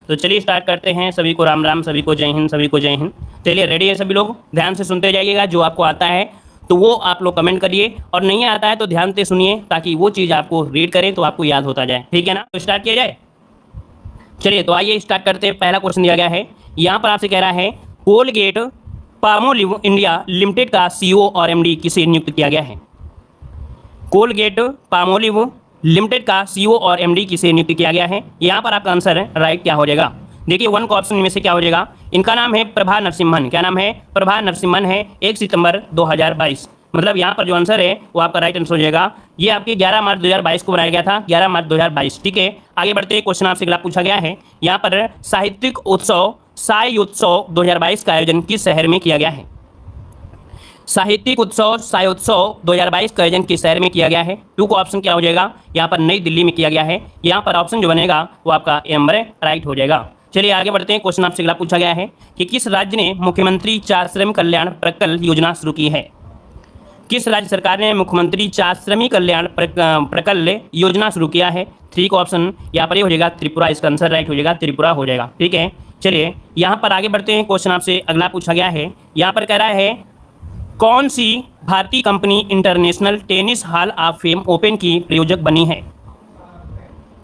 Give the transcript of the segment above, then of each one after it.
तो चलिए स्टार्ट करते हैं। सभी को राम राम, सभी को जय हिंद, सभी को जय हिंद। चलिए रेडी है सभी लोग? ध्यान से सुनते जाइएगा। जो आपको आता है तो वो आप लोग कमेंट करिए, और नहीं आता है तो ध्यान से सुनिए, ताकि वो चीज़ आपको रीड करें तो आपको याद होता जाए। ठीक है ना? तो स्टार्ट किया जाए। चलिए तो आइए स्टार्ट करते हैं। पहला क्वेश्चन दिया गया है, यहाँ पर आपसे कह रहा है कोलगेट पामोलिव इंडिया लिमिटेड का सीईओ और एमडी किसे नियुक्त किया गया है? कोलगेट पामोलिव लिमिटेड का सीईओ और एमडी किसे नियुक्त किया गया है? यहाँ पर आपका आंसर है राइट क्या हो जाएगा? देखिए वन का ऑप्शन में से क्या हो जाएगा? इनका नाम है प्रभा नरसिम्हन। क्या नाम है? प्रभा नरसिम्हन है। 1 सितंबर 2022। मतलब यहाँ पर जो आंसर है वो आपका राइट आंसर हो जाएगा। ये आपके 11 मार्च 2022 को बनाया गया था, 11 मार्च 2022। ठीक है, आगे बढ़ते हैं। क्वेश्चन आपसे अगला पूछा गया है, यहाँ पर साहित्यिक उत्सव साहित्योत्सव 2022 का आयोजन किस शहर में किया गया है? साहित्यिक उत्सव साहित्योत्सव 2022 का आयोजन किस शहर में किया गया है? टू का ऑप्शन क्या हो जाएगा? यहाँ पर नई दिल्ली में किया गया है। यहाँ पर ऑप्शन जो बनेगा वो आपका ए नंबर राइट हो जाएगा। चलिए आगे बढ़ते हैं। क्वेश्चन आपसे अगला पूछा गया है कि किस राज्य ने मुख्यमंत्री 4 श्रम कल्याण प्रकल्प योजना शुरू की है? किस राज्य सरकार ने मुख्यमंत्री 4 श्रमिक कल्याण प्रकल्प योजना शुरू किया है? 3 का ऑप्शन यहाँ पर हो जाएगा त्रिपुरा। इसका आंसर राइट हो जाएगा, त्रिपुरा हो जाएगा। ठीक है, चलिए यहाँ पर आगे बढ़ते हैं। क्वेश्चन आपसे अगला पूछा गया है, यहाँ पर कह रहा है कौन सी भारतीय company international tennis hall of fame open की प्रायोजक बनी है?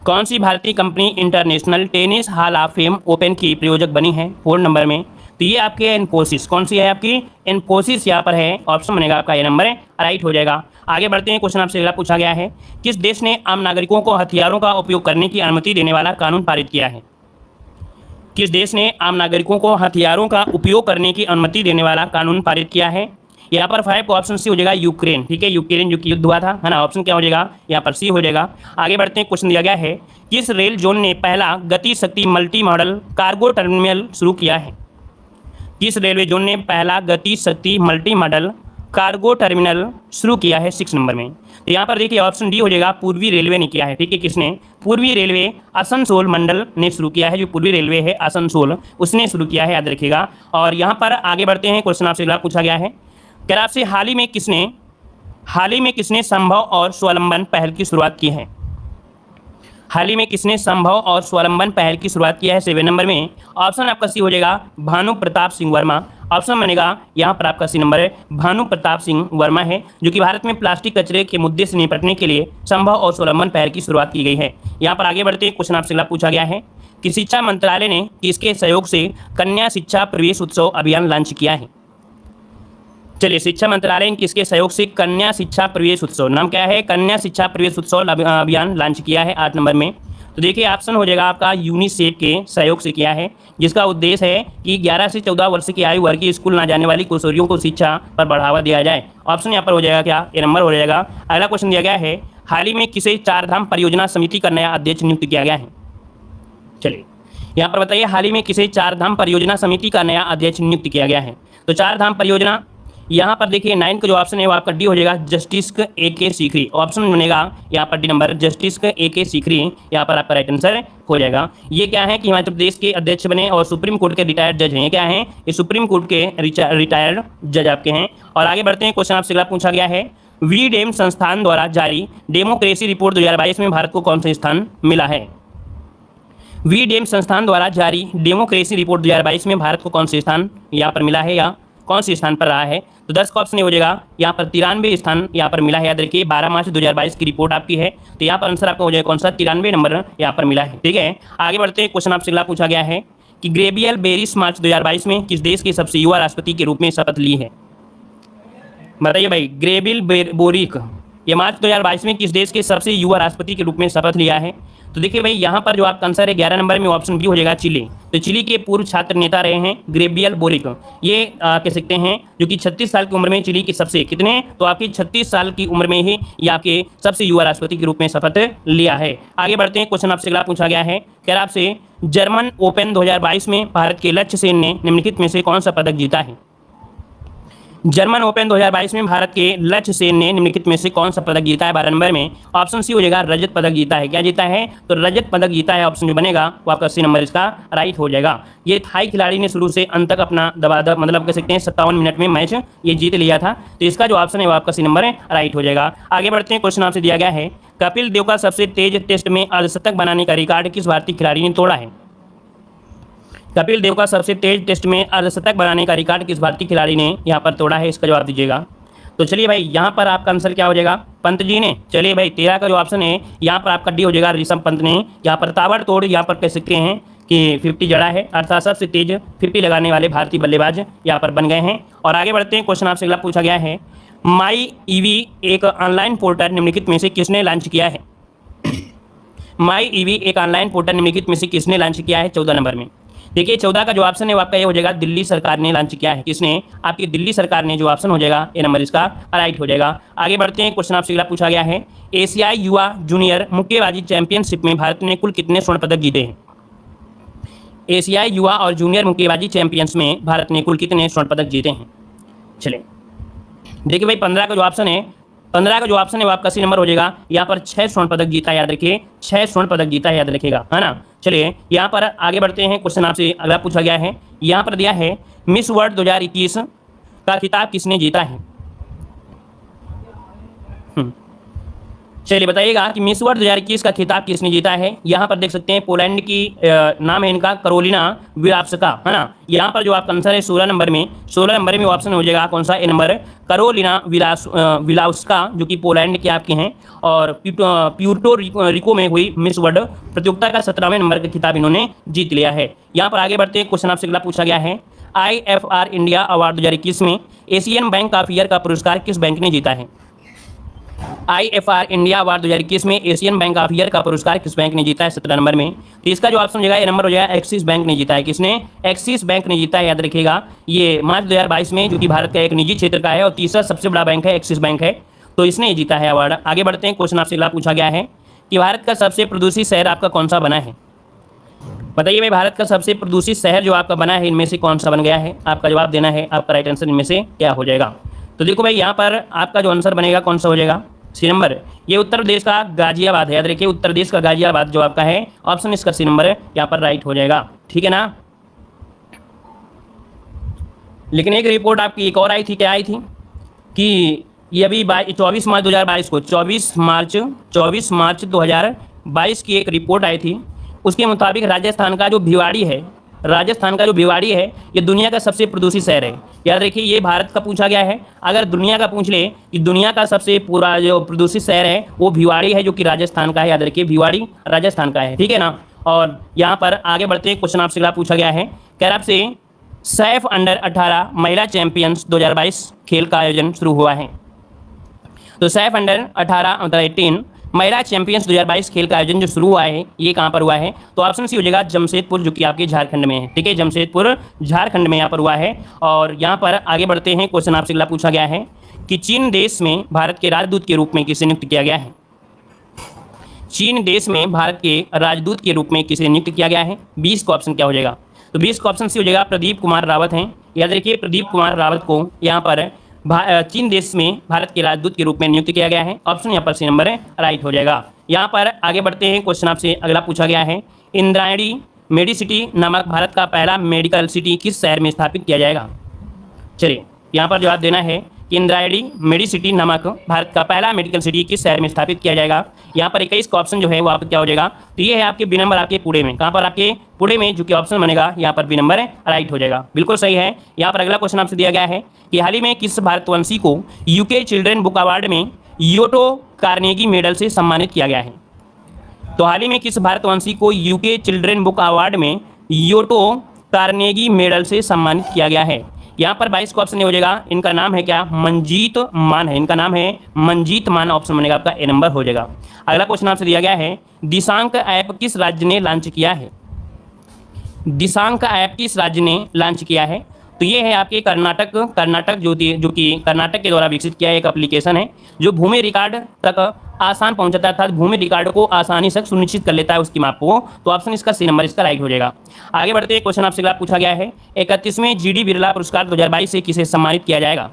कौन सी भारतीय company international tennis hall of fame open की प्रायोजक बनी है 4 नंबर में? तो ये आपके इन्फोसिस। कौन सी है आपकी? इन्फोसिस यहाँ पर है। ऑप्शन बनेगा आपका ये नंबर राइट हो जाएगा। आगे बढ़ते हैं। क्वेश्चन आपसे अगला पूछा गया है, किस देश ने आम नागरिकों को हथियारों का उपयोग करने की अनुमति देने वाला कानून पारित किया है? किस देश ने आम नागरिकों को हथियारों का उपयोग करने की अनुमति देने वाला कानून पारित किया है? यहाँ पर 5 का ऑप्शन सी हो जाएगा, यूक्रेन। ठीक है, यूक्रेन जो कि युद्ध हुआ था, है ना? ऑप्शन क्या हो जाएगा? यहाँ पर सी हो जाएगा। आगे बढ़ते हैं। क्वेश्चन दिया गया है, किस रेल जोन ने पहला गति शक्ति मल्टी मॉडल कार्गो टर्मिनल शुरू किया है? किस रेलवे जोन ने पहला गति शक्ति मल्टी मॉडल कार्गो टर्मिनल शुरू किया है 6 नंबर में? तो यहाँ पर देखिए ऑप्शन डी हो जाएगा, पूर्वी रेलवे ने किया है। ठीक है, किसने? पूर्वी रेलवे आसनसोल मंडल ने शुरू किया है। जो पूर्वी रेलवे है आसनसोल, उसने शुरू किया है, याद रखिएगा। और यहाँ पर आगे बढ़ते हैं। क्वेश्चन आपसे अगला पूछा गया है, क्या आपसे हाल ही में किसने संभव और स्वावलंबन पहल की शुरुआत की है? हाल ही में किसने संभव और स्वावलंबन पहल की शुरुआत किया है 7 नंबर में? ऑप्शन आपका सी हो जाएगा, भानु प्रताप सिंह वर्मा। ऑप्शन बनेगा यहाँ पर आपका सी नंबर है, भानु प्रताप सिंह वर्मा है, जो कि भारत में प्लास्टिक कचरे के मुद्दे से निपटने के लिए संभव और स्वावलंबन पहल की शुरुआत की गई है। यहाँ पर आगे बढ़ते क्वेश्चन आपसे अगला पूछा गया है कि शिक्षा मंत्रालय ने किसके सहयोग से कन्या शिक्षा प्रवेश उत्सव अभियान लॉन्च किया है? चलिए, शिक्षा मंत्रालय ने किसके सहयोग से कन्या शिक्षा प्रवेश उत्सव, नाम क्या है? कन्या शिक्षा प्रवेश उत्सव अभियान लॉन्च किया है 8 नंबर में? तो देखिए ऑप्शन हो जाएगा आपका यूनिसेफ के सहयोग से किया है, जिसका उद्देश्य है कि 11 से 14 वर्ष की आयु वर्ग की स्कूल ना जाने वाली किशोरियों को शिक्षा पर बढ़ावा दिया जाए। ऑप्शन यहाँ पर हो जाएगा क्या? ए नंबर हो जाएगा। अगला क्वेश्चन दिया गया है, हाल ही में किसे 4 धाम परियोजना समिति का नया अध्यक्ष नियुक्त किया गया है? चलिए यहाँ पर बताइए, हाल ही में किसे 4 धाम परियोजना समिति का नया अध्यक्ष नियुक्त किया गया है? तो 4 धाम परियोजना, यहाँ पर देखिए 9 का जो ऑप्शन है वो आपका डी हो जाएगा, जस्टिस A.K. सीकरी। ऑप्शन बनेगा यहाँ पर D number, justice A.K. Sikri. यहाँ पर आपका राइट आंसर हो जाएगा। ये क्या है कि हिमाचल प्रदेश के अध्यक्ष बने और सुप्रीम कोर्ट के रिटायर्ड जज हैं। क्या हैं? ये सुप्रीम कोर्ट के रिटायर्ड जज आपके हैं। और आगे बढ़ते हैं। क्वेश्चन आपसे अगला पूछा गया है, वीडेम संस्थान द्वारा जारी डेमोक्रेसी रिपोर्ट 2022 में भारत को कौन सा स्थान मिला है? वीडेम संस्थान द्वारा जारी डेमोक्रेसी रिपोर्ट 2022 में भारत को कौन सा स्थान यहाँ पर मिला है, या कौन से स्थान पर रहा है? तो 10 का ऑप्शन हो जाएगा, यहाँ पर 93 स्थान यहाँ पर मिला है। याद रखिए 12 मार्च 2022 की रिपोर्ट आपकी है, तो यहाँ पर आंसर आपका हो जाएगा कौन सा? 93 नंबर यहाँ पर मिला है। ठीक है, आगे बढ़ते हैं। क्वेश्चन आपसे अगला पूछा गया है कि ग्रेबियल बेरिस मार्च 2022 में किस देश के सबसे युवा राष्ट्रपति के रूप में शपथ ली है? बताइए भाई, ग्रेबिल बोरिक ये मार्च 2022 में किस देश के सबसे युवा राष्ट्रपति के रूप में शपथ लिया है? तो देखिए भाई, यहाँ पर जो आपका आंसर है 11 नंबर में, ऑप्शन बी हो जाएगा, चिली। तो चिली के पूर्व छात्र नेता रहे हैं ग्रेबियल बोरिक। ये कह सकते हैं जो कि 36 साल की उम्र में चिली के सबसे कितने, तो आपकी 36 साल की उम्र में ही ये आपके सबसे युवा राष्ट्रपति के रूप में शपथ लिया है। आगे बढ़ते हैं। क्वेश्चन आपसे अगला पूछा गया है, क्या आपसे जर्मन ओपन 2022 में भारत के लक्ष्य सेन ने निम्नलिखित में से कौन सा पदक जीता है? जर्मन ओपन 2022 में भारत के लक्ष्य सेन ने निम्नलिखित में से कौन सा पदक जीता है 12 नंबर में? ऑप्शन सी हो जाएगा, रजत पदक जीता है। क्या जीता है? तो रजत पदक जीता है। ऑप्शन जो बनेगा वो आपका सी नंबर इसका राइट हो जाएगा। ये थाई खिलाड़ी ने शुरू से अंत तक अपना दबादब मतलब कह सकते हैं 57 मिनट में मैच ये जीत लिया था, तो इसका जो ऑप्शन है वो आपका सी नंबर राइट हो जाएगा। आगे बढ़ते हैं। क्वेश्चन आपसे दिया गया है, कपिल देव का सबसे तेज टेस्ट में अर्धशतक बनाने का रिकॉर्ड किस भारतीय खिलाड़ी ने तोड़ा है? कपिल देव का सबसे तेज टेस्ट में अर्धशतक बनाने का रिकॉर्ड किस भारतीय खिलाड़ी ने यहाँ पर तोड़ा है, इसका जवाब दीजिएगा। तो चलिए भाई यहाँ पर आपका आंसर क्या हो जाएगा, पंत जी ने। चलिए भाई 13 का जो ऑप्शन है यहाँ पर आपका डी हो जाएगा, ऋषभ पंत ने यहाँ पर ताबड़तोड़ यहाँ पर कह सकते हैं कि 50 जड़ा है, अर्थात सबसे तेज 50 लगाने वाले भारतीय बल्लेबाज यहाँ पर बन गए हैं। और आगे बढ़ते हैं, क्वेश्चन आपसे अगला पूछा गया है, माई ईवी एक ऑनलाइन पोर्टल निम्नलिखित में से किसने लॉन्च किया है। माई ईवी एक ऑनलाइन पोर्टल निम्नलिखित में से किसने लॉन्च किया है 14 नंबर में। देखिए 14 का जो ऑप्शन है वो आपका ये हो जाएगा, दिल्ली सरकार ने लॉन्च किया है। किसने, आपकी दिल्ली सरकार ने, जो ऑप्शन हो जाएगा ए नंबर इसका राइट हो जाएगा। आगे बढ़ते हैं, क्वेश्चन आपसे अगला पूछा गया है, एशियाई युवा जूनियर मुक्केबाजी चैंपियनशिप में भारत ने कुल कितने स्वर्ण पदक जीते हैं। एशियाई युवा और जूनियर मुक्केबाजी चैंपियंस में भारत ने कुल कितने स्वर्ण पदक जीते हैं। चलिए देखिए भाई 15 का जो ऑप्शन है, 15 का जो ऑप्शन है वो आपका सी नंबर हो जाएगा। यहाँ पर 6 स्वर्ण पदक जीता है, याद रखिए 6 स्वर्ण पदक जीता है, याद रखिएगा, है ना। चलिए यहाँ पर आगे बढ़ते हैं, क्वेश्चन आपसे अगला पूछा गया है, यहाँ पर दिया है मिस वर्ल्ड 2021 का खिताब किसने जीता है। चलिए बताइएगा कि मिस वर्ल्ड 2021 का खिताब किसने जीता है। यहाँ पर देख सकते हैं पोलैंड की नाम है इनका करोलिना विलावस्का, है ना। यहाँ पर जो आपका आंसर है 16 नंबर में ऑप्शन हो जाएगा कौन सा, ए नंबर, करोलिना विलावस्का, जो कि पोलैंड के आपके हैं और प्यूर्टो रिको में हुई मिस वर्ल्ड प्रतियोगिता का 17वें नंबर का खिताब इन्होंने जीत लिया है। यहाँ पर आगे बढ़ते हैं, क्वेश्चन आपसे अगला पूछा गया है, IFR इंडिया अवार्ड 2021 में एशियन बैंक ऑफ ईयर का पुरस्कार किस बैंक ने जीता है। IFR इंडिया अवार्ड 2021 में एशियन बैंक ऑफ ईयर का पुरस्कार किस बैंक ने जीता है 17 नंबर में। तो इसका जो ऑप्शन हो जाएगा, ए नंबर हो जाएगा, एक्सिस बैंक ने जीता है। किसने, एक्सिस बैंक ने जीता है, याद रखिएगा। ये मार्च 2022 में, जो कि भारत का एक निजी क्षेत्र का है और तीसरा सबसे बड़ा बैंक है, एक्सिस बैंक है, तो इसने जीता है अवार्ड। आगे बढ़ते हैं, क्वेश्चन आपसे अगला पूछा गया है कि भारत का सबसे प्रदूषित शहर आपका कौन सा बना है। बताइए भाई भारत का सबसे प्रदूषित शहर जो आपका बना है इनमें से कौन सा बन गया है, आपका जवाब देना है। आपका राइट आंसर इनमें से क्या हो जाएगा। तो देखो भाई यहाँ पर आपका जो आंसर बनेगा कौन सा हो जाएगा, सी नंबर। ये उत्तर प्रदेश का गाजियाबाद है, याद रखिए उत्तर प्रदेश का गाजियाबाद जो आपका है, ऑप्शन इसका सी नंबर यहाँ पर राइट हो जाएगा, ठीक है ना। लेकिन एक रिपोर्ट आपकी एक और आई थी, क्या आई थी कि ये अभी 24 मार्च 2022 को 24 मार्च 2022 की एक रिपोर्ट आई थी। उसके मुताबिक राजस्थान का जो भिवाड़ी है, ये दुनिया का सबसे प्रदूषित शहर है। याद रखिए ये भारत का पूछा गया है, अगर दुनिया का पूछ ले कि दुनिया का सबसे पूरा जो प्रदूषित शहर है वो भिवाड़ी है, जो कि राजस्थान का है। याद रखिए भिवाड़ी राजस्थान का है, ठीक है ना। और यहाँ पर आगे बढ़ते हैं, क्वेश्चन आपसे अगला पूछा गया है, कह रहा आपसे सैफ अंडर 18 महिला चैंपियंस 2022 खेल का आयोजन शुरू हुआ है। तो सैफ अंडर 18 मतलब 18 महिला चैंपियंस 2022 खेल का आयोजन जो शुरू हुआ है ये कहाँ पर हुआ है। तो ऑप्शन सी हो जाएगा जमशेदपुर, जो कि आपके झारखंड में है, ठीक है, जमशेदपुर झारखंड में यहाँ पर हुआ है। और यहाँ पर आगे बढ़ते हैं, क्वेश्चन आपसे अगला पूछा गया है कि चीन देश में भारत के राजदूत के रूप में किसे नियुक्त किया गया है। चीन देश में भारत के राजदूत के रूप में किसे नियुक्त किया गया है। 20 का ऑप्शन क्या हो जाएगा, तो 20 का ऑप्शन सी हो जाएगा प्रदीप कुमार रावत हैं। याद रखिए प्रदीप कुमार रावत को यहाँ पर चीन देश में भारत के राजदूत के रूप में नियुक्त किया गया है। ऑप्शन यहाँ पर सी नंबर है राइट हो जाएगा। यहाँ पर आगे बढ़ते हैं, क्वेश्चन आपसे अगला पूछा गया है, इंद्रायणी मेडिसिटी नामक भारत का पहला मेडिकल सिटी किस शहर में स्थापित किया जाएगा। चलिए यहाँ पर जवाब देना है कि इंद्रायणी मेडिसिटी नामक भारत का पहला मेडिकल सिटी किस शहर में स्थापित किया जाएगा। यहाँ पर 21 का ऑप्शन जो है वो आपका क्या हो जाएगा, तो ये है आपके बी नंबर, आपके पुणे में। कहाँ पर, आपके पुणे में, जो कि ऑप्शन बनेगा यहाँ पर बी नंबर राइट हो जाएगा, बिल्कुल सही है। यहाँ पर अगला क्वेश्चन आपसे दिया गया है कि हाल ही में किस भारतवंशी को यूके चिल्ड्रन बुक अवार्ड में योटो कार्नेगी मेडल से सम्मानित किया गया है। तो हाल ही में किस भारतवंशी को यूके चिल्ड्रन बुक अवार्ड में योटो कार्नेगी मेडल से सम्मानित किया गया है। यहाँ पर 22 का ऑप्शन हो जाएगा, इनका नाम है क्या, मंजीत मान है, इनका नाम है मंजीत मान, ऑप्शन बनेगा आपका ए नंबर हो जाएगा। अगला क्वेश्चन आपसे दिया गया है, दिशांक ऐप किस राज्य ने लॉन्च किया है। दिशांक ऐप किस राज्य ने लॉन्च किया है। तो ये है आपके कर्नाटक जो कि कर्नाटक के द्वारा विकसित किया एक एप्लीकेशन है जो भूमि रिकॉर्ड तक आसान पहुंचाता है, अर्थात भूमि रिकॉर्ड को आसानी से सुनिश्चित कर लेता है उसकी माप को। तो ऑप्शन इसका सी नंबर इसका राइट हो जाएगा। आगे बढ़ते हैं, क्वेश्चन आपसे पूछा गया है, 31वें GD बिरला पुरस्कार 2022 से किसे सम्मानित किया जाएगा।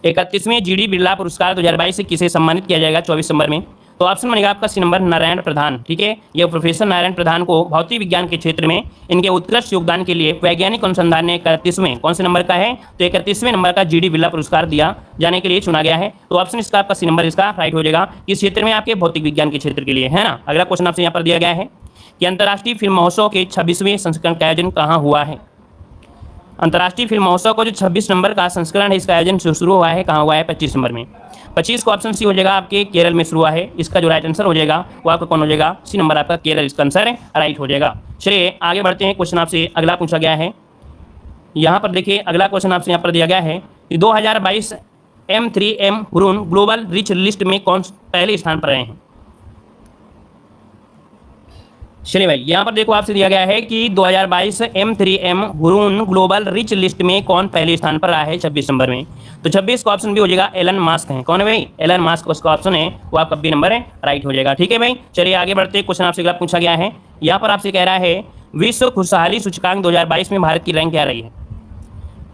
31वें GD बिरला पुरस्कार 2022 से किसे सम्मानित किया जाएगा 24 नंबर में। तो ऑप्शन बनेगा आपका सी नंबर नारायण प्रधान, ठीक है। यह प्रोफेसर नारायण प्रधान को भौतिक विज्ञान के क्षेत्र में इनके उत्कृष्ट योगदान के लिए वैज्ञानिक अनुसंधान ने 31वें कौन से नंबर का है, तो 31वें नंबर का GD बिरला पुरस्कार दिया जाने के लिए चुना गया है। तो ऑप्शन इसका आपका सी नंबर इसका राइट हो जाएगा। किस क्षेत्र में, आपके भौतिक विज्ञान के क्षेत्र के लिए, है ना। अगला क्वेश्चन आपसे यहाँ पर दिया गया है कि अंतर्राष्ट्रीय फिल्म महोत्सव के 26वें संस्करण का आयोजन कहाँ हुआ है। अंतर्राष्ट्रीय फिल्म महोत्सव का जो 26 नंबर का संस्करण है, इसका आयोजन शुरू हुआ है, कहाँ हुआ है, 25 नंबर में। 25 को ऑप्शन सी हो जाएगा आपके केरल में शुरू हुआ है। इसका जो राइट आंसर हो जाएगा वो आपका कौन हो जाएगा, सी नंबर आपका केरल, इसका आंसर राइट हो जाएगा। चलिए आगे बढ़ते हैं, क्वेश्चन आपसे अगला पूछा गया है। यहाँ पर देखिए अगला क्वेश्चन आपसे यहाँ पर दिया गया है कि 2022 M3M Hurun global rich list में कौन पहले स्थान पर रहे हैं। चलिए भाई यहाँ पर देखो आपसे दिया गया है कि 2022 M3M Hurun global rich list में कौन पहले स्थान पर रहा है 26 नंबर में। तो 26 का ऑप्शन भी हो जाएगा एलन मास्क है। कौन है भाई, एलन मास्क उसका ऑप्शन है, वो आपका बी नंबर है, राइट हो जाएगा। ठीक है भाई, चलिए आगे बढ़ते, क्वेश्चन आपसे अगला पूछा गया है। यहाँ पर आपसे कह रहा है विश्व खुशहाली सूचकांक 2022 में भारत की रैंक क्या रही है।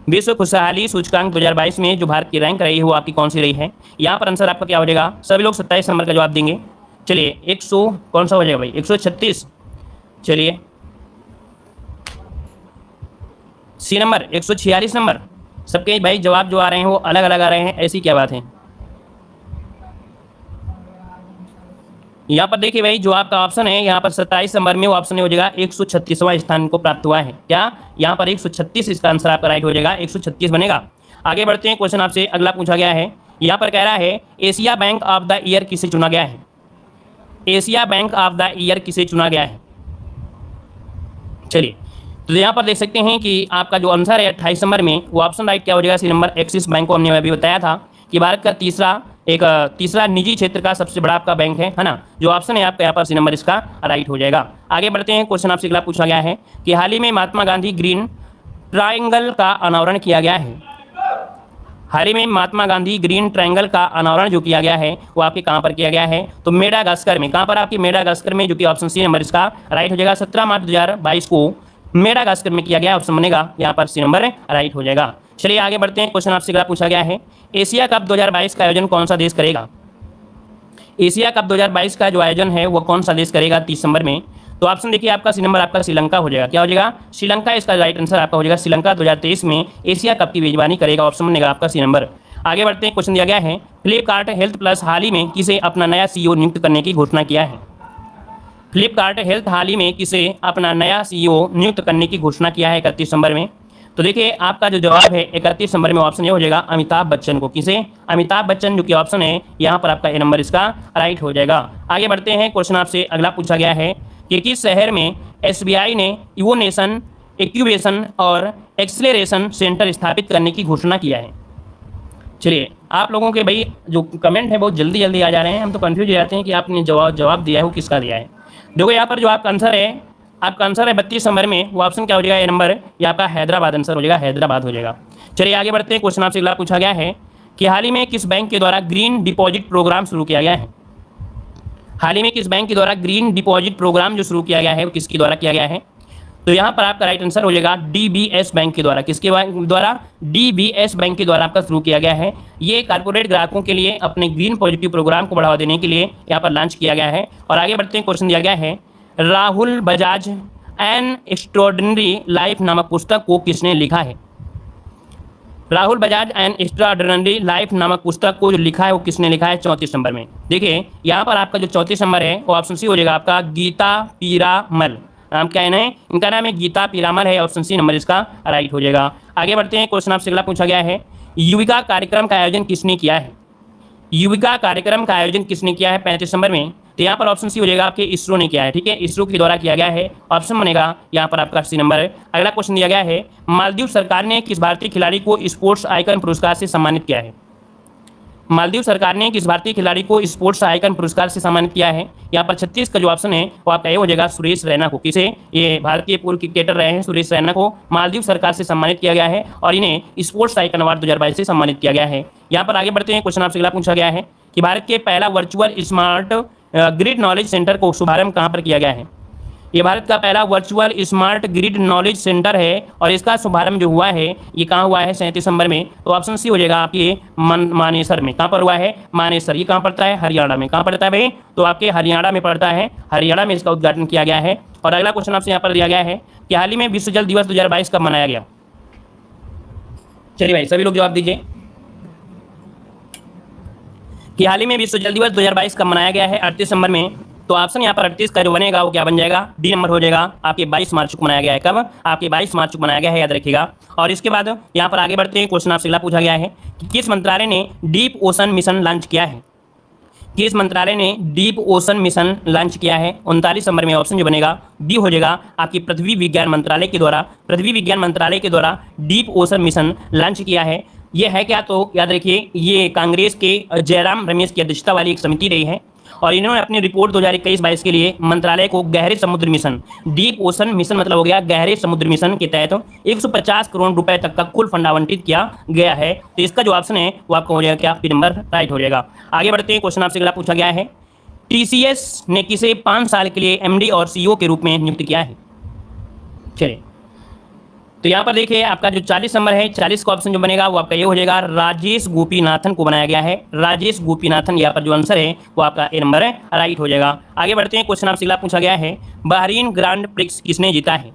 विश्व खुशहाली सूचकांक 2022 में जो भारत की रैंक रही है वो आपकी कौन सी रही है। यहाँ पर आंसर आपका क्या हो जाएगा, सभी लोग 27 नंबर का जवाब देंगे। चलिए 100 कौन सा हो जाएगा भाई, 136। चलिए सी नंबर 146 नंबर। सबके भाई जवाब जो आ रहे हैं वो अलग अलग आ रहे हैं, ऐसी क्या बात है। यहाँ पर देखिए भाई जो आपका ऑप्शन है यहाँ पर 27 नंबर में, वो ऑप्शन हो जाएगा 136वां स्थान को प्राप्त हुआ है। क्या यहाँ पर 136, इसका आंसर आपका राइट हो जाएगा, 136 बनेगा। आगे बढ़ते हैं, क्वेश्चन आपसे अगला पूछा गया है। यहाँ पर कह रहा है Asia bank of the year किसे चुना गया है। Asia bank of the year किसे चुना गया है। चलिए तो यहाँ पर देख सकते हैं कि आपका जो आंसर है 28 नंबर में, वो ऑप्शन राइट क्या हो जाएगा, सी नंबर एक्सिस बैंक को हमने अभी बताया था कि भारत का तीसरा निजी क्षेत्र का सबसे बड़ा आपका बैंक है ना। जो ऑप्शन है आपका यहाँ पर सी नंबर इसका राइट हो जाएगा। आगे बढ़ते हैं, क्वेश्चन आपसे अगला पूछा गया है कि हाल ही में महात्मा गांधी ग्रीन ट्रायंगल का अनावरण किया गया है। हाल ही में महात्मा गांधी ग्रीन ट्रायंगल का अनावरण जो किया गया है वो आपके कहाँ पर किया गया है, तो मेडागास्कर में। कहाँ पर आपकी, मेडागास्कर में, जो कि ऑप्शन सी नंबर इसका राइट हो जाएगा। 17 मार्च 2022 को मेडागास्कर में किया गया, ऑप्शन बनेगा यहाँ पर सी नंबर राइट हो जाएगा। चलिए आगे बढ़ते हैं, क्वेश्चन आपसे अगला पूछा गया है एशिया कप 2022 का आयोजन कौन सा देश करेगा। एशिया कप 2022 का जो आयोजन है वो कौन सा देश करेगा 30 नंबर में। तो ऑप्शन देखिए आपका सी नंबर आपका श्रीलंका हो जाएगा। क्या हो जाएगा, श्रीलंका, इसका राइट आंसर आपका हो जाएगा। श्रीलंका 2023 में एशिया कप की मेजबानी करेगा, ऑप्शन बनेगा आपका सी नंबर। आगे बढ़ते हैं, क्वेश्चन दिया गया है फ्लिपकार्ट हेल्थ प्लस हाल ही में किसे अपना नया सीईओ नियुक्त करने की घोषणा किया है। फ्लिपकार्ट हेल्थ हाल ही में किसे अपना नया सीईओ नियुक्त करने की घोषणा किया है 31 नंबर में। तो देखिए आपका जो जवाब है 31 नंबर में ऑप्शन ये हो जाएगा अमिताभ बच्चन को। किसे, अमिताभ बच्चन, जो कि ऑप्शन है यहाँ पर आपका ए नंबर इसका राइट हो जाएगा। आगे बढ़ते हैं, क्वेश्चन आपसे अगला पूछा गया है कि किस शहर में एसबीआई ने इनोवेशन, इंक्यूबेशन और एक्सेलरेशन सेंटर स्थापित करने की घोषणा किया है। चलिए आप लोगों के भाई जो कमेंट है बहुत जल्दी जल्दी आ जा रहे हैं, हम तो कंफ्यूज हो जाते हैं कि आपने जवाब दिया है वो किसका दिया है। देखो यहाँ पर जो आपका आंसर है, आपका आंसर है 32 नंबर में, वो ऑप्शन क्या हो जाएगा, ए नंबर, ये आपका हैदराबाद आंसर हो जाएगा, हैदराबाद हो जाएगा। चलिए आगे बढ़ते हैं, क्वेश्चन आपसे अगला पूछा गया है कि हाल ही में किस बैंक के द्वारा ग्रीन डिपॉजिट प्रोग्राम शुरू किया गया है। हाल ही में किस बैंक के द्वारा ग्रीन डिपॉजिट प्रोग्राम जो शुरू किया गया है वो किसके द्वारा किया गया है। तो यहाँ पर आपका राइट आंसर हो जाएगा डीबीएस बैंक के द्वारा। किसके द्वारा, डीबीएस बैंक के द्वारा आपका शुरू किया गया है। ये कारपोरेट ग्राहकों के लिए अपने ग्रीन पॉजिटिव प्रोग्राम को बढ़ावा देने के लिए यहाँ पर लॉन्च किया गया है। और आगे बढ़ते हैं, क्वेश्चन दिया गया है Rahul Bajaj an extraordinary life नामक पुस्तक को किसने लिखा है। Rahul Bajaj an extraordinary life नामक पुस्तक को जो लिखा है वो किसने लिखा है 34 नंबर में। देखिए यहाँ पर आपका जो 34 नंबर है वो ऑप्शन सी हो जाएगा आपका गीता पीरामल। नाम क्या है, इनका नाम है गीता पीरामल है, ऑप्शन सी नंबर इसका राइट हो जाएगा। आगे बढ़ते हैं, क्वेश्चन आपसे अगला पूछा गया है युविका कार्यक्रम का आयोजन किसने किया है। युविका कार्यक्रम का आयोजन किसने किया है 35 नंबर में। तो यहाँ पर ऑप्शन सी हो जाएगा आपके इसरो ने किया है। ठीक है, इसरो के द्वारा किया गया है, ऑप्शन बनेगा यहाँ पर आपका सी नंबर है। अगला क्वेश्चन दिया गया है मालदीव सरकार ने किस भारतीय खिलाड़ी को स्पोर्ट्स आइकन पुरस्कार से सम्मानित किया है। मालदीव सरकार ने किस भारतीय खिलाड़ी को स्पोर्ट्स आइकन पुरस्कार से सम्मानित किया है। यहाँ पर 36 का जो ऑप्शन है वो आपका ये हो जाएगा सुरेश रैना को। किसे, ये भारतीय पूर्व क्रिकेटर रहे हैं सुरेश रैना को मालदीव सरकार से सम्मानित किया गया है और इन्हें स्पोर्ट्स आइकन अवार्ड 2022 से सम्मानित किया गया है। यहाँ पर आगे बढ़ते हैं, क्वेश्चन आपसे अगला पूछा गया है कि भारत के पहला virtual smart grid knowledge centre को शुभारंभ कहाँ पर किया गया है। ये भारत का पहला virtual smart grid knowledge centre है और इसका शुभारंभ जो हुआ है ये कहाँ हुआ है 37 नंबर में। तो ऑप्शन सी हो जाएगा आपके मानेसर में। कहाँ पर हुआ है, मानेसर। ये कहाँ पड़ता है, हरियाणा में। कहाँ पड़ता है भाई, तो आपके हरियाणा में पड़ता है, हरियाणा में इसका उद्घाटन किया गया है। और अगला क्वेश्चन आपसे यहाँ पर दिया गया है कि हाल ही में विश्व जल दिवस 2022 कब मनाया गया। चलिए भाई सभी लोग जवाब दीजिए कि हाल ही में विश्व जल दिवस 2022 कब मनाया गया है। 38 नंबर में तो ऑप्शन यहाँ पर 38 का जो बनेगा वो क्या बन जाएगा, डी नंबर हो जाएगा। आपके 22 मार्च को बनाया गया है, कब, आपके 22 मार्च को बनाया गया है, याद रखिएगा। और इसके बाद यहाँ पर आगे बढ़ते हैं, क्वेश्चन आपसे अगला पूछा गया है कि किस मंत्रालय ने डीप ओशन मिशन लॉन्च किया है। किस मंत्रालय ने डीप ओशन मिशन लॉन्च किया है। 39 नंबर में ऑप्शन जो बनेगा बी हो जाएगा, आपकी पृथ्वी विज्ञान मंत्रालय के द्वारा डीप ओशन मिशन लॉन्च किया है। ये है क्या, तो याद रखिए ये कांग्रेस के जयराम रमेश की अध्यक्षता वाली एक समिति रही है और इन्होंने अपनी रिपोर्ट 2021-22 के लिए मंत्रालय को गहरे समुद्र मिशन, डीप ओशन मिशन मतलब हो गया गहरे समुद्र मिशन के तहत 150 करोड़ रुपए तक का कुल फंड आवंटित किया गया है। तो इसका जो ऑप्शन है वो आपका हो जाएगा क्या, बी नंबर राइट हो जाएगा। आगे बढ़ते हैं, क्वेश्चन आपसे अगला पूछा गया है, टीसीएस ने किसे 5 साल के लिए एमडी और सीईओ के रूप में नियुक्त किया है। चलिए, तो यहाँ पर देखिए आपका जो 40 नंबर है, 40 का ऑप्शन जो बनेगा वो आपका ये हो जाएगा, राजेश गोपीनाथन को बनाया गया है। राजेश गोपीनाथन यहाँ पर जो आंसर है वो आपका ए नंबर है, राइट हो जाएगा। आगे बढ़ते हैं, क्वेश्चन आपसे अगला पूछा गया है, बहरीन ग्रांड प्रिक्स किसने जीता है।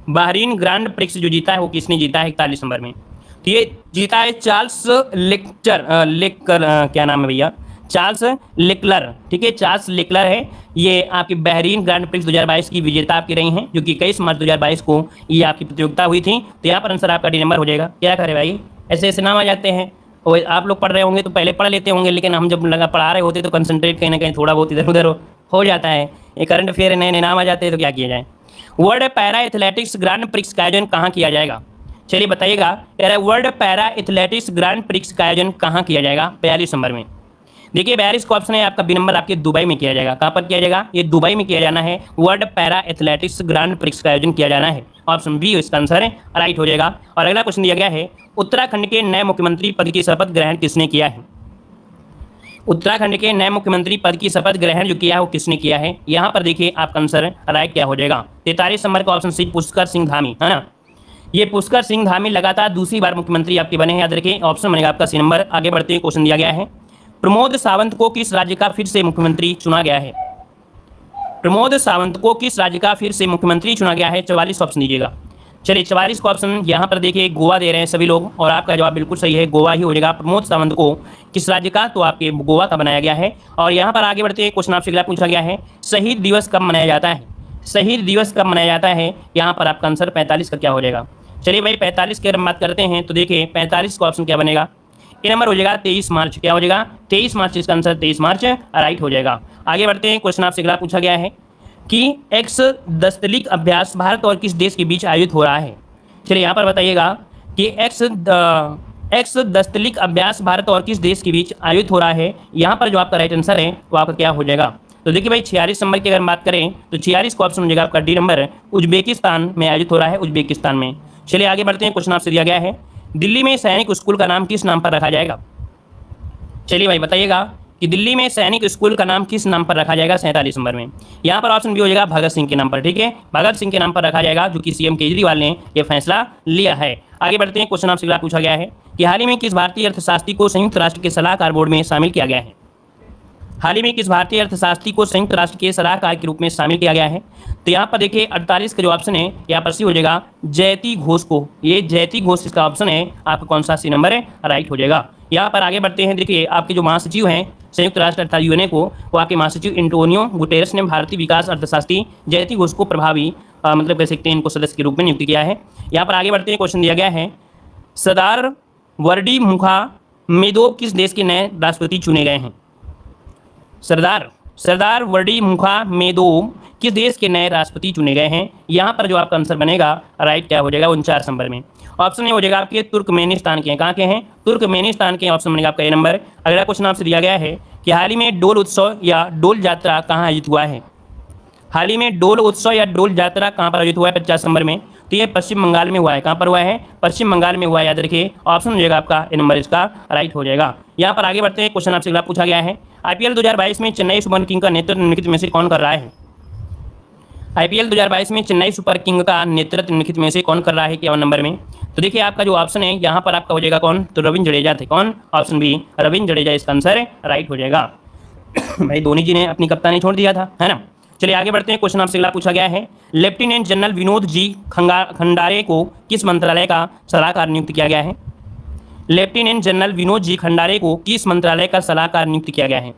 बहरीन ग्रांड प्रिक्स जो जीता है वो किसने जीता है 41 नंबर में। तो ये जीता है चार्ल्स क्या नाम है भैया, चार्ल्स लेक्लर। ठीक है, चार्ल्स लेक्लर है, ये आपकी बहरीन ग्रांड प्रिक्स 2022 की विजेता आपकी रही हैं, जो कि 21 मार्च 2022 को ये आपकी प्रतियोगिता हुई थी। तो यहाँ पर आंसर आपका डी नंबर हो जाएगा। क्या करें भाई, ऐसे ऐसे नाम आ जाते हैं, और आप लोग पढ़ रहे होंगे तो पहले पढ़ लेते होंगे, लेकिन हम जब लगा पढ़ा रहे होते तो कंसंट्रेट कहीं ना कहीं थोड़ा बहुत इधर उधर हो जाता है। ये करंट अफेयर नए नए नाम आ जाते हैं तो क्या किया जाए। World para athletics grand prix का आयोजन कहाँ किया जाएगा। चलिए बताइएगा, world para athletics grand prix का आयोजन कहाँ किया जाएगा 42 नंबर में। देखिए 42 का ऑप्शन है आपका बी नंबर, आपके दुबई में किया जाएगा। कहाँ पर किया जाएगा, ये दुबई में किया जाना है। World para athletics grand prix का आयोजन किया जाना है, ऑप्शन बी इसका आंसर है, राइट हो जाएगा। और अगला क्वेश्चन दिया गया है, उत्तराखंड के नए मुख्यमंत्री पद की शपथ ग्रहण किसने किया है। उत्तराखंड के नए मुख्यमंत्री पद की शपथ ग्रहण जो किया है वो किसने किया है। यहाँ पर देखिए आपका आंसर राइट क्या हो जाएगा, 43 नंबर का ऑप्शन सी, पुष्कर सिंह धामी, है ना। ये पुष्कर सिंह धामी लगातार दूसरी बार मुख्यमंत्री आपके बने हैं, याद रखिए। ऑप्शन बनेगा आपका सी नंबर। आगे बढ़ते हुए क्वेश्चन दिया गया है, प्रमोद सावंत को किस राज्य का फिर से मुख्यमंत्री चुना गया है। प्रमोद सावंत को किस राज्य का फिर से मुख्यमंत्री चुना गया है, 44 ऑप्शन दीजिएगा। चलिए 44 का ऑप्शन यहाँ पर देखिए गोवा दे रहे हैं सभी लोग, और आपका जवाब बिल्कुल सही है, गोवा ही हो जाएगा। प्रमोद सावंत को किस राज्य का, तो आपके गोवा का बनाया गया है। और यहाँ पर आगे बढ़ते क्वेश्चन आपसे अगला पूछा गया है, शहीद दिवस कब मनाया जाता है। शहीद दिवस कब मनाया जाता है, यहाँ पर आपका आंसर 45 का क्या हो जाएगा। चलिए भाई 45 की बात करते हैं तो देखिए 45 का ऑप्शन क्या बनेगा, ये नंबर हो जाएगा 23 मार्च। क्या हो जाएगा, 23 मार्च, इसका आंसर 23 मार्च राइट हो जाएगा। आगे बढ़ते हैं, क्वेश्चन आपसे अगला पूछा गया है कि एक्स दस्तलिक अभ्यास भारत और किस देश के बीच आयोजित हो रहा है। चलिए यहाँ पर बताइएगा कि एक्स दस्तलिक अभ्यास भारत और किस देश के बीच आयोजित हो रहा है। यहाँ पर जो आपका राइट आंसर है वो आपका क्या हो जाएगा, तो देखिए भाई 46 नंबर की अगर बात करें तो 46 का ऑप्शन हो जाएगा आपका डी नंबर, उज्बेकिस्तान में आयोजित हो रहा है, उज्बेकिस्तान में। चलिए आगे बढ़ते हैं, क्वेश्चन आपसे दिया गया है, दिल्ली में सैनिक स्कूल का नाम किस नाम पर रखा जाएगा। चलिए भाई बताइएगा कि दिल्ली में सैनिक स्कूल का नाम किस नाम पर रखा जाएगा 47 नंबर में। यहाँ पर ऑप्शन भी हो जाएगा भगत सिंह के नाम पर। ठीक है, भगत सिंह के नाम पर रखा जाएगा, जो कि सीएम केजरीवाल ने यह फैसला लिया है। आगे बढ़ते हैं, क्वेश्चन आपसे अगला पूछा गया है कि हाल ही में किस भारतीय अर्थशास्त्री को संयुक्त राष्ट्र के सलाहकार बोर्ड में शामिल किया गया है। हाल ही में किस भारतीय अर्थशास्त्री को संयुक्त राष्ट्र के सलाहकार के रूप में शामिल किया गया है। तो यहाँ पर देखिए 48 का जो ऑप्शन है यहाँ पर सी हो जाएगा, जयती घोष को। ये जयती घोष इसका ऑप्शन है, आपका कौन सा सी नंबर है, राइट हो जाएगा। यहाँ पर आगे बढ़ते हैं, देखिए आपके जो महासचिव हैं संयुक्त राष्ट्र अर्थात यूएनए को, वो आपके महासचिव एंटोनियो गुटेरेस ने भारतीय विकास अर्थशास्त्री जयती घोष को प्रभावी मतलब कह सकते हैं इनको सदस्य के रूप में नियुक्त किया है। यहाँ पर आगे बढ़ते हैं, क्वेश्चन दिया गया है, सरदार वर्डी मुखा मेदोव किस देश के नए राष्ट्रपति चुने गए हैं। सरदार वर्डी मुखा मेदोव किस देश के नए राष्ट्रपति चुने गए हैं। यहाँ पर जो आपका आंसर बनेगा राइट क्या हो जाएगा 49 नंबर में। ऑप्शन ए हो जाएगा आपके तुर्कमेनिस्तान के, कहाँ के हैं, तुर्कमेनिस्तान के, ऑप्शन बनेगा आपका ए नंबर। अगला क्वेश्चन आपसे दिया गया है कि हाल ही में डोल उत्सव या डोल यात्रा कहाँ आयोजित हुआ है। हाल ही में डोल उत्सव या डोल यात्रा कहाँ पर आयोजित हुआ है 50 नंबर में। तो ये पश्चिम बंगाल में हुआ है। कहाँ पर हुआ है, पश्चिम बंगाल में हुआ है, याद रखिए। ऑप्शन हो जाएगा आपका ए नंबर, इसका राइट हो जाएगा। यहाँ पर आगे बढ़ते हैं, क्वेश्चन आपसे अगला पूछा गया है, आईपीएल 2022 में चेन्नई सुपर किंग का नेतृत्व निम्नलिखित में से कौन कर रहा है। आईपीएल 2022 में चेन्नई सुपर किंग का नेतृत्व निम्नलिखित में से कौन कर रहा है 51 नंबर में। तो देखिए आपका जो ऑप्शन है यहाँ पर आपका हो जाएगा कौन, तो रविंद्र जडेजा थे। कौन, ऑप्शन बी रविंद्र जडेजा इसका आंसर राइट हो जाएगा। भाई धोनी जी ने अपनी कप्तानी छोड़ दिया था, है ना। चलिए आगे बढ़ते हैं, क्वेश्चन आपसे अगला पूछा गया है, लेफ्टिनेंट जनरल विनोद जी खंडारे को किस मंत्रालय का सलाहकार नियुक्त किया गया है। लेफ्टिनेंट जनरल विनोद जी खंडारे को किस मंत्रालय का सलाहकार नियुक्त किया गया है।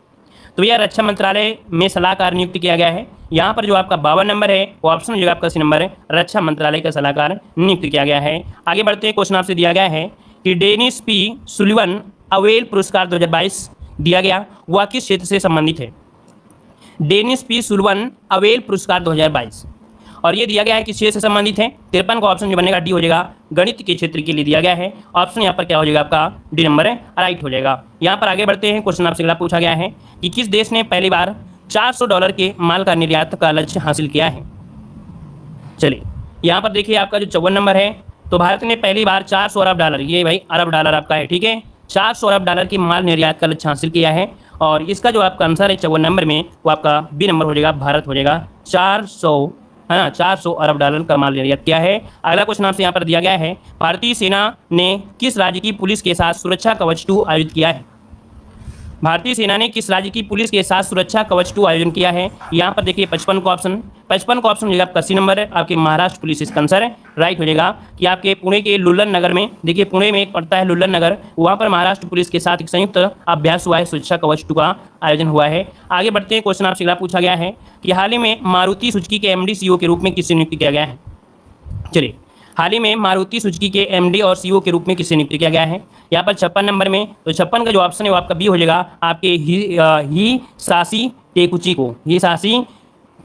तो भैया रक्षा मंत्रालय में सलाहकार नियुक्त किया गया है। यहाँ पर जो आपका 52 नंबर है वो ऑप्शन जो आपका सी नंबर है, रक्षा मंत्रालय का सलाहकार नियुक्त किया गया है। आगे बढ़ते हैं, क्वेश्चन आपसे दिया गया है कि डेनिस पी सुलिवन अवेल पुरस्कार 2022 दिया गया, वह किस क्षेत्र से संबंधित है? डेनिस पी सुलिवन अवेल पुरस्कार 2022 और ये दिया गया है किस क्षेत्र से संबंधित है? 53 का ऑप्शन जो बनेगा डी हो जाएगा, गणित के क्षेत्र के लिए दिया गया है। ऑप्शन यहाँ पर क्या हो जाएगा आपका डी नंबर है, राइट हो जाएगा। यहाँ पर आगे बढ़ते हैं, क्वेश्चन आपसे अगला पूछा गया है कि किस देश ने पहली बार $400 के माल का निर्यात का लक्ष्य हासिल किया है? चलिए यहाँ पर देखिए आपका जो 54 नंबर है, तो भारत ने पहली बार 400 अरब डॉलर, ये भाई अरब डॉलर आपका है, ठीक है, 400 अरब डॉलर की माल निर्यात का लक्ष्य हासिल किया है। और इसका जो आपका आंसर है 54 नंबर में वो आपका बी नंबर हो जाएगा, भारत हो जाएगा। 400 है ना, 400 अरब डॉलर का माल निर्यात किया है। अगला क्वेश्चन आपसे यहाँ पर दिया गया है, भारतीय सेना ने किस राज्य की पुलिस के साथ सुरक्षा कवच 2 आयोजित किया है? भारतीय सेना ने किस राज्य की पुलिस के साथ सुरक्षा कवच 2 आयोजन किया है? यहाँ पर देखिए 55 का ऑप्शन हो जाएगा आपका सी नंबर है, आपके महाराष्ट्र पुलिस इसका आंसर है, राइट हो जाएगा। कि आपके पुणे के लुल्लन नगर में, देखिए पुणे में एक पड़ता है लुल्लन नगर, वहाँ पर महाराष्ट्र पुलिस के साथ एक संयुक्त अभ्यास हुआ है, सुरक्षा कवच 2 का आयोजन हुआ है। आगे बढ़ते हैं, क्वेश्चन आपसे अगला पूछा गया है कि हाल ही में मारुति सुजुकी के MD CEO के रूप में किससे नियुक्त किया गया है? चलिए हाल ही में मारुति सुजुकी के MD और CEO के रूप में किससे नियुक्त किया गया है? यहाँ पर 56 नंबर में, तो 56 का जो ऑप्शन है वो आपका बी हो जाएगा, आपके हिसाशी टेकुची को, हिसाशी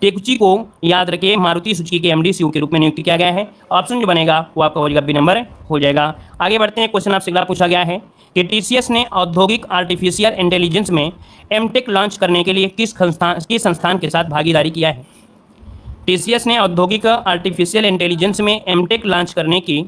टेकुची को याद रखिए, मारुति सुजुकी के MD CEO के रूप में नियुक्त किया गया है। ऑप्शन जो बनेगा वो आपका हो जाएगा बी नंबर हो जाएगा। आगे बढ़ते हैं, क्वेश्चन आपसे अगला पूछा गया है कि TCS ने औद्योगिक आर्टिफिशियल इंटेलिजेंस में MTech लॉन्च करने के लिए किस संस्थान के साथ भागीदारी किया है? TCS ने औद्योगिक आर्टिफिशियल इंटेलिजेंस में MTech लॉन्च करने के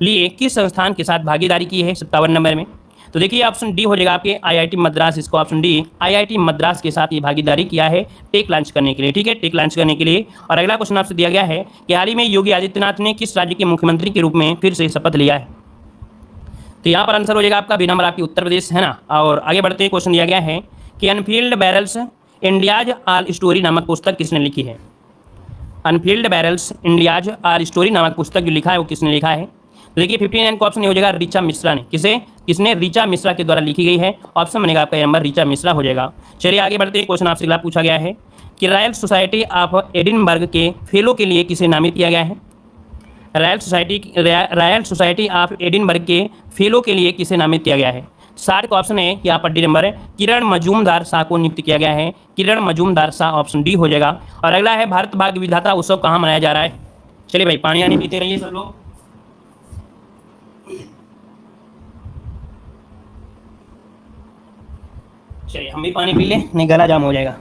लिए किस संस्थान के साथ भागीदारी की है 57 नंबर में? तो देखिए ऑप्शन डी हो जाएगा आपके IIT मद्रास, इसको ऑप्शन डी IIT मद्रास के साथ ये भागीदारी किया है टेक लॉन्च करने के लिए, ठीक है, टेक लॉन्च करने के लिए। और अगला क्वेश्चन आपसे दिया गया है कि हाल ही में योगी आदित्यनाथ ने किस राज्य के मुख्यमंत्री के रूप में फिर से शपथ लिया है? तो यहाँ पर आंसर हो जाएगा आपका बी नंबर, आपकी उत्तर प्रदेश है ना। और आगे बढ़ते हैं, क्वेश्चन दिया गया है कि unfilled barrels India's oil story नामक पुस्तक किसने लिखी है? Unfilled barrels India's oil story नामक पुस्तक जो लिखा है वो किसने लिखा है? तो देखिए 59 का ऑप्शन हो जाएगा ऋचा मिश्रा ने, किसने ऋचा मिश्रा के द्वारा लिखी गई है। ऑप्शन बनेगा आपका नंबर ऋचा मिश्रा हो जाएगा। चलिए आगे बढ़ते हैं, क्वेश्चन आपसे अगला पूछा गया है कि रॉयल सोसाइटी ऑफ एडिनबर्ग के फेलो के लिए किसे नामित किया गया है? रॉयल सोसाइटी ऑफ एडिनबर्ग के फेलो के लिए किसे नामित किया गया है? 60 का ऑप्शन है यहाँ पर डी नंबर है, किरण मजूमदार शाह को नियुक्त किया गया है, किरण मजूमदार शाह, ऑप्शन डी हो जाएगा। और अगला है भारत भाग्य विधाता उत्सव कहाँ मनाया जा रहा है? चलिए भाई पानी आनी पीते रहिए सब लोग। चलिए हम भी पानी पी लें, नहीं गला जाम हो जाएगा।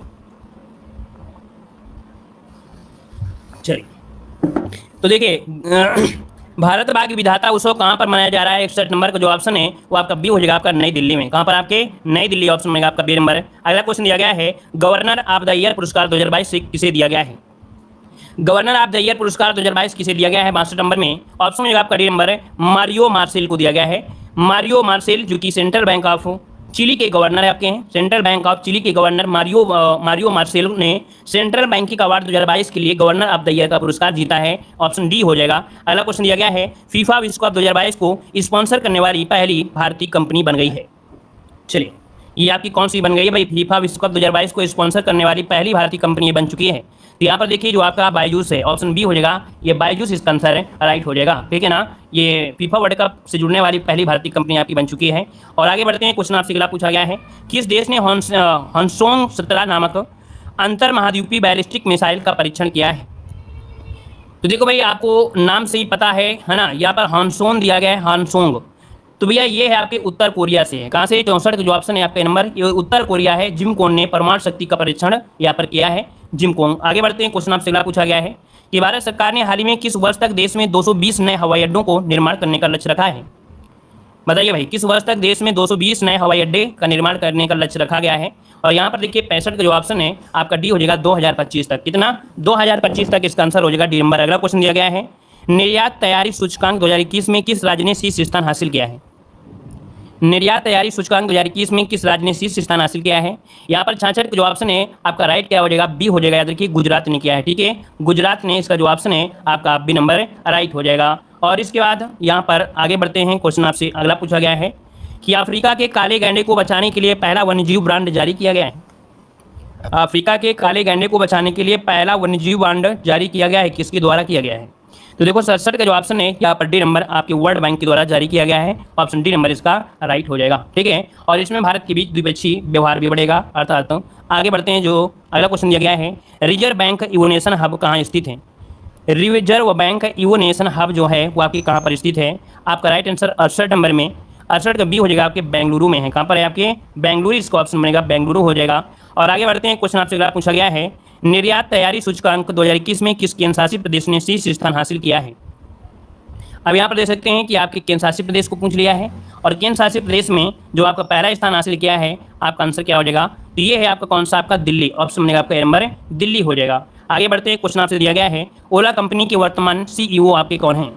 चलिए तो देखिए भारत भाग्य विधाता उत्सव कहाँ पर मनाया जा रहा है? 61 नंबर का जो ऑप्शन है वो आपका बी हो जाएगा, आपका नई दिल्ली में। कहाँ पर? आपके नई दिल्ली, ऑप्शन में आपका बी नंबर है। अगला क्वेश्चन दिया गया है गवर्नर ऑफ द ईयर पुरस्कार 2022 किसे दिया गया है? गवर्नर ऑफ द ईयर पुरस्कार 2022 किसे दिया गया है? 62 नंबर में ऑप्शन में आपका डी नंबर है, मारियो मार्सेल को दिया गया है। मारियो मार्सेल जो कि सेंट्रल बैंक ऑफ चिली के गवर्नर है, आपके हैं सेंट्रल बैंक ऑफ चिली के गवर्नर मारियो मार्सेल ने सेंट्रल बैंकिंग अवार्ड 2022 के लिए गवर्नर ऑफ द ईयर का पुरस्कार जीता है। ऑप्शन डी हो जाएगा। अगला क्वेश्चन दिया गया है फीफा विश्व कप 2022 को स्पॉन्सर करने वाली पहली भारतीय कंपनी बन गई है। चलिए ये आपकी कौन सी बन गई है भाई? फीफा विश्व कप 2022 को स्पॉन्सर करने वाली पहली भारतीय कंपनी ये बन चुकी है। तो यहाँ पर देखिए जो आपका बायजूस है, ऑप्शन बी हो जाएगा, ये बायजूस इसका आंसर है, राइट हो जाएगा, ठीक है ना। ये फीफा वर्ल्ड कप से जुड़ने वाली पहली भारतीय कंपनी आपकी बन चुकी है। और आगे बढ़ते हैं, क्वेश्चन आपसे अगला पूछा गया है किस देश ने हॉन्सोंग 17 नामक अंतर महाद्वीपीय बैलिस्टिक मिसाइल का परीक्षण किया है? तो देखो भाई आपको नाम से ही पता है ना, यहाँ पर हॉन्सोंग दिया गया है, हॉन्सोंग। तो भैया ये है आपके उत्तर कोरिया से है। कहाँ से? 64 का जो ऑप्शन है आपका नंबर, ये उत्तर कोरिया है। जिम कोन ने परमाणु शक्ति का परीक्षण यहाँ पर किया है, जिम कोन। आगे बढ़ते हैं, क्वेश्चन आपसे अगला पूछा गया है कि भारत सरकार ने हाल ही में किस वर्ष तक देश में 220 नए हवाई अड्डों को निर्माण करने का लक्ष्य रखा है? बताइए भाई किस वर्ष तक देश में 220 नए हवाई अड्डे का निर्माण करने का लक्ष्य रखा गया है? और यहाँ पर देखिए 65 का जो ऑप्शन है आपका डी हो जाएगा 2025 तक। कितना? 2025 तक इसका आंसर हो जाएगा डी नंबर। अगला क्वेश्चन दिया गया है निर्यात तैयारी सूचकांक 2021 में किस राज्य ने शीर्ष स्थान हासिल किया है? निर्यात तैयारी सूचकांक 2021 में किस राज्य ने शीर्ष स्थान हासिल किया है? यहाँ पर 66 का जो ऑप्शन है आपका राइट क्या हो जाएगा? बी हो जाएगा। याद रखिए गुजरात ने किया है, ठीक है, गुजरात ने इसका जो ऑप्शन है आपका बी नंबर राइट हो जाएगा। और इसके बाद यहाँ पर आगे बढ़ते हैं, क्वेश्चन आपसे अगला पूछा गया है कि अफ्रीका के काले गैंडे को बचाने के लिए पहला वन्यजीव ब्रांड जारी किया गया है। अफ्रीका के काले गैंडे को बचाने के लिए पहला वन्यजीव बॉन्ड जारी किया गया है, किसके द्वारा किया गया है? तो देखो 67 का जो ऑप्शन है यहाँ पर डी नंबर आपके वर्ल्ड बैंक के द्वारा जारी किया गया है। ऑप्शन डी नंबर इसका राइट हो जाएगा, ठीक है। और इसमें भारत के बीच द्विपक्षीय व्यवहार भी बढ़ेगा। अर्थात आगे बढ़ते हैं, जो अगला क्वेश्चन दिया गया है, रिजर्व बैंक इवोनेशन हब कहाँ स्थित है? रिजर्व बैंक इवोनेशन हब जो है वो आपकी कहाँ पर स्थित है? आपका राइट आंसर 68 नंबर में, 68 का बी हो जाएगा आपके बेंगलुरु में है। कहाँ पर है आपके? बेंगलुरु, इसका ऑप्शन बनेगा बेंगलुरु हो जाएगा। और आगे बढ़ते हैं, क्वेश्चन आपसे अगला पूछा गया है, निर्यात तैयारी सूचकांक 2021 में किस केंद्र शासित प्रदेश ने शीर्ष स्थान हासिल किया है? अब यहाँ पर देख सकते हैं कि आपके केंद्र शासित प्रदेश को पूछ लिया है, और केंद्र शासित प्रदेश में जो आपका पहला स्थान हासिल किया है, आपका आंसर क्या हो जाएगा? तो ये है आपका कौन सा? आपका दिल्ली। ऑप्शन बनेगा आपका नंबर दिल्ली हो जाएगा। आगे बढ़ते हैं, क्वेश्चन आपसे दिया गया है, ओला कंपनी के वर्तमान सीईओ आपके कौन हैं?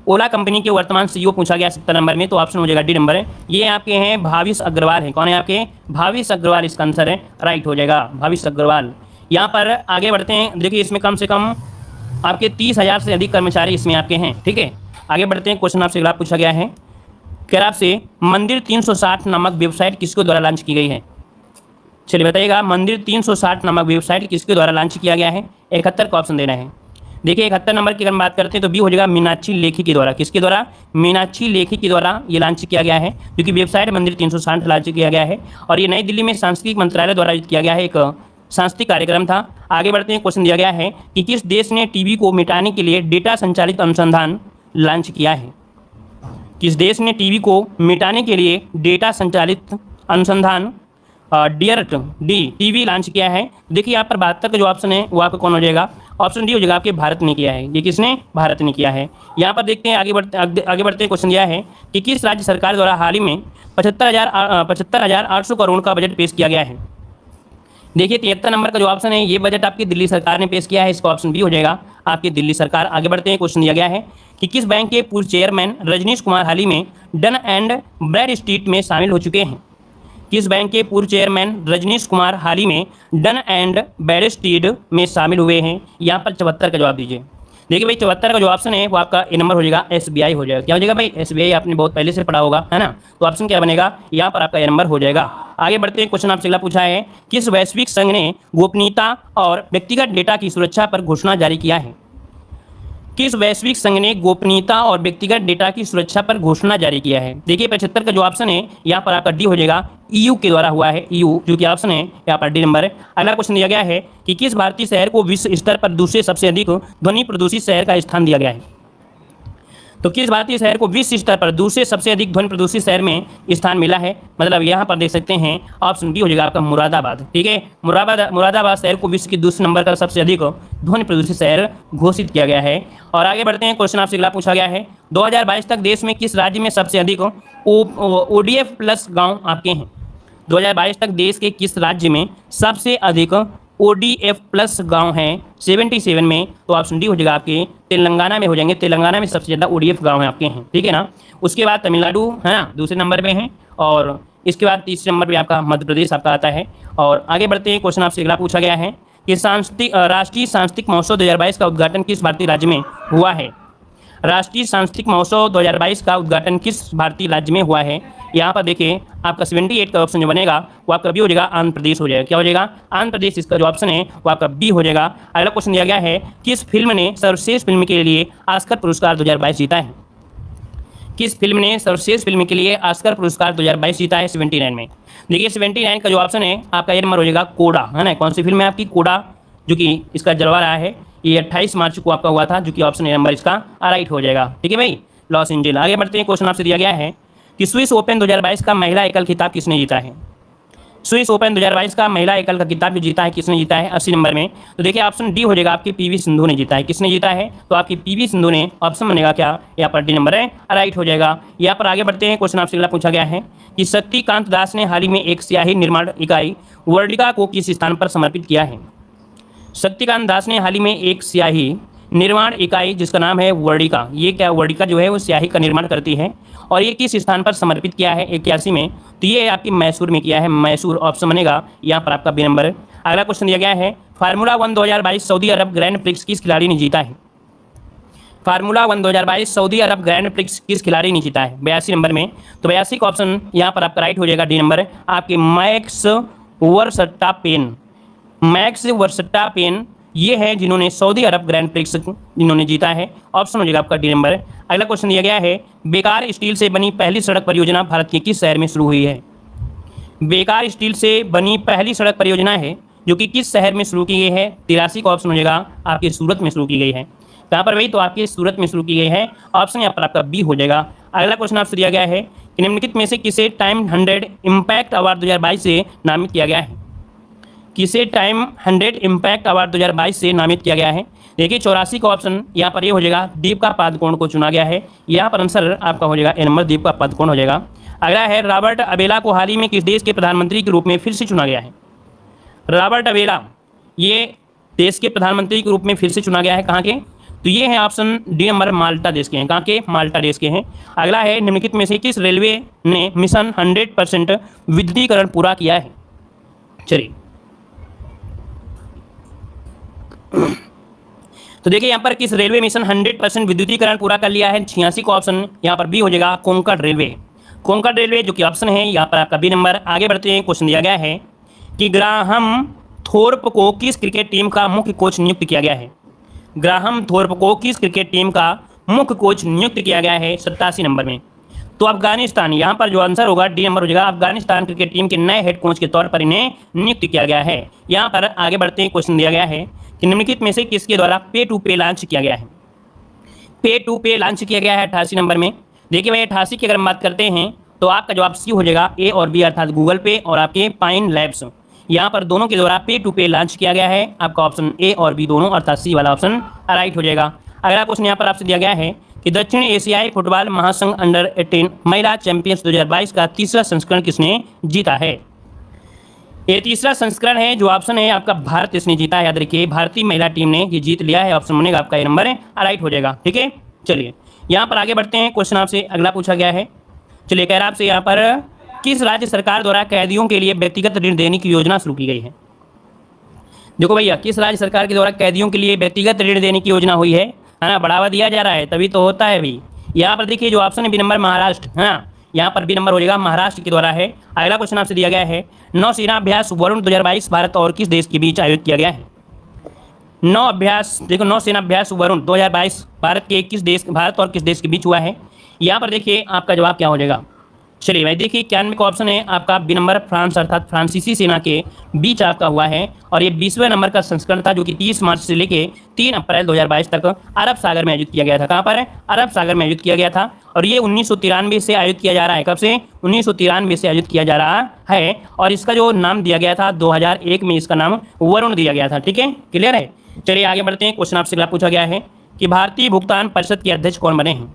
ओला कंपनी के वर्तमान सीईओ पूछा गया 70 नंबर में, तो ऑप्शन हो जाएगा डी नंबर। ये आपके हैं भाविश अग्रवाल है। कौन है आपके? भाविश अग्रवाल, इसका आंसर है राइट हो जाएगा, भाविश अग्रवाल। यहाँ पर आगे बढ़ते हैं, देखिए इसमें कम से कम आपके 30,000 से अधिक कर्मचारी इसमें आपके हैं, ठीक है। आगे बढ़ते हैं, क्वेश्चन आपसे अगला पूछा गया है, क्या आपसे मंदिर 360 नामक वेबसाइट किसके द्वारा लॉन्च की गई है? चलिए बताइएगा, मंदिर 360 नामक वेबसाइट किसके द्वारा लॉन्च किया गया है? 71 का ऑप्शन देना है। देखिए 71 नंबर की अगर हम बात करते हैं तो बी हो जाएगा मीनाक्षी लेखी के द्वारा। किसके द्वारा? मीनाक्षी लेखी के द्वारा ये लॉन्च किया गया है, क्योंकि वेबसाइट मंदिर 360 लॉन्च किया गया है, और ये नई दिल्ली में सांस्कृतिक मंत्रालय द्वारा आयोजित किया गया है, एक सांस्कृतिक कार्यक्रम था। आगे बढ़ते हैं, क्वेश्चन दिया गया है कि किस देश ने टीबी को मिटाने के लिए डेटा संचालित अनुसंधान लॉन्च किया है? किस देश ने टीबी को मिटाने के लिए डेटा संचालित अनुसंधान डियर्ट डी टीवी लॉन्च किया है? देखिए यहाँ पर 72 का जो ऑप्शन है वो आपका कौन हो जाएगा? ऑप्शन डी हो जाएगा आपके भारत ने किया है। ये किसने? भारत ने किया है। यहाँ पर देखते हैं, आगे बढ़ते हैं, क्वेश्चन दिया है कि किस राज्य सरकार द्वारा हाल ही में 75,800 करोड़ का बजट पेश किया गया है? देखिए 73 नंबर का जो ऑप्शन है, ये बजट आपकी दिल्ली सरकार ने पेश किया है, इसका ऑप्शन बी हो जाएगा आपकी दिल्ली सरकार। आगे बढ़ते हैं, क्वेश्चन दिया गया है कि किस बैंक के पूर्व चेयरमैन रजनीश कुमार हाल ही में डन एंड ब्रैडस्ट्रीट में शामिल हो चुके हैं? किस बैंक के पूर्व चेयरमैन रजनीश कुमार हाल ही में डन एंड ब्रैडस्ट्रीट में शामिल हुए हैं? यहाँ पर 74 का जवाब दीजिए। देखिए भाई 74 का जो ऑप्शन है वो आपका ए नंबर हो जाएगा, एसबीआई हो जाएगा। क्या हो जाएगा भाई? एसबीआई आपने बहुत पहले से पढ़ा होगा, है ना। तो ऑप्शन क्या बनेगा? यहाँ पर आपका ए नंबर हो जाएगा। आगे बढ़ते हैं, क्वेश्चन आपसे अगला पूछा है, किस वैश्विक संघ ने गोपनीयता और व्यक्तिगत डेटा की सुरक्षा पर घोषणा जारी किया है? किस वैश्विक संघ ने गोपनीयता और व्यक्तिगत डेटा की सुरक्षा पर घोषणा जारी किया है? देखिए 75 का जो ऑप्शन है यहाँ पर आपका डी हो जाएगा, ईयू के द्वारा हुआ है, ईयू जो कि ऑप्शन है यहाँ पर डी नंबर है। अगला क्वेश्चन दिया गया है कि किस भारतीय शहर को विश्व स्तर पर दूसरे सबसे अधिक ध्वनि प्रदूषित शहर का स्थान दिया गया है? तो किस भारतीय शहर को विश्व स्तर पर दूसरे सबसे अधिक ध्वनि प्रदूषित शहर में स्थान मिला है? मतलब यहाँ पर देख सकते हैं ऑप्शन बी हो जाएगा आपका मुरादाबाद, ठीक है। मुरादाबाद शहर को विश्व के दूसरे नंबर का सबसे अधिक ध्वनि प्रदूषित शहर घोषित किया गया है। और आगे बढ़ते हैं, क्वेश्चन आपसे अगला पूछा गया है, 2022 तक देश में किस राज्य में सबसे अधिक ODF प्लस गाँव आपके हैं? 2022 तक देश के किस राज्य में सबसे अधिक ODF प्लस गाँव हैं? 77 में, तो ऑप्शन डी हो जाएगा आपके तेलंगाना में हो जाएंगे। तेलंगाना में सबसे ज़्यादा ODF गाँव हैं आपके हैं, ठीक है ना। उसके बाद तमिलनाडु है ना दूसरे नंबर पे हैं, और इसके बाद तीसरे नंबर पे आपका मध्य प्रदेश आपका आता है। और आगे बढ़ते हैं, क्वेश्चन आपसे अगला पूछा गया है कि राष्ट्रीय सांस्कृतिक महोत्सव 2022 का उद्घाटन किस भारतीय राज्य में हुआ है? राष्ट्रीय सांस्कृतिक महोत्सव 2022 का उद्घाटन किस भारतीय राज्य में हुआ है? यहाँ पर देखिए आपका 78 का ऑप्शन जो बनेगा वो आपका बी हो जाएगा, आंध्र प्रदेश हो जाएगा। क्या हो जाएगा? आंध्र प्रदेश, इसका जो ऑप्शन है वो आपका बी हो जाएगा। अगला क्वेश्चन दिया गया है, किस फिल्म ने सर्वश्रेष्ठ फिल्म के लिए ऑस्कर पुरस्कार 2022 जीता है? किस फिल्म ने सर्वश्रेष्ठ फिल्म के लिए ऑस्कर पुरस्कार 2022 जीता है? 79 में। देखिए 79 का जो ऑप्शन है आपका ये नंबर हो जाएगा, कोडा, है ना। कौन सी फिल्म है आपकी? कोडा, जो कि इसका जलवा रहा है, ये 28 मार्च को आपका हुआ था, जो कि ऑप्शन ए नंबर इसका राइट हो जाएगा, ठीक है भाई, लॉस एंजेलिस। आगे बढ़ते हैं, क्वेश्चन आपसे दिया गया है कि स्विस ओपन 2022 का महिला एकल खिताब किसने जीता है? स्विस ओपन 2022 का महिला एकल का खिताब जो जीता है किसने जीता है? 80 नंबर में। तो देखिए ऑप्शन डी हो जाएगा आपकी पीवी सिंधु ने जीता है। किसने जीता है? तो आपकी पीवी सिंधु ने, ऑप्शन बनेगा क्या? यहाँ पर डी नंबर है राइट हो जाएगा। यहाँ पर आगे बढ़ते हैं, क्वेश्चन आपसे अगला पूछा गया है कि शक्तिकांत दास ने हाल ही में एक स्याही निर्माण इकाई वर्डिका को किस स्थान पर समर्पित किया है? शक्तिकांत दास ने हाल ही में एक स्याही निर्माण इकाई जिसका नाम है वर्डिका, ये क्या वर्डिका जो है वो स्याही का निर्माण करती है, और ये किस स्थान पर समर्पित किया है 81 में? तो ये आपकी मैसूर में किया है, मैसूर, ऑप्शन बनेगा यहाँ पर आपका बी नंबर। अगला क्वेश्चन दिया गया है, फार्मूला 1 2022 सऊदी अरब ग्रैंड प्रिक्स किस खिलाड़ी ने जीता है? फार्मूला 1 2022 सऊदी अरब ग्रैंड प्रिक्स किस खिलाड़ी ने जीता है? 82 नंबर में। तो 82 का ऑप्शन यहाँ पर आपका राइट हो जाएगा, डी नंबर। आपके मैक्स वर्स्टापेन। मैक्स वर्स्टापेन ये है जिन्होंने सऊदी अरब ग्रैंड प्रिक्स जिन्होंने जीता है। ऑप्शन हो जाएगा आपका डी नंबर। अगला क्वेश्चन दिया गया है, बेकार स्टील से बनी पहली सड़क परियोजना भारत के किस शहर में शुरू हुई है? बेकार स्टील से बनी पहली सड़क परियोजना है जो कि किस शहर में शुरू की गई है? 83 का ऑप्शन हो जाएगा आपके सूरत में शुरू की गई है। कहाँ पर भाई? तो आपके सूरत में शुरू की गई है। ऑप्शन यहाँ पर आपका बी हो जाएगा। अगला क्वेश्चन आपसे दिया गया है कि निम्नलिखित में से किसे टाइम 100 इम्पैक्ट अवार्ड 2022 से नामित किया गया है? किसे टाइम 100 इम्पैक्ट अवार्ड 2022 से नामित किया गया है? देखिए 84 का ऑप्शन यहाँ पर ये हो जाएगा, दीपिका पादुकोण को चुना गया है। यहाँ पर आंसर आपका हो जाएगा ए नंबर, दीपिका पादुकोण हो जाएगा। अगला है, रॉबर्ट अबेला को हाल ही में किस देश के प्रधानमंत्री के रूप में फिर से चुना गया है? रॉबर्ट अबेला ये देश के प्रधानमंत्री के रूप में फिर से चुना गया है। कहाँ के? तो ये है ऑप्शन डी नंबर, माल्टा देश के हैं। कहाँ के? माल्टा देश के हैं। अगला है, निम्नलिखित में से किस रेलवे ने मिशन 100% विद्युतीकरण पूरा किया है? चलिए तो देखिए यहाँ पर किस रेलवे मिशन 100% विद्युतीकरण पूरा कर लिया है? 86 का ऑप्शन यहाँ पर बी हो जाएगा, कोंकण रेलवे। कोंकण रेलवे जो कि ऑप्शन है यहाँ पर आपका बी नंबर। आगे बढ़ते हैं, क्वेश्चन दिया गया है कि ग्राहम थोर्प को किस क्रिकेट टीम का मुख्य कोच नियुक्त किया गया है? ग्राहम थोर्प को किस क्रिकेट टीम का मुख्य कोच नियुक्त किया गया है? 87 नंबर में। तो अफगानिस्तान, यहाँ पर जो आंसर होगा डी नंबर हो जाएगा, अफगानिस्तान क्रिकेट टीम के नए हेड कोच के तौर पर इन्हें नियुक्त किया गया है। यहाँ पर आगे बढ़ते हैं, क्वेश्चन दिया गया है कि निम्नलिखित में से किसके द्वारा पे टू पे लॉन्च किया गया है? पे टू पे लॉन्च किया गया है 88 नंबर में। देखिए भाई 88 की अगर हम बात करते हैं तो आपका जवाब सी हो जाएगा, ए और बी, अर्थात गूगल पे और आपके पाइन लैब्स। यहाँ पर दोनों के द्वारा पे टू पे लॉन्च किया गया है। आपका ऑप्शन ए और बी दोनों अर्थात सी वाला ऑप्शन राइट हो जाएगा। अगला क्वेश्चन यहाँ पर आपसे दिया गया है कि दक्षिण एशियाई फुटबॉल महासंघ अंडर 18 महिला चैंपियंस 2022 का तीसरा संस्करण किसने जीता है? ये तीसरा संस्करण है, जो ऑप्शन है आपका भारत इसने जीता है। याद रखिए भारतीय महिला टीम ने ये जीत लिया है। ऑप्शन बनेगा आपका ए नंबर राइट हो जाएगा। ठीक है, चलिए यहाँ पर आगे बढ़ते हैं। क्वेश्चन आपसे अगला पूछा गया है, चलिए कह रहा आपसे यहाँ पर किस राज्य सरकार द्वारा कैदियों के लिए व्यक्तिगत ऋण देने की योजना शुरू की गई है? देखो भैया किस राज्य सरकार के द्वारा कैदियों के लिए व्यक्तिगत ऋण देने की योजना हुई है ना? बढ़ावा दिया जा रहा है तभी तो होता है भाई। यहाँ पर देखिए जो ऑप्शन है बी नंबर, महाराष्ट्र। हाँ, यहाँ पर बी नंबर हो जाएगा, महाराष्ट्र के द्वारा है। अगला क्वेश्चन आपसे दिया गया है, नौसेना अभ्यास वरुण 2022 भारत और किस देश के बीच आयोजित किया गया है? नौसेना अभ्यास वरुण 2022 भारत और किस देश के बीच हुआ है? यहाँ पर देखिए आपका जवाब क्या हो जाएगा। चलिए भाई देखिए 91 का ऑप्शन है आपका बी नंबर, फ्रांस अर्थात फ्रांसीसी सेना के बीच आपका हुआ है। और ये 20वें नंबर का संस्करण था जो कि 30 मार्च से लेके 3 अप्रैल 2022 तक अरब सागर में आयोजित किया गया था। कहाँ पर है? अरब सागर में आयोजित किया गया था। और ये 1993 से आयोजित किया जा रहा है। कब से? 1993 से आयोजित किया जा रहा है। और इसका जो नाम दिया गया था 2001 में इसका नाम वरुण दिया गया था। ठीक है, क्लियर है। चलिए आगे बढ़ते हैं। क्वेश्चन आपसे अगला पूछा गया है कि भारतीय भुगतान परिषद के अध्यक्ष कौन बने हैं?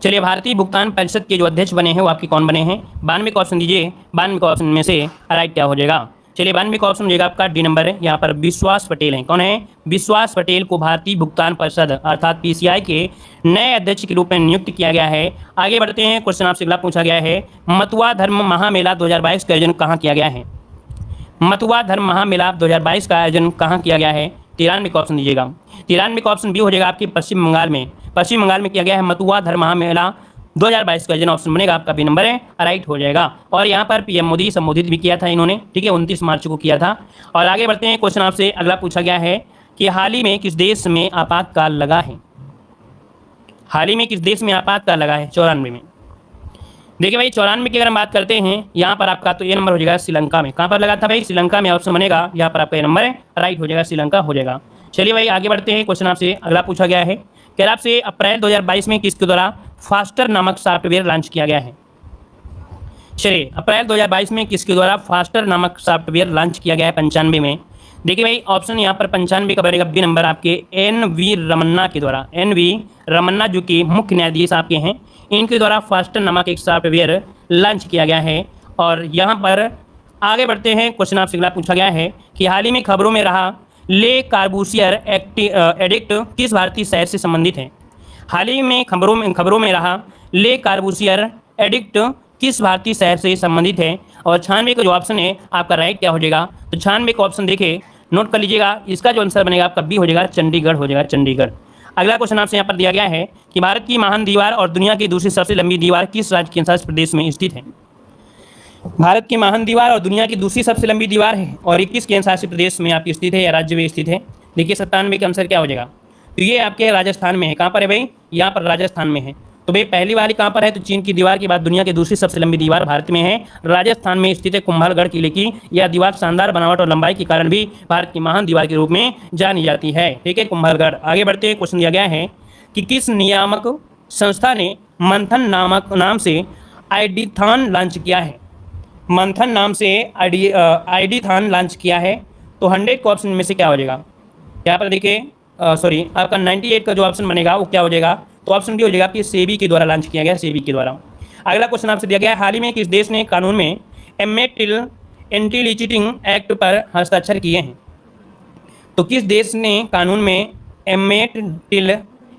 चलिए भारतीय भुगतान परिषद के जो अध्यक्ष बने हैं वो आपके कौन बने हैं? 92 का ऑप्शन दीजिए। 92 का ऑप्शन में से राइट क्या हो जाएगा? चलिए 92 का ऑप्शन हो जाएगा आपका डी नंबर है। यहाँ पर विश्वास पटेल हैं। कौन है? विश्वास पटेल को भारतीय भुगतान परिषद अर्थात पीसीआई के नए अध्यक्ष के रूप में नियुक्त किया गया है। आगे बढ़ते हैं। क्वेश्चन आपसे अगला पूछा गया है, मथुआ धर्म महामेला 2022 का आयोजन कहाँ किया गया है? मथुआ धर्म महामेला 2022 का आयोजन कहाँ किया गया है? 93 का ऑप्शन दीजिएगा। 93 का ऑप्शन बी हो जाएगा आपके पश्चिम बंगाल में। पश्चिम बंगाल में किया गया है मथुआ धर्म महामेला 2022 का आयोजन। ऑप्शन बनेगा आपका बी नंबर है राइट हो जाएगा। और यहाँ पर पीएम मोदी संबोधित भी किया था इन्होंने। ठीक है, 29 मार्च को किया था। और आगे बढ़ते हैं। क्वेश्चन आपसे अगला पूछा गया है कि हाल ही में किस देश में आपातकाल लगा है? हाल ही में किस देश में आपातकाल लगा है? 94 में। देखिए भाई 94 की अगर हम बात करते हैं यहाँ पर आपका तो ये नंबर हो जाएगा श्रीलंका में। कहाँ पर लगा था भाई? श्रीलंका में। ऑप्शन बनेगा यहाँ पर आपका ये नंबर है राइट हो जाएगा, श्रीलंका हो जाएगा। चलिए भाई आगे बढ़ते हैं। क्वेश्चन आपसे अगला पूछा गया है कि आपसे अप्रैल 2022 में किसके द्वारा फास्टर नामक सॉफ्टवेयर लॉन्च किया गया है? चलिए अप्रैल 2022 में किसके द्वारा फास्टर नामक सॉफ्टवेयर लॉन्च किया गया है? 95 में। देखिए भाई ऑप्शन यहाँ पर 95 का बनेगा बी नंबर आपके एन.वी. रमन्ना के द्वारा। एन.वी. रमन्ना जो कि मुख्य न्यायाधीश आपके हैं, इनके द्वारा फास्टर नामक एक सॉफ्टवेयर लॉन्च किया गया है। और यहाँ पर आगे बढ़ते हैं। क्वेश्चन आपसे अगला पूछा गया है कि हाल ही में खबरों में रहा ले कार्बूसियर एडिक्ट किस भारतीय शहर से संबंधित है? हाल ही में खबरों में रहा ले कार्बूसियर एडिक्ट किस भारतीय शहर से संबंधित है? और 96 का जो ऑप्शन है आपका राइट क्या हो जाएगा? तो 96 का ऑप्शन देखिए नोट कर लीजिएगा। इसका जो आंसर बनेगा आपका बी हो जाएगा, चंडीगढ़ हो जाएगा, चंडीगढ़। अगला क्वेश्चन आपसे यहाँ पर दिया गया है कि भारत की महान दीवार और दुनिया की दूसरी सबसे लंबी दीवार किस राज्य के शासित प्रदेश में स्थित है? भारत की महान दीवार और दुनिया की दूसरी सबसे लंबी दीवार है और 21 केंद्र शासित प्रदेश में आपकी स्थित है या राज्य में स्थित है। देखिए 97 का आंसर क्या हो जाएगा, तो ये आपके राजस्थान में है। कहाँ पर है भाई, यहाँ पर राजस्थान में है। तो भाई पहली वाली कहाँ पर है, तो चीन की दीवार के बाद दुनिया की दूसरी सबसे लंबी दीवार भारत में है, राजस्थान में स्थित है। कुंभलगढ़ किले की यह दीवार शानदार बनावट और लंबाई के कारण भी भारत की महान दीवार के रूप में जानी जाती है। ठीक है, कुंभलगढ़। आगे बढ़ते हैं, क्वेश्चन दिया गया है कि किस नियामक संस्था ने मंथन नाम से आईडी-थॉन लॉन्च किया है। मंथन नाम से आईडी-थॉन लॉन्च किया है, तो 100 के ऑप्शन में से क्या हो जाएगा। यहाँ पर देखिए सॉरी आपका 98 का जो ऑप्शन बनेगा वो क्या हो जाएगा, तो ऑप्शन डी हो जाएगा आपकी सेबी के द्वारा लॉन्च किया गया, सेबी के द्वारा। अगला क्वेश्चन आपसे दिया गया है, हाल ही में किस देश ने कानून में एंटी चीटिंग एक्ट पर हस्ताक्षर किए हैं। तो किस देश ने कानून में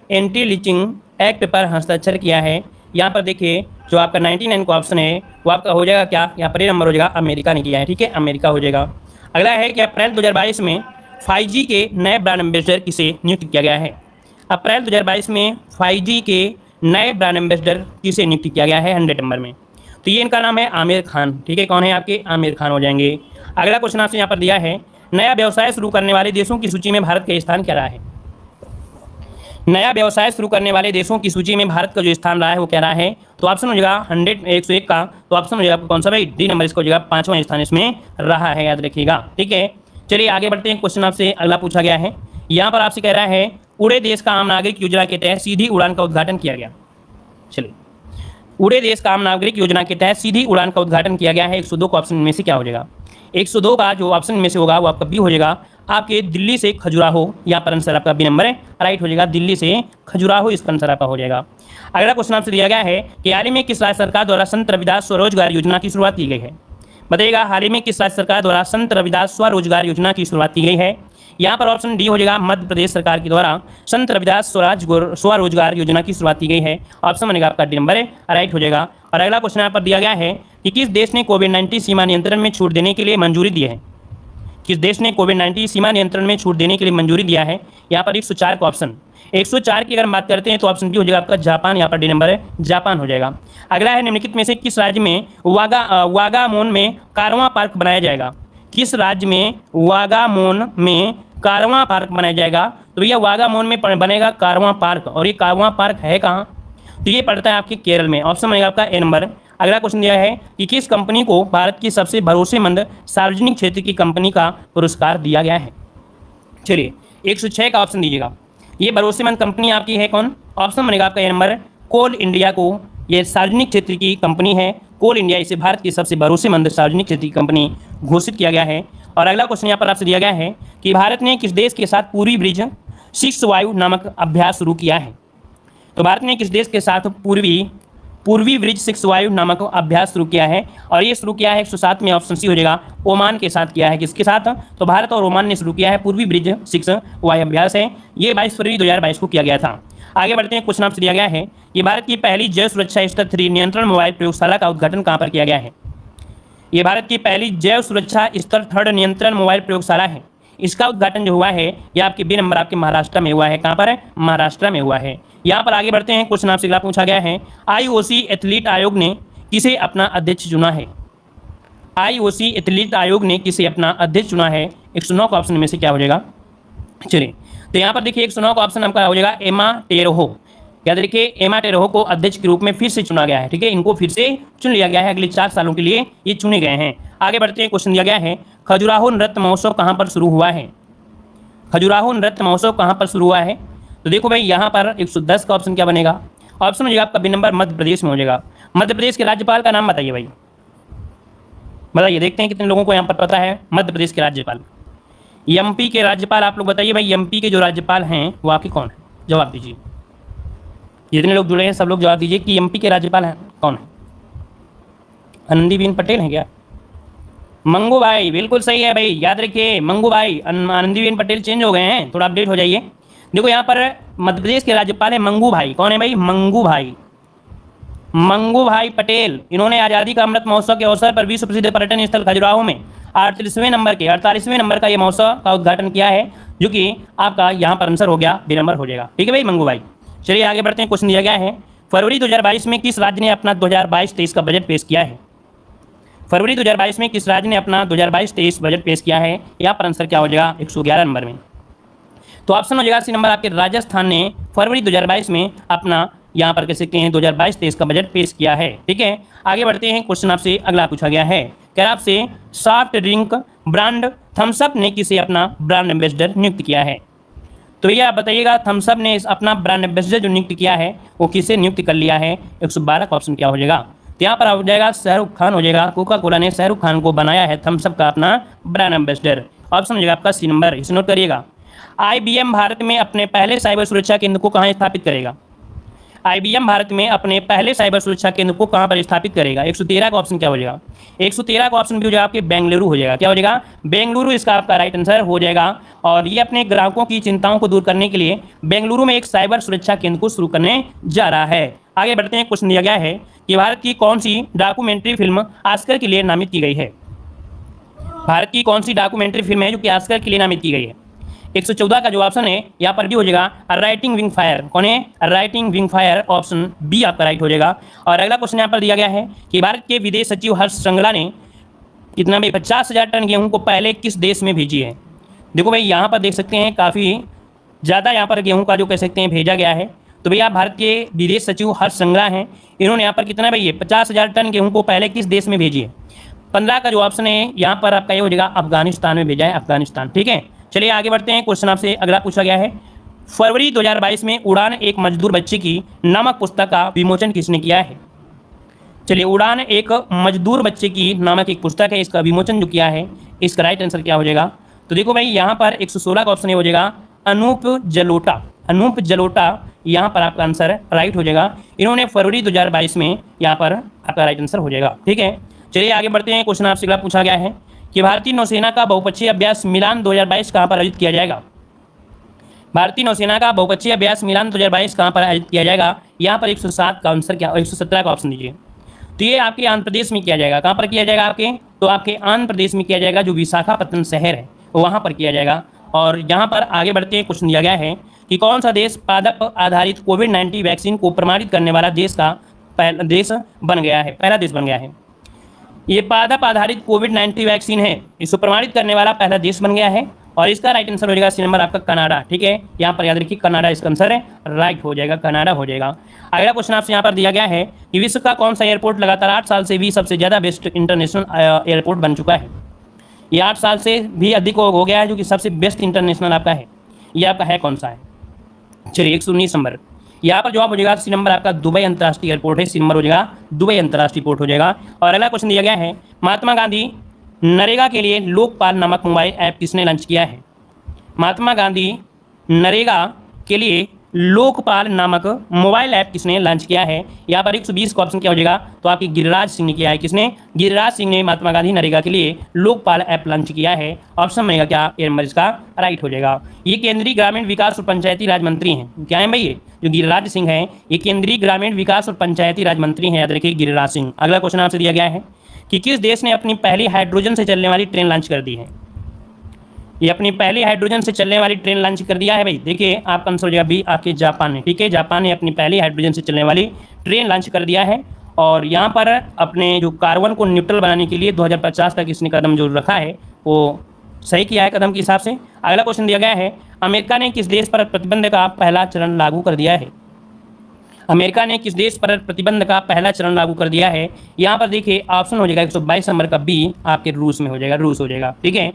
एंटी लीचिंग एक्ट पर हस्ताक्षर किया है। यहाँ पर देखिए जो आपका 99 का ऑप्शन है वो आपका हो जाएगा क्या, यहाँ पर नंबर हो जाएगा अमेरिका ने किया है। ठीक है, अमेरिका हो जाएगा। अगला है कि अप्रैल 2022 में 5G के नए ब्रांड एम्बेसडर किसे नियुक्त किया गया है। अप्रैल 2022 में 5G के नए ब्रांड एम्बेसडर किसे नियुक्त किया गया है 100 नंबर में, तो ये इनका नाम है आमिर खान। ठीक है, कौन है आपके, आमिर खान हो जाएंगे। अगला क्वेश्चन आपसे यहाँ पर दिया है, नया व्यवसाय शुरू करने वाले देशों की सूची में भारत का स्थान क्या रहा है। नया व्यवसाय शुरू करने वाले देशों की सूची में भारत का जो स्थान रहा है वो क्या रहा है, तो ऑप्शन हो जाएगा 101 का, तो ऑप्शन हो जाएगा कौन सा भाई, डी नंबर इसका हो जाएगा, 5वां स्थान इसमें रहा है, याद रखिएगा। ठीक है, चलिए आगे बढ़ते हैं। क्वेश्चन आपसे अगला पूछा गया है, यहाँ पर आपसे कह रहा है उड़े देश का आम नागरिक योजना के तहत सीधी उड़ान का उद्घाटन किया गया। चलिए, उड़े देश का आम नागरिक योजना के तहत सीधी उड़ान का उद्घाटन किया गया है। 102 का ऑप्शन में से क्या हो जाएगा, 102 का जो ऑप्शन में से होगा वो आपका बी हो जाएगा, आपके दिल्ली से खजुराहो। यहाँ पर आंसर आपका बी नंबर है, राइट हो जाएगा, दिल्ली से खजुराहो इसका आंसर आपका हो जाएगा। अगला क्वेश्चन आपसे दिया गया है कि हाल ही में किस राज्य सरकार द्वारा संत रविदास स्वरोजगार योजना की शुरुआत की गई है। बताइएगा, हाल ही में किस राज्य सरकार द्वारा संत रविदास स्वरोजगार योजना की शुरुआत की गई है। यहाँ पर ऑप्शन डी हो जाएगा, मध्य प्रदेश सरकार के द्वारा संत रविदास स्वरोजगार योजना की शुरुआत की गई है। ऑप्शन बनेगा आपका डी नंबर है, राइट हो जाएगा। और अगला क्वेश्चन यहाँ पर दिया गया है कि किस देश ने कोविड-19 सीमा नियंत्रण में छूट देने के लिए मंजूरी दी है। किस देश ने कोविड-19 सीमा नियंत्रण में छूट देने के लिए मंजूरी दिया है। यहाँ पर 104 का ऑप्शन, 104 की अगर बात करते हैं तो ऑप्शन डी हो जाएगा आपका जापान। यहाँ पर डी नंबर है, जापान हो जाएगा। अगला है, निम्नलिखित में से किस राज्य में वागामोन में कारवां पार्क बनाया जाएगा। किस राज्य में वागामोन में कारवां पार्क बनाया जाएगा, तो भैया वागामोन में बनेगा कारवां पार्क, और ये कारवां पार्क है कहाँ, तो ये पड़ता है आपके केरल में। ऑप्शन बनेगा आपका ए नंबर। अगला क्वेश्चन दिया है कि किस कंपनी को भारत की सबसे भरोसेमंद सार्वजनिक क्षेत्र की कंपनी का पुरस्कार दिया गया है। चलिए 106 का ऑप्शन दीजिएगा, ये भरोसेमंद कंपनी आपकी है कौन, ऑप्शन बनेगा आपका ए नंबर, कोल इंडिया को ये सार्वजनिक क्षेत्र की कंपनी है। कोल इंडिया इसे भारत की सबसे भरोसेमंद सार्वजनिक क्षेत्र की कंपनी घोषित किया गया है। और अगला क्वेश्चन यहाँ पर आपसे दिया गया है कि भारत ने किस देश के साथ पूर्वी ब्रिज 6 वायु नामक अभ्यास शुरू किया है। तो भारत ने किस देश के साथ पूर्वी ब्रिज 6 वायु नामक अभ्यास शुरू किया है, और ये शुरू किया है 107 में, ऑप्शन सी हो जाएगा, ओमान के साथ किया है। किसके साथ, तो भारत और ओमान ने शुरू किया है पूर्वी ब्रिज 6 वायु अभ्यास है। ये 22 फरवरी 2022 को किया गया था। आगे बढ़ते हैं, क्वेश्चन आपसे दिया गया है कि भारत की पहली जैव सुरक्षा स्तर 3 नियंत्रण मोबाइल प्रयोगशाला का उद्घाटन कहाँ पर किया गया है। ये भारत की पहली जैव सुरक्षा स्तर 3 नियंत्रण मोबाइल प्रयोगशाला है। इसका उद्घाटन जो हुआ है यह आपके बी नंबर आपके महाराष्ट्र में हुआ है। कहाँ पर है, महाराष्ट्र में हुआ है। यहाँ पर आगे बढ़ते हैं, क्वेश्चन आपसे अगला पूछा गया है, आईओसी एथलीट आयोग ने किसे अपना अध्यक्ष चुना है। आईओसी एथलीट आयोग ने किसे अपना अध्यक्ष चुना है। 109 का ऑप्शन में से क्या हो जाएगा। चलिए तो यहाँ पर देखिए 109 का ऑप्शन आपका हो जाएगा एमा टेरोहो। याद रखिए, एमा टेरोहो को अध्यक्ष के रूप में फिर से चुना गया है। ठीक है, इनको फिर से चुन लिया गया है, अगले 4 सालों के लिए ये चुने गए हैं। आगे बढ़ते हैं, क्वेश्चन दिया गया है, खजुराहो नृत्य महोत्सव कहाँ पर शुरू हुआ है। खजुराहो नृत्य महोत्सव कहाँ पर शुरू हुआ है, तो देखो भाई यहाँ पर 110 का ऑप्शन क्या बनेगा, ऑप्शन हो जाएगा आपका बी नंबर, मध्य प्रदेश में हो जाएगा। मध्य प्रदेश के राज्यपाल का नाम बताइए भाई, बताइए, देखते हैं कितने लोगों को यहाँ पर पता है मध्य प्रदेश के राज्यपाल। एमपी के राज्यपाल आप लोग बताइए भाई, एमपी के जो राज्यपाल हैं वो आपके कौन है, जवाब दीजिए। जितने लोग जुड़े हैं सब लोग जवाब दीजिए कि एमपी के राज्यपाल हैं कौन है। आनंदीबेन पटेल हैं क्या, मंगू भाई, बिल्कुल सही है भाई, याद रखिए मंगू भाई। आनंदीबेन पटेल चेंज हो गए हैं, थोड़ा अपडेट हो जाइए। देखो यहाँ पर मध्य प्रदेश के राज्यपाल है मंगू भाई, कौन है भाई, मंगू भाई, मंगू भाई पटेल। इन्होंने आज़ादी का अमृत महोत्सव के अवसर पर विश्व प्रसिद्ध पर्यटन स्थल खजुराहो में 48वें नंबर का ये महोत्सव का उद्घाटन किया है, जो कि आपका यहाँ पर आंसर हो गया, बी नंबर हो जाएगा। ठीक है भाई मंगू भाई। चलिए आगे बढ़ते हैं, क्वेश्चन दिया गया है, फरवरी 2022 में किस राज्य ने अपना 2022-23 का बजट पेश किया है। फरवरी 2022 में किस राज्य ने अपना 2022-23 बजट पेश किया है? यहाँ पर आंसर क्या हो जाएगा? 111 नंबर में। तो ऑप्शन हो जाएगा सी नंबर आपके राजस्थान ने फरवरी 2022 में अपना यहाँ पर कह सकते हैं 2022-23 का बजट पेश किया है। ठीक है, आगे बढ़ते हैं। क्वेश्चन आपसे अगला पूछा गया है, क्या आपसे soft drink brand Thums Up ने किसे अपना ब्रांड एम्बेसडर नियुक्त किया है? तो ये आप बताइएगा, थम्स अप ने अपना ब्रांड एम्बेसडर जो नियुक्त किया है वो किसे नियुक्त कर लिया है? 112 का ऑप्शन क्या हो जाएगा? तो यहाँ पर हो जाएगा शाहरुख खान हो जाएगा। कोका कोला ने शाहरुख खान को बनाया है थम्स अप का अपना ब्रांड एम्बेसडर। ऑप्शन हो जाएगा आपका सी नंबर, इसे नोट करिएगा। IBM भारत में अपने पहले साइबर सुरक्षा केंद्र को कहाँ स्थापित करेगा? IBM भारत में अपने पहले साइबर सुरक्षा केंद्र को कहाँ पर स्थापित करेगा? 113 का ऑप्शन क्या हो जाएगा? 113 का ऑप्शन भी हो जाएगा आपके बेंगलुरु हो जाएगा। क्या हो जाएगा? बेंगलुरु इसका आपका राइट आंसर हो जाएगा। और ये अपने ग्राहकों की चिंताओं को दूर करने के लिए बेंगलुरु में एक साइबर सुरक्षा केंद्र को शुरू करने जा रहा है। आगे बढ़ते हैं। क्वेश्चन दिया गया है कि भारत की कौन सी डॉक्यूमेंट्री फिल्म ऑस्कर के लिए नामित की गई है? भारत की कौन सी डॉक्यूमेंट्री फिल्म है जो कि ऑस्कर के लिए नामित की गई है? 114 का जो ऑप्शन है यहाँ पर भी हो जाएगा राइटिंग विंग फायर। कौन है? Writing wing fire, option B आपका राइट हो जाएगा। और अगला क्वेश्चन यहाँ पर दिया गया है कि भारत के विदेश सचिव हर्ष श्रृंगला ने कितना भाई 50,000 टन गेहूं को पहले किस देश में भेजी है? देखो भाई यहाँ पर देख सकते हैं काफ़ी ज़्यादा यहाँ पर गेहूँ का जो कह सकते हैं भेजा गया है। तो भैया भारत के विदेश सचिव हर्ष श्रृंगला हैं, इन्होंने यहाँ पर कितना भाई 50,000 टन गेहूँ को पहले किस देश में भेजी है? 15 का जो ऑप्शन है यहाँ पर आपका ये हो जाएगा अफगानिस्तान में भेजा है, अफगानिस्तान। ठीक है, चलिए आगे बढ़ते हैं। क्वेश्चन आपसे अगला पूछा गया है, फरवरी 2022 में उड़ान एक मजदूर बच्चे की नामक पुस्तक का विमोचन किसने किया है? चलिए, उड़ान एक मजदूर बच्चे की नामक एक पुस्तक है, इसका विमोचन जो किया है, इसका राइट आंसर क्या हो जाएगा? तो देखो भाई यहाँ पर 116 का ऑप्शन हो जाएगा अनूप जलोटा। अनूप जलोटा यहाँ पर आपका आंसर राइट हो जाएगा। इन्होंने फरवरी 2022 में यहाँ पर आपका राइट आंसर हो जाएगा। ठीक है, चलिए आगे बढ़ते हैं। क्वेश्चन आपसे अगला पूछा गया है कि भारतीय नौसेना का बहुपक्षीय अभ्यास मिलान 2022 कहाँ पर आयोजित किया जाएगा? भारतीय नौसेना का बहुपक्षीय अभ्यास मिलान 2022 कहाँ पर आयोजित किया जाएगा? यहाँ पर 107 का आंसर क्या, 117 का ऑप्शन दीजिए। तो ये आपके आंध्र प्रदेश में किया जाएगा। कहाँ पर किया जाएगा आपके? तो आपके आंध्र प्रदेश में किया जाएगा, जो विशाखापट्टनम शहर है वहाँ पर किया जाएगा। और यहाँ पर आगे बढ़ते हैं। क्वेश्चन दिया गया है कि कौन सा देश पादप आधारित कोविड-19 वैक्सीन को प्रमाणित करने वाला देश का पहला देश बन गया है? पहला देश बन गया है। ये पादप आधारित कोविड-19 वैक्सीन है, इसको प्रमाणित करने वाला पहला देश बन गया है। और इसका राइट आंसर हो जाएगा सी नंबर आपका कनाडा। ठीक है, यहाँ पर याद रखिए कनाडा इसका आंसर है, राइट हो जाएगा, कनाडा हो जाएगा। अगला क्वेश्चन आपसे यहाँ पर दिया गया है कि विश्व का कौन सा एयरपोर्ट लगातार 8 साल से भी सबसे ज़्यादा बेस्ट इंटरनेशनल एयरपोर्ट बन चुका है? ये 8 साल से भी अधिक हो गया है, जो कि सबसे बेस्ट इंटरनेशनल आपका है। ये आपका है कौन सा है? चलिए 119 नंबर। यहाँ पर जवाब हो जाएगा सी नंबर आपका दुबई अंतर्राष्ट्रीय एयरपोर्ट है, सी नंबर हो जाएगा दुबई अंतर्राष्ट्रीय एयरपोर्ट हो जाएगा। और अगला क्वेश्चन दिया गया है, महात्मा गांधी नरेगा के लिए लोकपाल नामक मोबाइल ऐप किसने लॉन्च किया है? महात्मा गांधी नरेगा के लिए लोकपाल नामक मोबाइल ऐप किसने लॉन्च किया है? यहाँ पर 120 का ऑप्शन क्या हो जाएगा? तो आपकी गिरिराज सिंह ने किया है। किसने? गिरिराज सिंह ने महात्मा गांधी नरेगा के लिए लोकपाल ऐप लॉन्च किया है। ऑप्शन बनेगा क्या? ए नंबर इसका राइट हो जाएगा। ये केंद्रीय ग्रामीण विकास और पंचायती राज मंत्री हैं। क्या है भाई? ये जो गिरिराज सिंह हैं, ये केंद्रीय ग्रामीण विकास और पंचायती राज मंत्री हैं, याद रखिए गिरिराज सिंह। अगला क्वेश्चन आपसे दिया गया है कि किस देश ने अपनी पहली हाइड्रोजन से चलने वाली ट्रेन लॉन्च कर दी है? ये अपनी पहली हाइड्रोजन से चलने वाली ट्रेन लॉन्च कर दिया है भाई। देखिए आपका आंसर हो जाएगा बी, आपके जापान ने। ठीक है, जापान ने अपनी पहली हाइड्रोजन से चलने वाली ट्रेन लॉन्च कर दिया है। और यहाँ पर अपने जो कार्बन को न्यूट्रल बनाने के लिए 2050 तक इसने कदम जो रखा है वो सही किया है कदम के हिसाब से। अगला क्वेश्चन दिया गया है, अमेरिका ने किस देश पर प्रतिबंध का पहला चरण लागू कर दिया है? अमेरिका ने किस देश पर प्रतिबंध का पहला चरण लागू कर दिया है? यहाँ पर देखिए ऑप्शन हो जाएगा 122 नंबर का बी, आपके रूस में हो जाएगा, रूस हो जाएगा। ठीक है,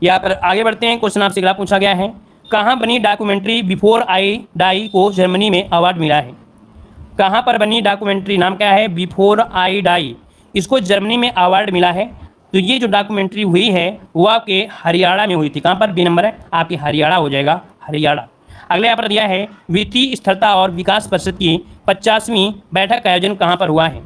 यहाँ पर आगे बढ़ते हैं। क्वेश्चन आपसे अगला पूछा गया है, कहाँ बनी डॉक्यूमेंट्री बिफोर आई डाई को जर्मनी में अवार्ड मिला है? कहाँ पर बनी डॉक्यूमेंट्री, नाम क्या है? बिफोर आई डाई, इसको जर्मनी में अवार्ड मिला है। तो ये जो डॉक्यूमेंट्री हुई है वो आपके हरियाणा में हुई थी। कहाँ पर? बी नंबर है आपकी हरियाणा हो जाएगा, हरियाणा। अगले यहाँ पर दिया है, वित्तीय स्थिरता और विकास परिषद की 50वीं बैठक का आयोजन कहाँ पर हुआ है?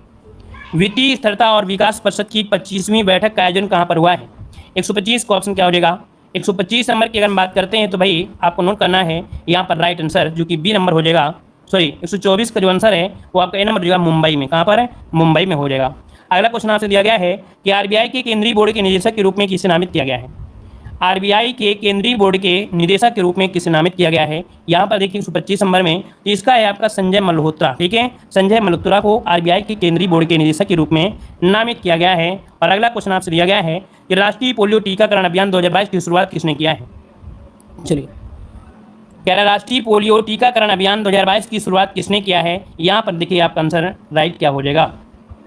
वित्तीय स्थिरता और विकास परिषद की 25वीं बैठक का आयोजन कहाँ पर हुआ है? 125 का ऑप्शन क्या हो जाएगा? 125 नंबर की अगर हम बात करते हैं तो भाई आपको नोट करना है यहाँ पर राइट आंसर जो कि बी नंबर हो जाएगा। सॉरी 124 का जो आंसर है वो आपका ए नंबर हो जाएगा, मुंबई में। कहाँ पर है? मुंबई में हो जाएगा। अगला क्वेश्चन आपसे दिया गया है कि आरबीआई के केंद्रीय बोर्ड के निदेशक के रूप में किसे नामित किया गया है? आरबीआई के केंद्रीय बोर्ड के निदेशक के रूप में किसे नामित किया गया है? यहाँ पर देखिए 125 नंबर में, तो इसका है आपका संजय मल्होत्रा। ठीक है, संजय मल्होत्रा को आरबीआई के केंद्रीय बोर्ड के निदेशक के रूप में नामित किया गया है। और अगला क्वेश्चन आपसे दिया गया है कि राष्ट्रीय पोलियो टीकाकरण अभियान 2022 की शुरुआत किसने किया है? चलिए, कह रहा राष्ट्रीय पोलियो टीकाकरण अभियान 2022 की शुरुआत किसने किया है? यहाँ पर देखिए आपका आंसर राइट क्या हो जाएगा।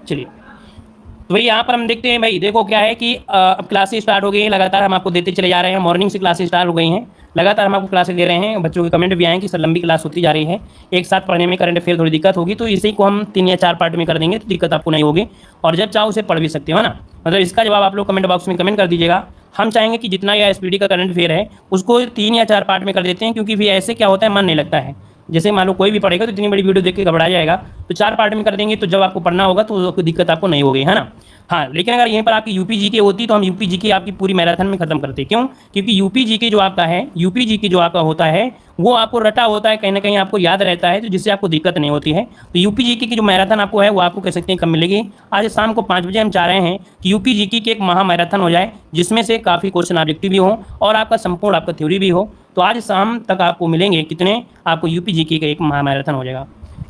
चलिए, तो भाई यहाँ पर हम देखते हैं भाई, देखो क्या है कि अब क्लासेस स्टार्ट हो गई हैं, लगातार हम आपको देते चले जा रहे हैं। मॉर्निंग से क्लासेस स्टार्ट हो गई हैं, लगातार हम आपको क्लासेस दे रहे हैं। बच्चों के कमेंट भी आए कि सर लंबी क्लास होती जा रही है, एक साथ पढ़ने में करंट अफेयर थोड़ी दिक्कत होगी, तो इसी को हम 3 या 4 पार्ट में कर देंगे, तो दिक्कत आपको नहीं होगी। और जब चाहो उसे पढ़ भी सकते हो ना, मतलब इसका जवाब आप लोग कमेंट बॉक्स में कमेंट कर दीजिएगा। हम चाहेंगे कि जितना यह एसपीडी का करंट अफेयर है उसको 3 या 4 पार्ट में कर देते हैं, क्योंकि फिर ऐसे क्या होता है, मन नहीं लगता है। जैसे मान लो कोई भी पढ़ेगा तो इतनी बड़ी वीडियो देख के घबरा जाएगा, तो 4 पार्ट में कर देंगे, तो जब आपको पढ़ना होगा तो कोई दिक्कत आपको नहीं होगी, है ना। हाँ, लेकिन अगर यहीं पर आपकी यूपी जीके होती तो हम यूपी जीके आपकी पूरी मैराथन में खत्म करते। क्यों? क्योंकि यूपी जीके जो आपका है, यूपी जीके जो आपका होता है वो आपको रटा होता है, कहीं ना कहीं आपको याद रहता है, तो जिससे आपको दिक्कत नहीं होती है। तो यूपी जीके की जो मैराथन आपको है वो आपको कह सकते हैं कब मिलेगी? आज शाम को 5 बजे हम चाह रहे हैं कि यूपी जीके की एक महा मैराथन हो जाए, जिसमें से काफ़ी क्वेश्चन ऑब्जेक्टिव भी हो और आपका संपूर्ण आपका थ्योरी भी हो। तो आज शाम तक आपको मिलेंगे कितने? आपको यूपी जीके का एक महा मैराथन हो जाएगा।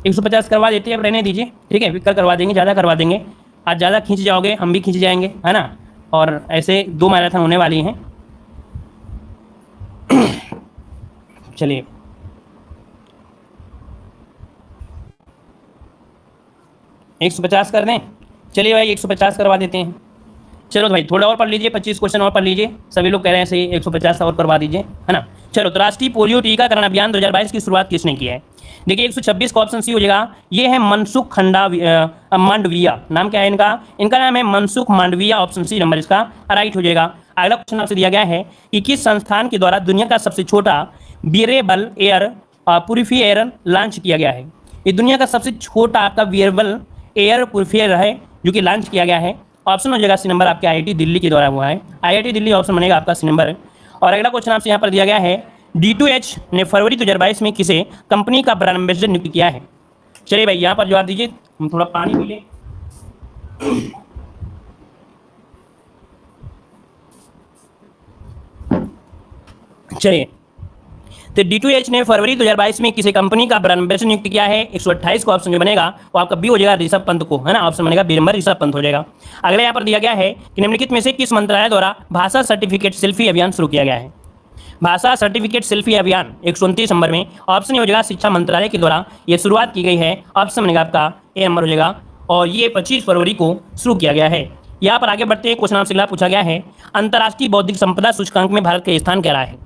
150 करवा देते हैं, अब रहने दीजिए, ठीक है, कल करवा देंगे, ज़्यादा करवा देंगे। आज ज़्यादा खींच जाओगे, हम भी खींच जाएंगे, है ना। और ऐसे 2 मैराथन होने वाली हैं। चलिए, एक 150 कर दें। चलिए भाई 150 करवा देते हैं। चलो भाई थोड़ा और पढ़ लीजिए, 25 क्वेश्चन और पढ़ लीजिए। सभी लोग कह रहे हैं सही 150 और करवा दीजिए, है ना। चलो, तो राष्ट्रीय पोलियो टीकाकरण अभियान 2022 की शुरुआत किसने की है? देखिए 126 का ऑप्शन सी हो जाएगा। ये है मनसुख मांडविया, नाम क्या है इनका? इनका नाम है Mansukh Mandaviya, option C number इसका राइट हो जाएगा। अगला क्वेश्चन आपसे दिया गया है कि किस संस्थान के द्वारा दुनिया का सबसे छोटा वियरेबल एयर प्यूरिफायर लॉन्च किया गया है? ये दुनिया का सबसे छोटा आपका वियरेबल एयर प्यूरिफायर है जो कि लॉन्च किया गया है। ऑप्शन हो जाएगा सी नंबर आपके आईआईटी दिल्ली के द्वारा हुआ है। आईआईटी दिल्ली ऑप्शन बनेगा आपका सी नंबर। और अगला क्वेश्चन आपसे यहाँ पर दिया गया है, D2H ने फरवरी 2022 में किसे कंपनी का ब्रांड एम्बेसडर नियुक्त किया है? चलिए भाई यहाँ पर जवाब दीजिए, हम थोड़ा पानी पी लें। चलिए, तो D2H ने फरवरी 2022 में किसी कंपनी का ब्रांड एम्बेसडर नियुक्त किया है। 128 को ऑप्शन जो बनेगा वो आपका बी हो जाएगा, ऋषभ पंत को, है ना। ऑप्शन बनेगा बी नंबर, ऋषभ पंत हो जाएगा। अगले यहाँ पर दिया गया है कि निम्नलिखित में से किस मंत्रालय द्वारा भाषा सर्टिफिकेट सेल्फी अभियान शुरू किया गया है? भाषा सर्टिफिकेट सेल्फी अभियान 129 नंबर में ऑप्शन हो जाएगा शिक्षा मंत्रालय के द्वारा ये शुरुआत की गई है। ऑप्शन बनेगा आपका ए नंबर हो जाएगा, और ये 25 फरवरी को शुरू किया गया है। यहाँ पर आगे बढ़ते हैं, क्वेश्चन आपसे अगला पूछा गया है, अंतर्राष्ट्रीय बौद्धिक संपदा सूचकांक में भारत का स्थान क्या रहा है?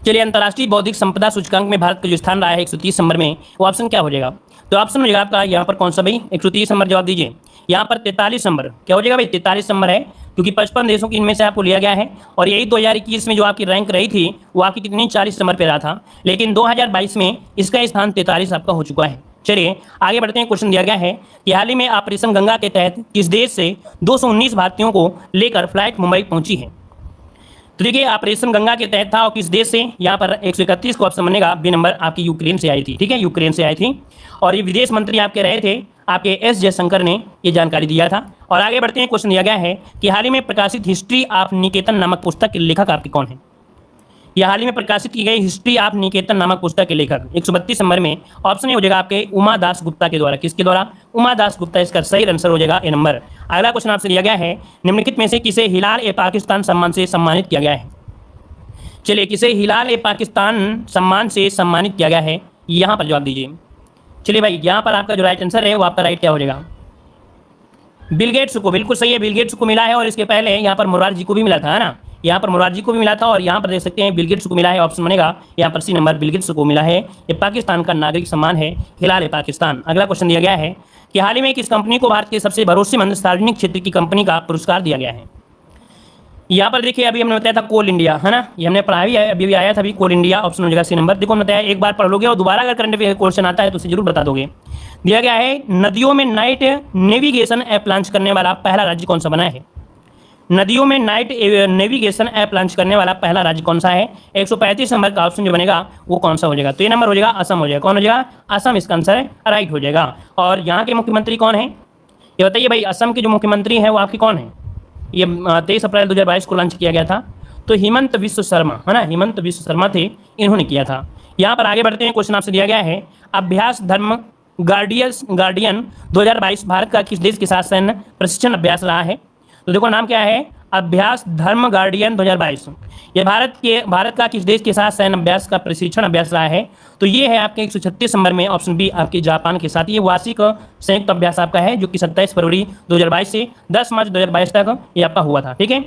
चलिए, अंतर्राष्ट्रीय बौद्धिक संपदा सूचकांक में भारत का जो स्थान रहा है 130 नंबर में, वो ऑप्शन क्या हो जाएगा? तो ऑप्शन हो जाएगा आपका यहाँ पर कौन सा भाई? 130 नंबर जवाब दीजिए। यहाँ पर 43 नंबर क्या हो जाएगा भाई? 43 नंबर है, क्योंकि 55 देशों की इनमें से आपको लिया गया है। और यही 2021 में जो आपकी रैंक रही थी वो आपकी कितनी 40 नंबर पर रहा था, लेकिन 2022 में इसका स्थान 43 आपका हो चुका है। चलिए आगे बढ़ते हैं। क्वेश्चन दिया गया है कि हाल ही में ऑपरेशन गंगा के तहत किस देश से 219 भारतीयों को लेकर फ्लाइट मुंबई पहुंची है? तो देखिए ऑपरेशन गंगा के तहत था और किस देश से? यहाँ पर 131 को ऑप्शन बनेगा बी नंबर, आपकी यूक्रेन से आई थी। ठीक है, यूक्रेन से आई थी, और ये विदेश मंत्री आपके रहे थे आपके एस जयशंकर ने ये जानकारी दिया था। और आगे बढ़ते हैं। क्वेश्चन दिया गया है कि हाल ही में प्रकाशित हिस्ट्री ऑफ निकेतन नामक पुस्तक के लेखक आपके कौन है? यह हाल ही में प्रकाशित की गई हिस्ट्री ऑफ निकेतन नामक पुस्तक के लेखक 132 नंबर में ऑप्शन हो जाएगा आपके उमा दास गुप्ता के द्वारा। किसके द्वारा? उमा दास गुप्ता, इसका सही आंसर हो जाएगा ए नंबर। अगला क्वेश्चन आपसे दिया गया है, निम्नलिखित में से किसे हिलाल ए पाकिस्तान सम्मान से सम्मानित किया गया है? चलिए, किसे हिलाल ए पाकिस्तान सम्मान से सम्मानित किया गया है, यहाँ पर जवाब दीजिए। चलिए भाई यहाँ पर आपका जो राइट आंसर है वो आपका राइट क्या हो जाएगा? बिल गेट्स को, बिल्कुल सही है, बिल गेट्स को मिला है। और इसके पहले यहाँ पर मुरार जी को भी मिला था, है ना। यहाँ पर मुरार जी को भी मिला था, और यहाँ पर देख सकते हैं बिल गेट्स को मिला है। ऑप्शन बनेगा यहाँ पर सी नंबर, बिल गेट्स को मिला है। ये पाकिस्तान का नागरिक सम्मान है, हिलाल ए पाकिस्तान। अगला क्वेश्चन दिया गया है कि हाल ही में किस कंपनी को भारत के सबसे भरोसेमंद सार्वजनिक क्षेत्र की कंपनी का पुरस्कार दिया गया है? यहाँ पर देखिए अभी हमने बताया था कोल इंडिया, है ना, ये हमने पढ़ा भी है, अभी आया था अभी कोल इंडिया। ऑप्शन हो जाएगा सी नंबर। देखो बताया, एक बार पढ़ लोगे और दोबारा अगर करंट अफेयर क्वेश्चन आता है तो उसे जरूर बता दोगे। दिया गया है, नदियों में नाइट नेविगेशन ऐप लॉन्च करने वाला पहला राज्य कौन सा बना है? नदियों में नाइट नेविगेशन ऐप लॉन्च करने वाला पहला राज्य कौन सा है? 135 नंबर का ऑप्शन जो बनेगा वो कौन सा हो जाएगा? तो ये नंबर हो जाएगा असम हो जाएगा। कौन हो जाएगा? असम, इसका आंसर राइट हो जाएगा। और यहाँ के मुख्यमंत्री कौन है ये बताइए भाई? असम के जो मुख्यमंत्री हैं वो आपके कौन है? ये 23 अप्रैल 2022 को लॉन्च किया गया था। तो हेमंत विश्व शर्मा, है ना, हेमंत विश्व शर्मा थे, इन्होंने किया था। यहाँ पर आगे बढ़ते हैं, क्वेश्चन आपसे दिया गया है अभ्यास धर्म गार्डियन 2022 भारत का किस देश के साथ सैन्य प्रशिक्षण अभ्यास रहा है? तो देखो नाम क्या है, अभ्यास धर्म गार्डियन 2022। ये भारत का किस देश के साथ सैन्य अभ्यास का प्रशिक्षण अभ्यास रहा है? तो ये है आपके 136 नंबर में ऑप्शन बी आपके जापान के साथ। ये वार्षिक संयुक्त अभ्यास आपका है जो कि 27 फरवरी 2022 से 10 मार्च 2022 तक ये आपका हुआ था। ठीक है,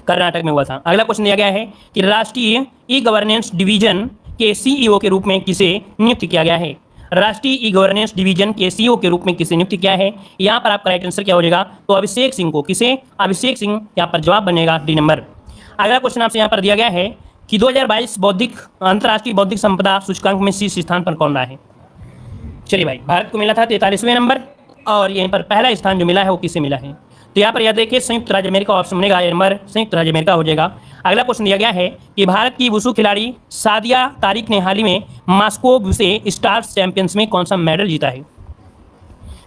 कर्नाटक में हुआ था। अगला क्वेश्चन दिया गया है कि राष्ट्रीय ई गवर्नेंस डिवीजन के सीईओ के रूप में किसे नियुक्त किया गया है? राष्ट्रीय ई गवर्नेंस डिवीजन के सीईओ के रूप में किसे नियुक्त किया है? यहाँ पर आपका राइट आंसर क्या हो जाएगा? तो अभिषेक सिंह को। किसे? अभिषेक सिंह। यहाँ पर जवाब बनेगा डी नंबर। अगला क्वेश्चन आपसे यहाँ पर दिया गया है कि 2022 अंतर्राष्ट्रीय बौद्धिक संपदा सूचकांक में शीर्ष स्थान पर कौन रहा है? चलिए भाई, भारत को मिला था 43वें नंबर, और यहीं पर पहला स्थान जो मिला है वो किसे मिला है? तो यहाँ पर याद देखिए संयुक्त राज्य अमेरिका ऑप्शन बनेगा, ये नंबर संयुक्त राज्य अमेरिका हो जाएगा। अगला क्वेश्चन दिया गया है कि भारत की वुशु खिलाड़ी सादिया तारिक ने हाल ही में मॉस्को वुशे स्टार्स चैंपियंस में कौन सा मेडल जीता है?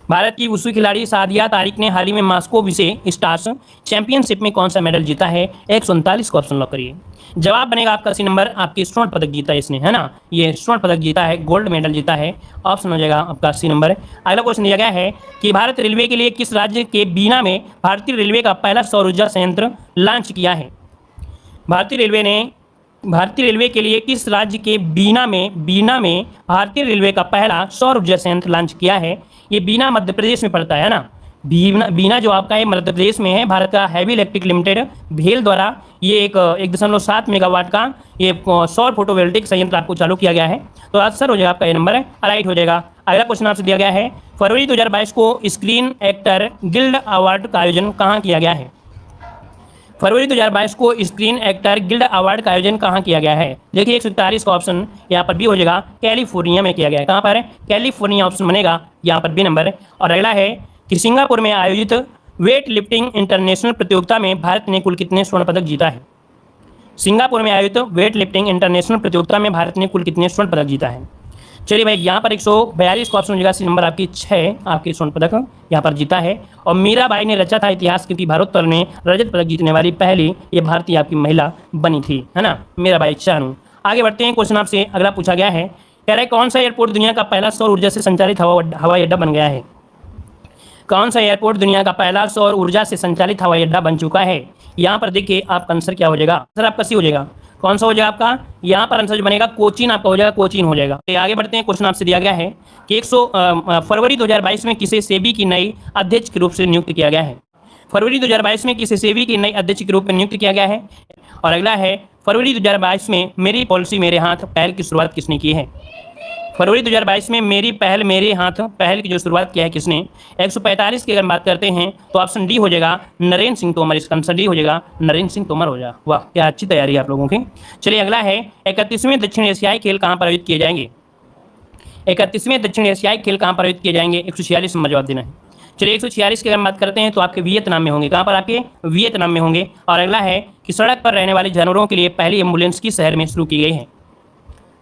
भारत की वुशु खिलाड़ी सादिया तारिक ने हाल ही में मॉस्को वुशे स्टार्स चैंपियनशिप में कौन सा मेडल जीता है? 139 को ऑप्शन लॉक करिए। जवाब बनेगा आपका सी नंबर, आपकी स्वर्ण पदक जीता है इसने, है ना, ये स्वर्ण पदक जीता है, गोल्ड मेडल जीता है, ऑप्शन हो जाएगा आपका सी नंबर। अगला क्वेश्चन दिया गया है कि भारत रेलवे के लिए किस राज्य के बीना में भारतीय रेलवे का पहला सौर ऊर्जा संयंत्र लॉन्च किया है? भारतीय रेलवे के लिए किस राज्य के बीना में भारतीय रेलवे का पहला सौर ऊर्जा संयंत्र लॉन्च किया है? ये बीना मध्य प्रदेश में पड़ता है ना, बीना जो आपका है मध्य प्रदेश में है। भारत का हैवी इलेक्ट्रिक लिमिटेड भेल द्वारा ये एक 1.7 मेगावाट का ये सौर फोटोवोल्टिक संयंत्र आपको चालू किया गया है। तो आंसर हो जाएगा आपका ये नंबर है, राइट हो जाएगा। अगला क्वेश्चन आपसे दिया गया है फरवरी 2022 को स्क्रीन एक्टर गिल्ड अवार्ड का आयोजन कहाँ किया गया है? फरवरी 2022 को स्क्रीन एक्टर गिल्ड अवार्ड का आयोजन कहाँ किया गया है? देखिए 141 का ऑप्शन यहाँ पर भी हो जाएगा, कैलिफोर्निया में किया गया है। कहाँ पर? कैलिफोर्निया ऑप्शन बनेगा यहाँ पर बी नंबर। और अगला है कि सिंगापुर में आयोजित वेट लिफ्टिंग इंटरनेशनल प्रतियोगिता में भारत ने कुल कितने स्वर्ण पदक जीता है? सिंगापुर में आयोजित वेट लिफ्टिंग इंटरनेशनल प्रतियोगिता में भारत ने कुल कितने स्वर्ण पदक जीता है? चलिए भाई, यहाँ पर 142 का ऑप्शन हो जाएगा, सी नंबर आपकी 6 आपके स्वर्ण पदक यहाँ पर जीता है। और मीराबाई ने रचा था इतिहास, क्योंकि भारोत्तोलन में रजत पदक जीतने वाली पहली ये भारतीय आपकी महिला बनी थी, है ना, मीराबाई चानू। आगे बढ़ते हैं, क्वेश्चन आपसे अगला पूछा गया है, कह रहे कौन सा एयरपोर्ट दुनिया का पहला सौर ऊर्जा से संचालित हवाई अड्डा बन गया है? कौन सा एयरपोर्ट दुनिया का पहला सौर ऊर्जा से संचालित हवाई अड्डा बन चुका है? यहाँ पर देखिए आपका आंसर क्या हो जाएगा, आंसर आपका सी हो जाएगा। कौन सा हो जाएगा आपका? यहाँ पर आंसर जो बनेगा कोचीन आपका हो जाएगा, कोचीन हो जाएगा। आगे बढ़ते हैं, क्वेश्चन आपसे दिया गया है कि फरवरी 2022 में किसे सेबी की नई अध्यक्ष के रूप से नियुक्त किया गया है? फरवरी 2022 में किसे सेबी की नई अध्यक्ष के रूप में नियुक्त किया गया है? और अगला है फरवरी 2022 में मेरी पॉलिसी मेरे हाथ पहल की शुरुआत किसने की है? फरवरी 2022 में मेरी पहल मेरे हाथ पहल की जो शुरुआत किया है किसने? 145 की अगर बात करते हैं तो ऑप्शन डी हो जाएगा नरेंद्र सिंह तोमर। इसका आंसर डी हो जाएगा नरेंद्र सिंह तोमर हो जाएगा। वाह, क्या अच्छी तैयारी है आप लोगों की। चलिए अगला है 31वें दक्षिण एशियाई खेल कहाँ पर आयोजित किए जाएंगे? 31वें दक्षिण एशियाई खेल कहाँ पर आयोजित किए जाएंगे? 146 नंबर जवाब देना है। चलिए 146 की अगर बात करते हैं तो आपके वियतनाम में होंगे। कहाँ पर? आपके वियतनाम में होंगे। और अगला है कि सड़क पर रहने वाले जानवरों के लिए पहली एम्बुलेंस किस शहर में शुरू की गई है?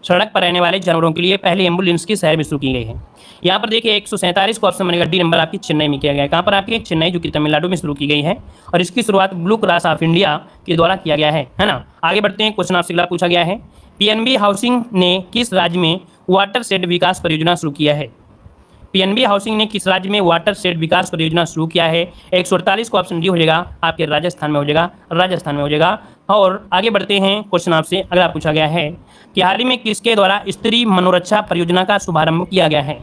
सड़क पर रहने वाले जानवरों के लिए पहली एम्बुलेंस किस शहर में शुरू की गई है? यहाँ पर देखिए 147 को ऑप्शन बनेगा डी नंबर, आपकी चेन्नई में किया गया है। कहाँ पर? आपके चेन्नई, जो कि तमिलनाडु में शुरू की गई है। और इसकी शुरुआत ब्लू क्रॉस ऑफ इंडिया के द्वारा किया गया है ना। आगे बढ़ते हैं, क्वेश्चन आपसे अगला पूछा गया है, पीएनबी हाउसिंग ने किस राज्य में वाटर शेड विकास परियोजना शुरू किया है? पीएनबी हाउसिंग ने किस राज्य में वाटर शेड विकास परियोजना शुरू किया है? 148 को ऑप्शन डी हो जाएगा, आपके राजस्थान में हो जाएगा, राजस्थान में हो जाएगा। और आगे बढ़ते हैं, क्वेश्चन आपसे अगला पूछा गया है कि हाल ही में किसके द्वारा स्त्री मनोरक्षा परियोजना का शुभारंभ किया गया है?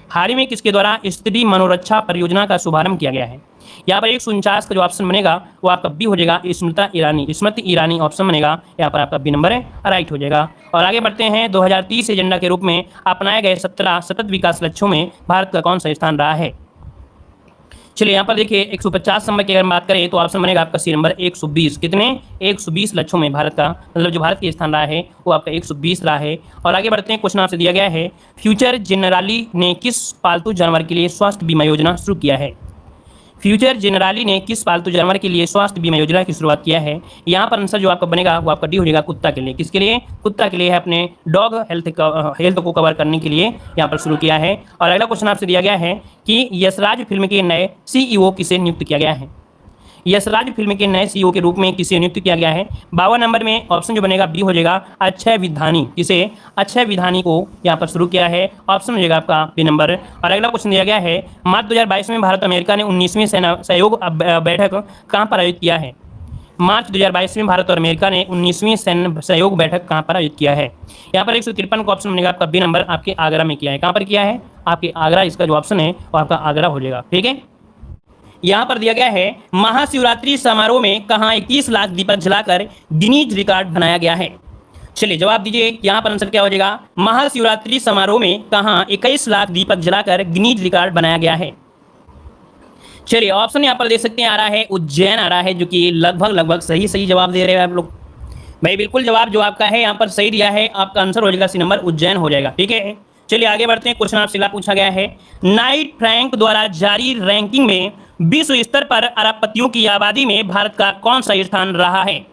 हाल ही में किसके द्वारा स्त्री मनोरक्षा परियोजना का शुभारंभ किया गया है? यहाँ पर 149 का जो ऑप्शन बनेगा वो आपका बी हो जाएगा, स्मृति ईरानी ऑप्शन बनेगा, यहाँ पर आपका बी नंबर है, राइट हो जाएगा। और आगे बढ़ते हैं, 2030 एजेंडा के रूप में अपनाए गए 17 सतत विकास लक्ष्यों में भारत का कौन सा स्थान रहा है? चलिए यहाँ पर देखिए 150 नंबर की अगर बात करें तो ऑप्शन बनेगा आपका सी नंबर 120। कितने? 120 लक्ष्यों में भारत का, मतलब जो भारत के स्थान रहा है वो आपका 120 रहा है। और आगे बढ़ते हैं, क्वेश्चन आपसे दिया गया है, फ्यूचर जनरली ने किस पालतू जानवर के लिए स्वास्थ्य बीमा योजना शुरू किया है? फ्यूचर जनरली ने किस पालतू जानवर के लिए स्वास्थ्य बीमा योजना की शुरुआत किया है? यहाँ पर आंसर जो आपका बनेगा वो आपका डी हो जाएगा, कुत्ता के लिए। किसके लिए? कुत्ता के लिए है, अपने डॉग हेल्थ को कवर करने के लिए यहाँ पर शुरू किया है। और अगला क्वेश्चन आपसे दिया गया है कि यशराज फिल्म के नए सीईओ किसे नियुक्त किया गया है? यशराज फिल्म के नए सीईओ के रूप में किसे नियुक्त किया गया है? 52 नंबर में ऑप्शन जो बनेगा बी हो जाएगा अक्षय विधानी। किसे? अक्षय विधानी को यहाँ पर शुरू किया है, ऑप्शन हो जाएगा आपका बी नंबर। और अगला क्वेश्चन दिया गया है मार्च 2022 में भारत अमेरिका ने 19वीं सेना सहयोग बैठक कहाँ पर आयोजित किया है? मार्च 2022 में भारत और अमेरिका ने 19वीं सैन्य सहयोग बैठक कहाँ पर आयोजित किया है? यहाँ पर 153 का ऑप्शन बनेगा आपका बी नंबर, आपके आगरा में किया है। कहाँ पर किया है? आपके आगरा, इसका जो ऑप्शन है वो आपका आगरा हो जाएगा। ठीक है, यहाँ पर दिया गया है महाशिवरात्रि समारोह में कहाँ 21 लाख दीपक जलाकर गिनीज रिकॉर्ड बनाया गया है? चलिए जवाब दीजिए, यहाँ पर आंसर क्या हो जाएगा? महाशिवरात्रि समारोह में कहाँ 21 लाख दीपक जलाकर गिनीज रिकॉर्ड बनाया गया है? चलिए ऑप्शन यहाँ पर देख सकते हैं, आ रहा है उज्जैन आ रहा है, जो कि लगभग सही जवाब दे रहे हैं आप लोग। भाई बिल्कुल जवाब जो आपका है यहाँ पर सही दिया है, आपका आंसर हो जाएगा सी नंबर, उज्जैन हो जाएगा। ठीक है, चलिए आगे बढ़ते हैं। क्वेश्चन आपसे पूछा गया है नाइट फ्रैंक द्वारा जारी रैंकिंग में विश्व स्तर पर अरबपतियों की आबादी में भारत का कौन सा स्थान रहा है?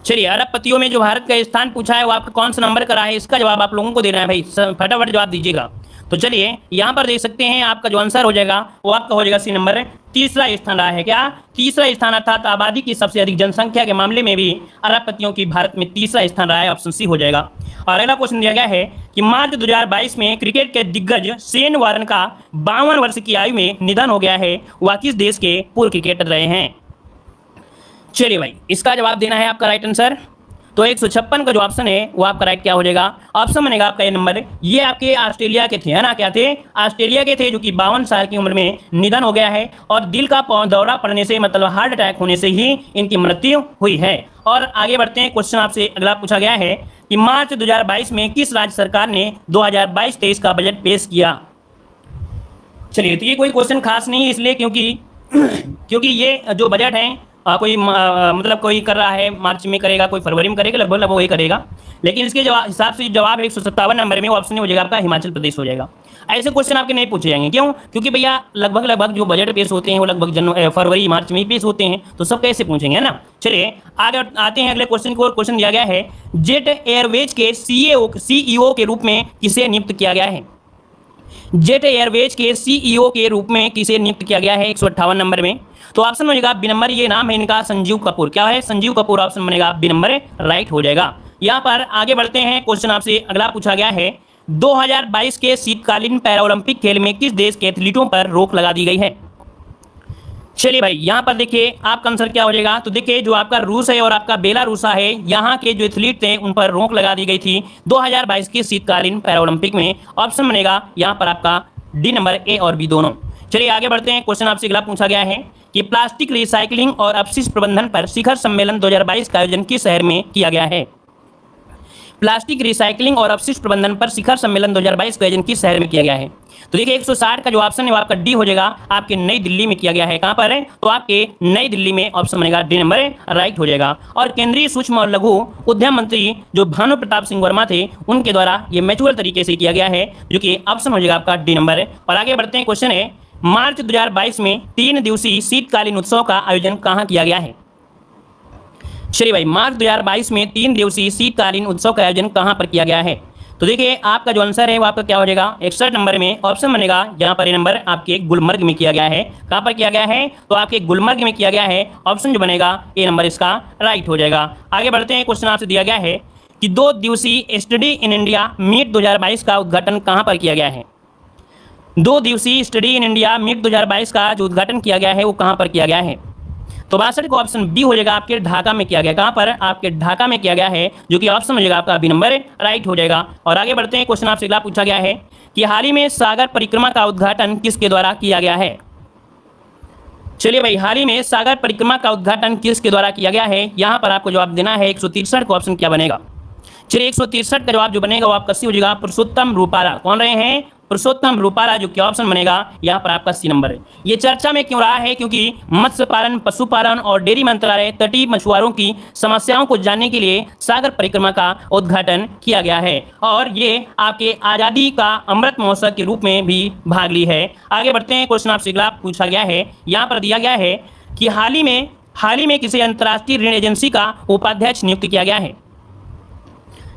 चलिए अरबपतियों में जो भारत का स्थान पूछा है वो आपका कौन सा नंबर का रहा है, इसका जवाब आप लोगों को देना है भाई, फटाफट जवाब दीजिएगा। तो चलिए यहाँ पर देख सकते हैं आपका जो आंसर हो जाएगा वो आपका हो जाएगा सी नंबर, तीसरा स्थान रहा है। क्या? तीसरा स्थान, अर्थात आबादी की सबसे अधिक जनसंख्या के मामले में भी अरबपतियों की भारत में तीसरा स्थान रहा है, ऑप्शन सी हो जाएगा। और अगला क्वेश्चन दिया गया है कि मार्च 2022 में क्रिकेट के दिग्गज शेन वार्न का 52 वर्ष की आयु में निधन हो गया है, वह किस देश के पूर्व क्रिकेटर रहे हैं? चलिए भाई इसका जवाब देना है आपका राइट आंसर। तो 156 का जो ऑप्शन है वो आपका राइट क्या हो जाएगा? ऑप्शन बनेगा आपका ये नंबर। ये आपके ऑस्ट्रेलिया के थे, है ना? क्या थे? ऑस्ट्रेलिया के थे, जो कि 52 साल की उम्र में निधन हो गया है और दिल का दौरा पड़ने से, मतलब हार्ट अटैक होने से ही इनकी मृत्यु हुई है। और आगे बढ़ते हैं, क्वेश्चन आपसे अगला पूछा गया है कि मार्च 2022 में किस राज्य सरकार ने 2022-23 का बजट पेश किया? चलिए तो ये कोई क्वेश्चन खास नहीं है, इसलिए क्योंकि ये जो बजट है कोई मतलब कोई कर रहा है मार्च में करेगा, कोई फरवरी में करेगा, लगभग वही करेगा। लेकिन इसके हिसाब से जवाब 157 नंबर में ऑप्शन हो जाएगा आपका हिमाचल प्रदेश हो जाएगा। ऐसे क्वेश्चन आपके नहीं पूछे जाएंगे, क्यों? क्योंकि भैया लगभग जो बजट पेश होते हैं वो लगभग फरवरी मार्च में ही पेश होते हैं, तो सब कैसे पूछेंगे, है ना? चलिए आगे आते हैं अगले क्वेश्चन को। क्वेश्चन दिया गया है जेट एयरवेज के सीईओ के रूप में किसे नियुक्त किया गया है? जेट एयरवेज के सीईओ के रूप में किसे नियुक्त किया गया है 158 नंबर में? तो ऑप्शन बनेगा बी नंबर, ये नाम है इनका संजीव कपूर। क्या है? संजीव कपूर, ऑप्शन बनेगा बी नंबर, राइट हो जाएगा। यहाँ पर आगे बढ़ते हैं, क्वेश्चन आपसे अगला पूछा गया है 2022 के शीतकालीन पैरालंपिक खेल में किस देश के एथलीटों पर रोक लगा दी गई है? चलिए भाई यहाँ पर देखिए आपका आंसर क्या हो जाएगा। तो देखिए जो आपका रूस है और आपका बेलारूसा है, यहाँ के जो एथलीट थे उन पर रोक लगा दी गई थी 2022 के शीतकालीन पैरालंपिक में। ऑप्शन बनेगा यहाँ पर आपका डी नंबर, ए और बी दोनों। चलिए आगे बढ़ते हैं, क्वेश्चन आपसे अगला पूछा गया है कि प्लास्टिक रिसाइकलिंग और अपशिष्ट प्रबंधन पर शिखर सम्मेलन 2022 का आयोजन किस शहर में किया गया है? प्लास्टिक रिसाइकलिंग और अपशिष्ट प्रबंधन पर शिखर सम्मेलन 2022 का आयोजन किस शहर में किया गया है? तो देखिए 160 का जो ऑप्शन है वो आपका डी हो जाएगा, आपके नई दिल्ली में किया गया है। कहां पर है? तो आपके नई दिल्ली में, ऑप्शन बनेगा डी नंबर, राइट हो जाएगा। और केंद्रीय सूक्ष्म और लघु उद्यम मंत्री जो भानु प्रताप सिंह वर्मा थे, उनके द्वारा ये मैचुअल तरीके से किया गया है, जो कि ऑप्शन हो जाएगा आपका डी नंबर। और आगे बढ़ते हैं, क्वेश्चन है मार्च 2022 में 3 दिवसीय शीतकालीन उत्सव का आयोजन कहाँ किया गया है? चलिए भाई मार्च 2022 में 3 दिवसीय शीतकालीन उत्सव का आयोजन कहाँ पर किया गया है? तो देखिए आपका जो आंसर है वो आपका क्या हो जाएगा 61 नंबर में, ऑप्शन बनेगा यहाँ पर ये नंबर आपके गुलमर्ग में किया गया है। कहाँ पर किया गया है? तो आपके गुलमर्ग में किया गया है, ऑप्शन जो बनेगा ए नंबर इसका राइट हो जाएगा। आगे बढ़ते हैं, क्वेश्चन आपसे दिया गया है कि 2 दिवसीय स्टडी इन इंडिया मीट 2022 का उद्घाटन कहाँ पर किया गया है? 2 दिवसीय स्टडी इन इंडिया मीट 2022 का जो उद्घाटन किया गया है वो कहाँ पर किया गया है? तो 62 को ऑप्शन बी हो जाएगा, आपके ढाका में किया गया। कहाँ पर? आपके ढाका में किया गया है, जो कि ऑप्शन हो जाएगा आपका बी नंबर, राइट हो जाएगा। और आगे बढ़ते हैं, क्वेश्चन आपसे अगला पूछा गया है कि हाल ही में सागर परिक्रमा का उद्घाटन किसके द्वारा किया गया है? चलिए भाई हाल ही में सागर परिक्रमा का उद्घाटन किसके द्वारा किया गया है? यहाँ पर आपको जवाब देना है 163 को, ऑप्शन क्या बनेगा? चलिए 163 का जवाब जो बनेगा वो आपका सी हो जाएगा, पुरुषोत्तम रूपाला। कौन रहे हैं? पुरुषोत्तम रूपाला, जो कि ऑप्शन बनेगा यहाँ पर आपका सी नंबर है। ये चर्चा में क्यों रहा है? क्योंकि मत्स्य पालन, पशुपालन और डेयरी मंत्रालय तटीय मछुआरों की समस्याओं को जानने के लिए सागर परिक्रमा का उद्घाटन किया गया है, और ये आपके आज़ादी का अमृत महोत्सव के रूप में भी भाग ली है। आगे बढ़ते हैं, क्वेश्चन आपसे अगला पूछा गया है, यहाँ पर दिया गया है कि हाल ही में किसी अंतर्राष्ट्रीय ऋण एजेंसी का उपाध्यक्ष नियुक्त किया गया है।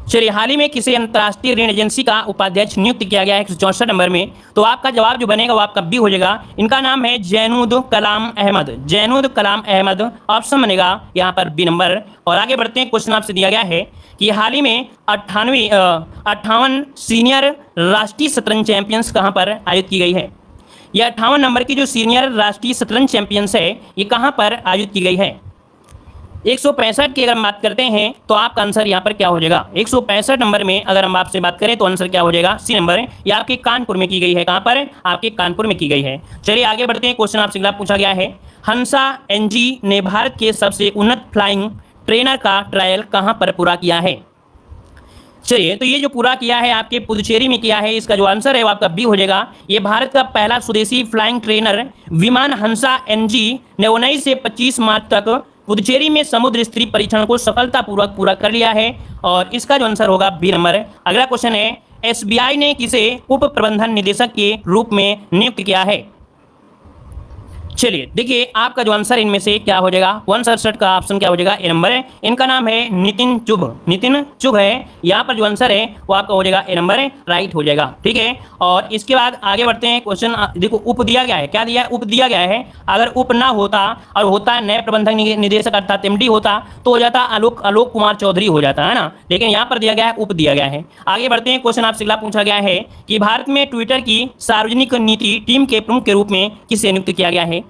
चलिए, हाल ही में किसी अंतर्राष्ट्रीय ऋण एजेंसी का उपाध्यक्ष नियुक्त किया गया है 164 नंबर में। तो आपका जवाब जो बनेगा वो आपका बी हो जाएगा। इनका नाम है जैनुद कलाम अहमद। जैनुद कलाम अहमद ऑप्शन बनेगा यहाँ पर बी नंबर। और आगे बढ़ते हैं, क्वेश्चन आपसे दिया गया है कि हाल ही में 58 सीनियर राष्ट्रीय शतरंज चैंपियंस कहाँ पर आयोजित की गई है। यह 58 नंबर की जो सीनियर राष्ट्रीय शतरंज चैंपियंस है ये कहाँ पर आयोजित की गई है। 165 की अगर हम बात करते हैं तो आपका आंसर यहाँ पर क्या हो जाएगा। 165 नंबर में अगर हम आपसे बात करें तो आंसर क्या हो जाएगा, सी नंबर। ये आपके कानपुर में की गई है। कहाँ पर, आपके कानपुर में की गई है। चलिए आगे बढ़ते हैं, क्वेश्चन आपसे अगला पूछा गया है, हंसा एनजी ने भारत के सबसे उन्नत फ्लाइंग ट्रेनर का ट्रायल कहाँ पर पूरा किया है। चलिए, तो ये जो पूरा किया है आपके पुदुचेरी में किया है। इसका जो आंसर है वो आपका बी हो जाएगा। ये भारत का पहला स्वदेशी फ्लाइंग ट्रेनर विमान हंसा एनजी ने 19 से 25 मार्च तक पुदुचेरी में समुद्र स्तरीय परीक्षण को सफलतापूर्वक पूरा कर लिया है। और इसका जो आंसर होगा बी नंबर। अगला क्वेश्चन है, एसबीआई ने किसे उप प्रबंधन निदेशक के रूप में नियुक्त किया है। चलिए देखिए, आपका जो आंसर इनमें से क्या हो जाएगा, 167 का ऑप्शन क्या हो जाएगा, ए नंबर है। इनका नाम है नितिन चुभ। नितिन चुभ है। यहाँ पर जो आंसर है वो आपका हो जाएगा ए नंबर है, राइट हो जाएगा। ठीक है, और इसके बाद आगे बढ़ते हैं। क्वेश्चन देखो, उप दिया गया है, क्या दिया है, उप दिया गया है। अगर उप ना होता और होता नए प्रबंधक निदेशक अर्थात एमडी होता तो हो जाता आलोक कुमार चौधरी हो जाता है ना, लेकिन यहाँ पर दिया गया है, उप दिया गया है। आगे बढ़ते हैं, क्वेश्चन आपसे अगला पूछा गया है कि भारत में ट्विटर की सार्वजनिक नीति टीम के प्रमुख के रूप में किसे नियुक्त किया गया है।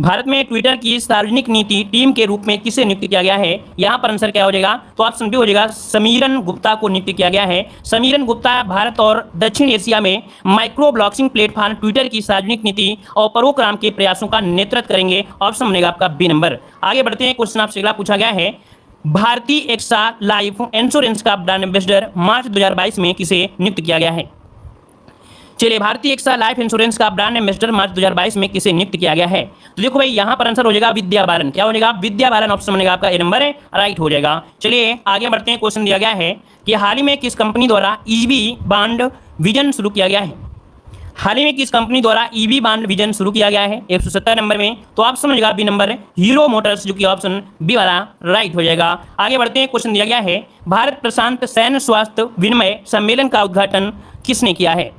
भारत में ट्विटर की सार्वजनिक नीति टीम के रूप में किसे नियुक्त किया गया है। यहाँ पर आंसर क्या हो जाएगा, तो ऑप्शन बी हो जाएगा, समीरन गुप्ता को नियुक्त किया गया है। समीरन गुप्ता भारत और दक्षिण एशिया में माइक्रो ब्लॉगिंग प्लेटफॉर्म ट्विटर की सार्वजनिक नीति और प्रोग्राम के प्रयासों का नेतृत्व करेंगे। ऑप्शन बनेगा आपका बी नंबर। आगे बढ़ते हैं, क्वेश्चन आपसे अगला पूछा गया है, भारतीय एक्सा लाइफ इंश्योरेंस का ब्रांड एम्बेसडर मार्च 2022 में किसे नियुक्त किया गया है। चलिए, भारतीय एक्सा लाइफ इंश्योरेंस का ब्रांड एम्बेसडर मार्च 2022 में किसे नियुक्त किया गया है। तो देखो भाई, यहाँ पर आंसर हो जाएगा विद्या बालन। क्या हो जाएगा, विद्या बालन ऑप्शन बनेगा आपका ए नंबर है, राइट हो जाएगा। चलिए आगे बढ़ते हैं, क्वेश्चन दिया गया है कि हाल ही में किस कंपनी द्वारा ईवी बॉन्ड विजन शुरू किया गया है। हाल ही में किस कंपनी द्वारा ईवी बॉन्ड विजन शुरू किया गया है 170 नंबर में। तो आप समझेगा बी नंबर हीरो मोटर्स, जो कि ऑप्शन बी वाला राइट हो जाएगा। आगे बढ़ते हैं, क्वेश्चन दिया गया है, भारत प्रशांत सैन्य स्वास्थ्य विनिमय सम्मेलन का उद्घाटन किसने किया है।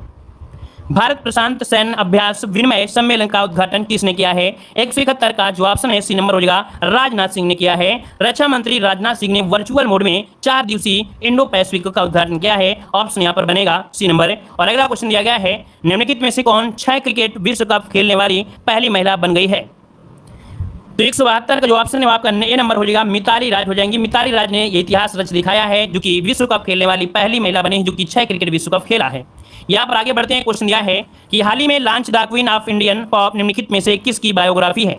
भारत प्रशांत सैन्य अभ्यास विनिमय सम्मेलन का उद्घाटन किसने किया है। 171 का जो ऑप्शन है सी नंबर हो जाएगा, राजनाथ सिंह ने किया है। रक्षा मंत्री राजनाथ सिंह ने वर्चुअल मोड में 4 दिवसीय इंडो पैसिफिक का उद्घाटन किया है। ऑप्शन यहाँ पर बनेगा सी नंबर। और अगला क्वेश्चन दिया गया है, निम्नलिखित में से कौन 6 क्रिकेट विश्व कप खेलने वाली पहली महिला बन गई है। तो 172 का जो ऑप्शन है वो आपका ए नंबर हो जाएगा, मिताली राज हो जाएंगी। मिताली राज ने ये इतिहास रच दिखाया है, जो कि विश्व कप खेलने वाली पहली महिला बनी, जो कि 6 क्रिकेट विश्व कप खेला है। यहाँ पर आगे बढ़ते हैं, क्वेश्चन दिया है कि हाल ही में launch the queen of Indian pop निम्नलिखित में से किसकी बायोग्राफी है।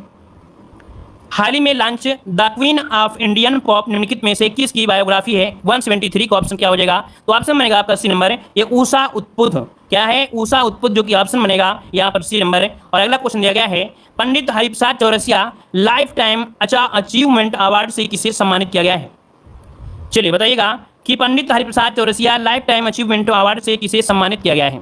हाल ही में launch the queen of Indian pop निम्नलिखित में से किसकी बायोग्राफी है। 173 का ऑप्शन क्या हो जाएगा, तो ऑप्शन बनेगा आपका सी नंबर। ये उषा उत्पुत, क्या है, उषा उत्पुत, जो कि ऑप्शन बनेगा यहाँ पर सी नंबर। और अगला क्वेश्चन दिया गया है, Pandit Hariprasad Chaurasia lifetime achievement award से किसे सम्मानित किया गया है। चलिए बताइएगा कि Pandit Hariprasad Chaurasia lifetime achievement award से किसे सम्मानित किया गया है।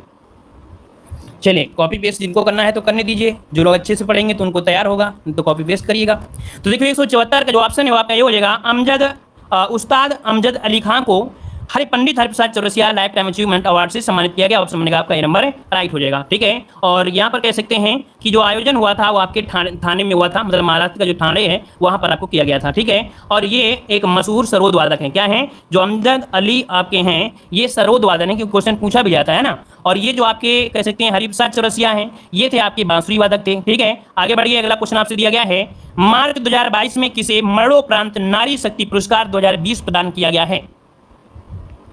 चलिए, कॉपी पेस्ट जिनको करना है तो करने दीजिए, जो लोग अच्छे से पढ़ेंगे तो उनको तैयार होगा, तो कॉपी पेस्ट करिएगा। तो देखिए 174 का जो ऑप्शन है वो आपका ये हो जाएगा, उस्ताद अमजद अली खान को Pandit Hariprasad Chaurasia lifetime achievement award से सम्मानित किया गया। ऑप्शन बनेगा आपका ए नंबर, राइट हो जाएगा। ठीक है, और यहाँ पर कह सकते हैं कि जो आयोजन हुआ था वो आपके थाने में हुआ था, मतलब महाराष्ट्र का जो ठाणे है वहाँ पर आपको किया गया था। ठीक है, और ये एक मशहूर सरोद वादक है। क्या है, जो अमजद अली आपके हैं ये सरोद वादक है, क्योंकि क्वेश्चन पूछा भी जाता है ना। और ये जो आपके कह सकते हैं हरिप्रसाद चौरसिया हैं, ये थे आपके बांसुरी वादक थे। ठीक है, आगे बढ़िए, अगला क्वेश्चन आपसे दिया गया है, मार्च 2022 में किसे मरणोपरांत नारी शक्ति पुरस्कार 2020 प्रदान किया गया है।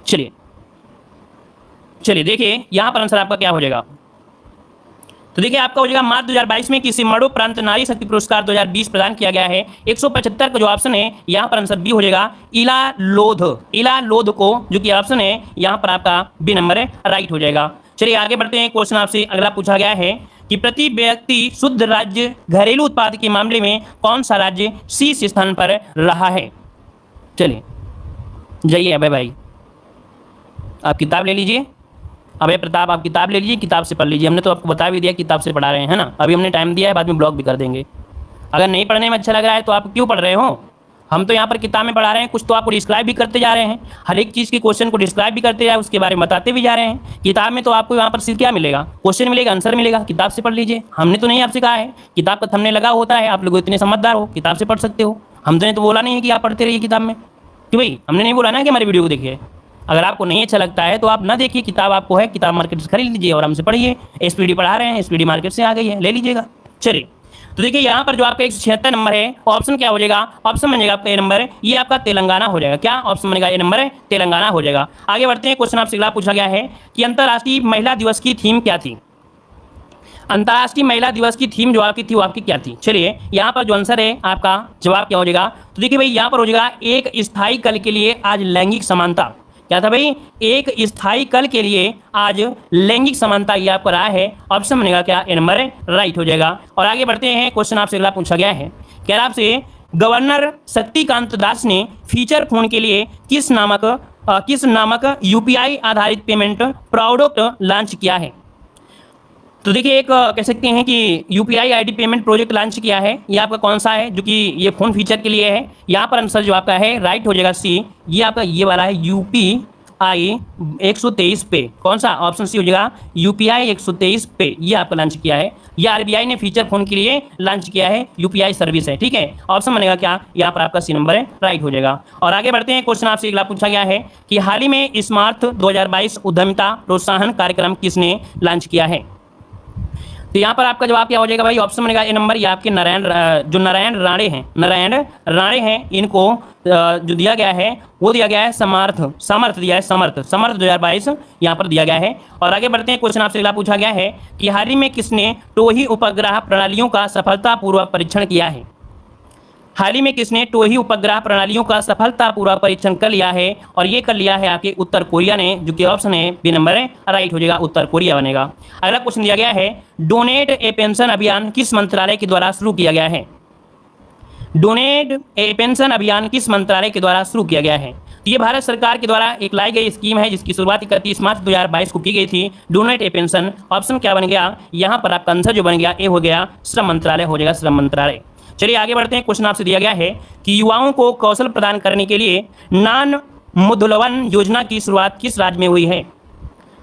चलिए देखिए यहाँ पर आंसर आपका क्या हो जाएगा। तो देखिए आपका हो जाएगा, मार्च 2022 में किसी मरणोपरांत नारी शक्ति पुरस्कार 2020 प्रदान किया गया है। 175 का जो ऑप्शन है यहाँ पर आंसर बी हो जाएगा, इला लोध को, जो कि ऑप्शन है यहाँ पर आपका बी नंबर है, राइट हो जाएगा। चलिए आगे बढ़ते हैं, क्वेश्चन आपसे अगला पूछा गया है कि प्रति व्यक्ति शुद्ध राज्य घरेलू उत्पाद के मामले में कौन सा राज्य शीर्ष स्थान पर रहा है। चलिए जाइए अभय भाई, आप किताब ले लीजिए। अभय प्रताप, आप किताब ले लीजिए, किताब से पढ़ लीजिए। हमने तो आपको बता भी दिया किताब से पढ़ा रहे हैं, है ना। अभी हमने टाइम दिया है, बाद में ब्लॉग भी कर देंगे। अगर नहीं पढ़ने में अच्छा लग रहा है तो आप क्यों पढ़ रहे हो, हम तो यहाँ पर किताब में पढ़ा रहे हैं, कुछ तो आपको डिस्क्राइब भी करते जा रहे हैं, हर एक चीज़ के क्वेश्चन को डिस्क्राइब भी करते जा रहे हैं, उसके बारे में बताते भी जा रहे हैं। किताब में तो आपको यहाँ पर सिर्फ क्या मिलेगा, क्वेश्चन मिलेगा, आंसर मिलेगा, किताब से पढ़ लीजिए। हमने तो नहीं आपसे कहा है, किताब का थंबनेल लगा होता है, आप लोग इतने समझदार हो, किताब से पढ़ सकते हो। हमने तो बोला नहीं है कि आप पढ़ते रहिए किताब में, कि भाई हमने नहीं बोला ना कि हमारी वीडियो को देखिए। अगर आपको नहीं अच्छा लगता है तो आप ना देखिए, किताब आपको है, किताब मार्केट से खरीद लीजिए और हमसे पढ़िए। एसपीडी पढ़ा रहे हैं, एसपीडी मार्केट से आ गई है, ले लीजिएगा। चलिए, तो देखिए यहाँ पर जो आपका 176 नंबर है, ऑप्शन क्या हो जाएगा, ऑप्शन बनेगा आपका ए नंबर, ये आपका तेलंगाना हो जाएगा। क्या ऑप्शन बनेगा, ए नंबर तेलंगाना हो जाएगा। आगे बढ़ते हैं, क्वेश्चन आपसे अगला पूछा गया है कि अंतर्राष्ट्रीय महिला दिवस की थीम क्या थी। अंतर्राष्ट्रीय महिला दिवस की थीम जो आपकी थी वो आपकी क्या थी। चलिए, यहाँ पर जो आंसर है आपका जवाब क्या हो जाएगा, तो देखिए भाई यहाँ पर हो जाएगा एक स्थायी कल के लिए आज लैंगिक समानता। क्या था भाई, एक स्थायी कल के लिए आज लैंगिक समानता, ये आपका रहा है। ऑप्शन बनेगा क्या, ए नंबर राइट हो जाएगा। और आगे बढ़ते हैं, क्वेश्चन आपसे अगला पूछा गया है, कह रहा आपसे गवर्नर शक्तिकांत दास ने फीचर फोन के लिए किस नामक यूपीआई आधारित पेमेंट प्रोडक्ट लॉन्च किया है। तो देखिए, एक कह सकते हैं कि UPI ID payment project launch किया है, ये आपका कौन सा है, जो कि ये फोन फीचर के लिए है। यहाँ पर आंसर जो आपका है राइट हो जाएगा सी, ये आपका ये वाला है यूपीआई 123 पे। कौन सा, ऑप्शन सी हो जाएगा यूपीआई 123 पे, ये आपका लॉन्च किया है। ये आरबीआई ने फीचर फोन के लिए लॉन्च किया है, यूपीआई सर्विस है। ठीक है, ऑप्शन बनेगा क्या, यहाँ पर आपका सी नंबर है राइट हो जाएगा। और आगे बढ़ते हैं, क्वेश्चन आपसे अगला पूछा गया है कि हाल ही में स्मार्ट 2022 उद्यमिता प्रोत्साहन कार्यक्रम किसने लॉन्च किया है। तो यहाँ पर आपका जवाब क्या हो जाएगा भाई, ऑप्शन बनेगा ए नंबर, ये आपके नारायण राणे हैं, इनको जो दिया गया है वो दिया गया है समर्थ दिया है, समर्थ 2022 यहाँ पर दिया गया है। और आगे बढ़ते हैं, क्वेश्चन आपसे अगला पूछा गया है कि हाल ही में किसने टोही उपग्रह प्रणालियों का सफलतापूर्वक परीक्षण किया है। हाल ही में किसने टोही उपग्रह प्रणालियों का सफलतापूर्वक परीक्षण कर लिया है, और ये कर लिया है आपके उत्तर कोरिया ने, जो कि ऑप्शन है बी नंबर है राइट हो जाएगा, उत्तर कोरिया बनेगा। अगला क्वेश्चन दिया गया है, डोनेट ए पेंशन अभियान किस मंत्रालय के द्वारा शुरू किया गया है। डोनेट ए पेंशन अभियान किस मंत्रालय के द्वारा शुरू किया गया है। तो ये भारत सरकार के द्वारा एक लाई गई स्कीम है, जिसकी शुरुआत 31 मार्च 2022 को की गई थी। डोनेट ए पेंशन, ऑप्शन क्या बन गया, यहाँ पर आपका आंसर जो बन गया ए हो गया, श्रम मंत्रालय हो जाएगा, श्रम मंत्रालय। चलिए आगे बढ़ते हैं, क्वेश्चन आपसे दिया गया है कि युवाओं को कौशल प्रदान करने के लिए नान मुद्लवन योजना की शुरुआत किस राज्य में हुई है।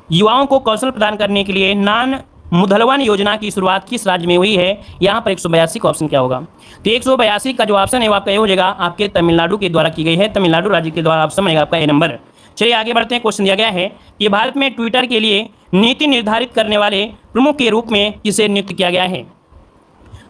युवाओं को कौशल प्रदान करने के लिए नान मुद्लवन योजना की शुरुआत किस राज्य में हुई है। यहाँ पर 182 का ऑप्शन क्या होगा, तो 182 का जो ऑप्शन है वो आपका ये हो जाएगा, आपके तमिलनाडु के द्वारा की गई है, तमिलनाडु राज्य के द्वारा ऑप्शन बनेगा आपका ए नंबर। चलिए आगे बढ़ते हैं, क्वेश्चन दिया गया है कि भारत में ट्विटर के लिए नीति निर्धारित करने वाले प्रमुख के रूप में किसे नियुक्त किया गया है।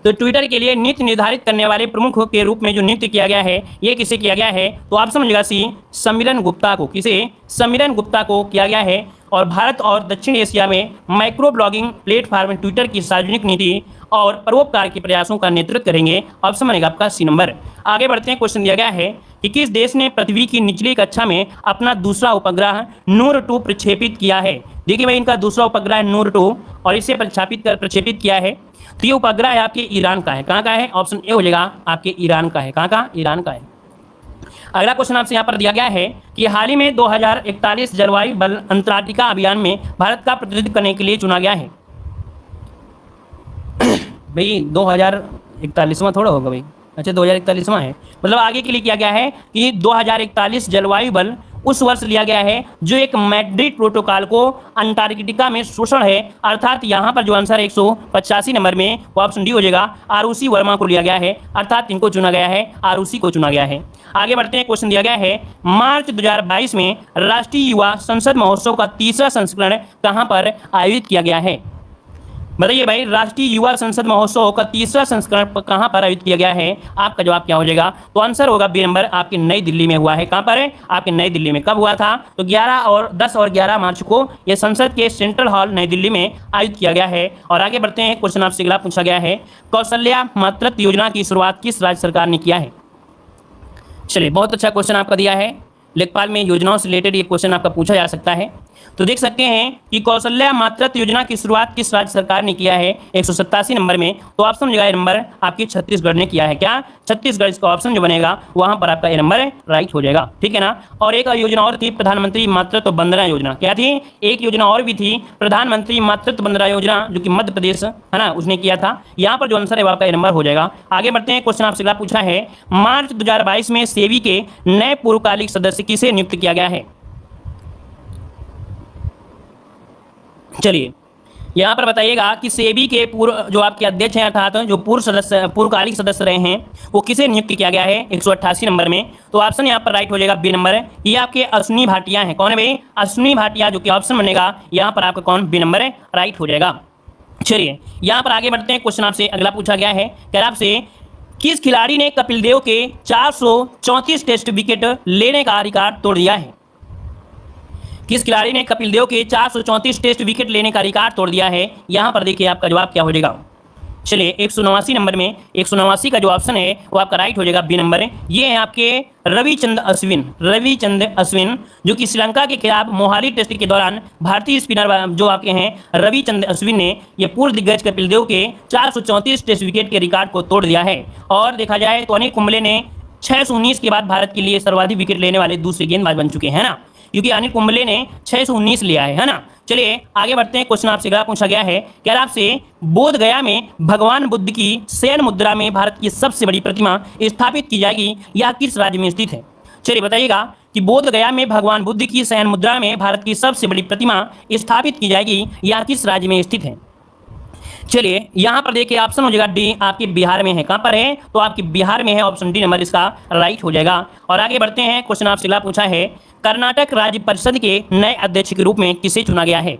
तो ट्विटर के लिए नीति निर्धारित करने वाले प्रमुख के रूप में जो नियुक्त किया गया है, ये किसे किया गया है, तो आप समझिएगा सी, समीरन गुप्ता को। किसे, समीरन गुप्ता को किया गया है। और भारत और दक्षिण एशिया में माइक्रो ब्लॉगिंग प्लेटफॉर्म ट्विटर की सार्वजनिक नीति और परोपकार के प्रयासों का नेतृत्व करेंगे। ऑप्शन बनेगा आपका सी नंबर। आगे बढ़ते हैं, क्वेश्चन दिया गया है कि किस देश ने पृथ्वी की निचली कक्षा में अपना दूसरा उपग्रह नूर 2 प्रक्षेपित किया है। देखिए भाई, इनका दूसरा उपग्रह है नूर 2 और इसे प्रक्षेपित किया है। तो ये उपग्रह है आपके ईरान का है। कहाँ का है, ऑप्शन ए हो जाएगा आपके ईरान का है। कहाँ का, ईरान का है। अगला क्वेश्चन आपसे यहाँ पर दिया गया है कि हाल ही में 2041 जलवायु बल अंटार्कटिका अभियान में भारत का प्रतिनिधित्व करने के लिए चुना गया है। भाई 2041वां थोड़ा होगा भाई, अच्छा 2041वां है, मतलब आगे के लिए किया गया है कि 2041 जलवायु बल उस वर्ष लिया गया है जो एक मैड्रिड प्रोटोकॉल को अंटार्कटिका में शोषण है। अर्थात यहाँ पर जो आंसर 185 नंबर में वो ऑप्शन डी हो जाएगा, आरुषि वर्मा को लिया गया है, अर्थात इनको चुना गया है, आरुषि को चुना गया है। आगे बढ़ते हैं, क्वेश्चन दिया गया है मार्च 2022 में राष्ट्रीय युवा संसद महोत्सव का तीसरा संस्करण कहाँ पर आयोजित किया गया है। बताइए भाई, राष्ट्रीय युवा संसद महोत्सव का तीसरा संस्करण कहाँ पर आयोजित किया गया है। आपका जवाब क्या हो जाएगा, तो आंसर होगा बी नंबर, आपके नई दिल्ली में हुआ है। कहाँ पर है, आपके नई दिल्ली में। कब हुआ था, तो 10 और 11 मार्च को यह संसद के सेंट्रल हॉल नई दिल्ली में आयोजित किया गया है। और आगे बढ़ते हैं, क्वेश्चन आपसे अगला पूछा गया है कौशल्या मातृत्व योजना की शुरुआत किस राज्य सरकार ने किया है। चलिए, बहुत अच्छा क्वेश्चन आपका दिया है। लेखपाल में योजनाओं से रिलेटेड ये क्वेश्चन आपका पूछा जा सकता है। तो देख सकते हैं कि कौशल्या मातृत्व योजना की शुरुआत किस राज्य सरकार ने किया है 187 नंबर में। तो ऑप्शन हो जाएगा नंबर आपकी छत्तीसगढ़ ने किया है। क्या? छत्तीसगढ़ इसका ऑप्शन जो बनेगा वहां पर आपका ये नंबर राइट हो जाएगा। ठीक है ना। और एक योजना और थी प्रधानमंत्री मातृत्व वंदना योजना। क्या थी? एक योजना और भी थी प्रधानमंत्री मातृत्व वंदना योजना, जो कि मध्य प्रदेश है ना उसने किया था। यहाँ पर जो आंसर है वो आपका ये नंबर हो जाएगा। आगे बढ़ते हैं। क्वेश्चन आपसे अगला पूछा है मार्च 2022 में सेबी के नए पूर्वकालिक सदस्य किसे नियुक्त किया गया है? चलिए यहाँ पर बताइएगा कि सेबी के पूर्व जो आपके अध्यक्ष हैं अर्थात जो पूर्वकालिक सदस्य रहे हैं वो किसे नियुक्त किया गया है 188 नंबर में। तो ऑप्शन यहाँ पर राइट हो जाएगा बी नंबर। ये आपके अश्विनी भाटिया हैं। कौन है भाई? अश्विनी भाटिया, जो कि ऑप्शन बनेगा यहाँ पर आपका कौन? बी नंबर राइट हो जाएगा। चलिए यहाँ पर आगे बढ़ते हैं। क्वेश्चन आपसे अगला पूछा गया है कि आपसे किस खिलाड़ी ने कपिल देव के 434 टेस्ट विकेट लेने का रिकॉर्ड तोड़ दिया है? किस खिलाड़ी ने कपिल देव के 434 टेस्ट विकेट लेने का रिकॉर्ड तोड़ दिया है? यहां पर देखिए आपका जवाब क्या हो जाएगा। चलिए 189 नंबर में 189 का जो ऑप्शन है वो आपका राइट हो जाएगा बी नंबर। ये है आपके रविचंद्र अश्विन, जो कि श्रीलंका के खिलाफ मोहाली टेस्ट के दौरान भारतीय स्पिनर जो आपके हैं रविचंद्र अश्विन ने ये पूर्व दिग्गज कपिल देव के 434 टेस्ट विकेट के रिकॉर्ड को तोड़ दिया है। और देखा जाए तो अनिल कुंबले ने 619 के बाद भारत के लिए सर्वाधिक विकेट लेने वाले दूसरे गेंदबाज बन चुके हैं ना, क्योंकि अनिल कुंबले ने 619 लिया है ना। चलिए आगे बढ़ते हैं। क्वेश्चन आपसे अगला पूछा गया है क्या आपसे बोध गया में भगवान बुद्ध की शयन मुद्रा में भारत की सबसे बड़ी प्रतिमा स्थापित की जाएगी, यह किस राज्य में स्थित है? चलिए बताइएगा कि बोध गया में भगवान बुद्ध की शयन मुद्रा में भारत की सबसे बड़ी प्रतिमा स्थापित की जाएगी, यह किस राज्य में स्थित है? चलिए यहाँ पर देखिए ऑप्शन हो जाएगा डी, आपके बिहार में है। कहाँ पर है? तो आपके बिहार में है। ऑप्शन डी नंबर इसका राइट हो जाएगा। और आगे बढ़ते हैं। क्वेश्चन आपसे अगला पूछा है कर्नाटक राज्य परिषद के नए अध्यक्ष के रूप में किसे चुना गया है?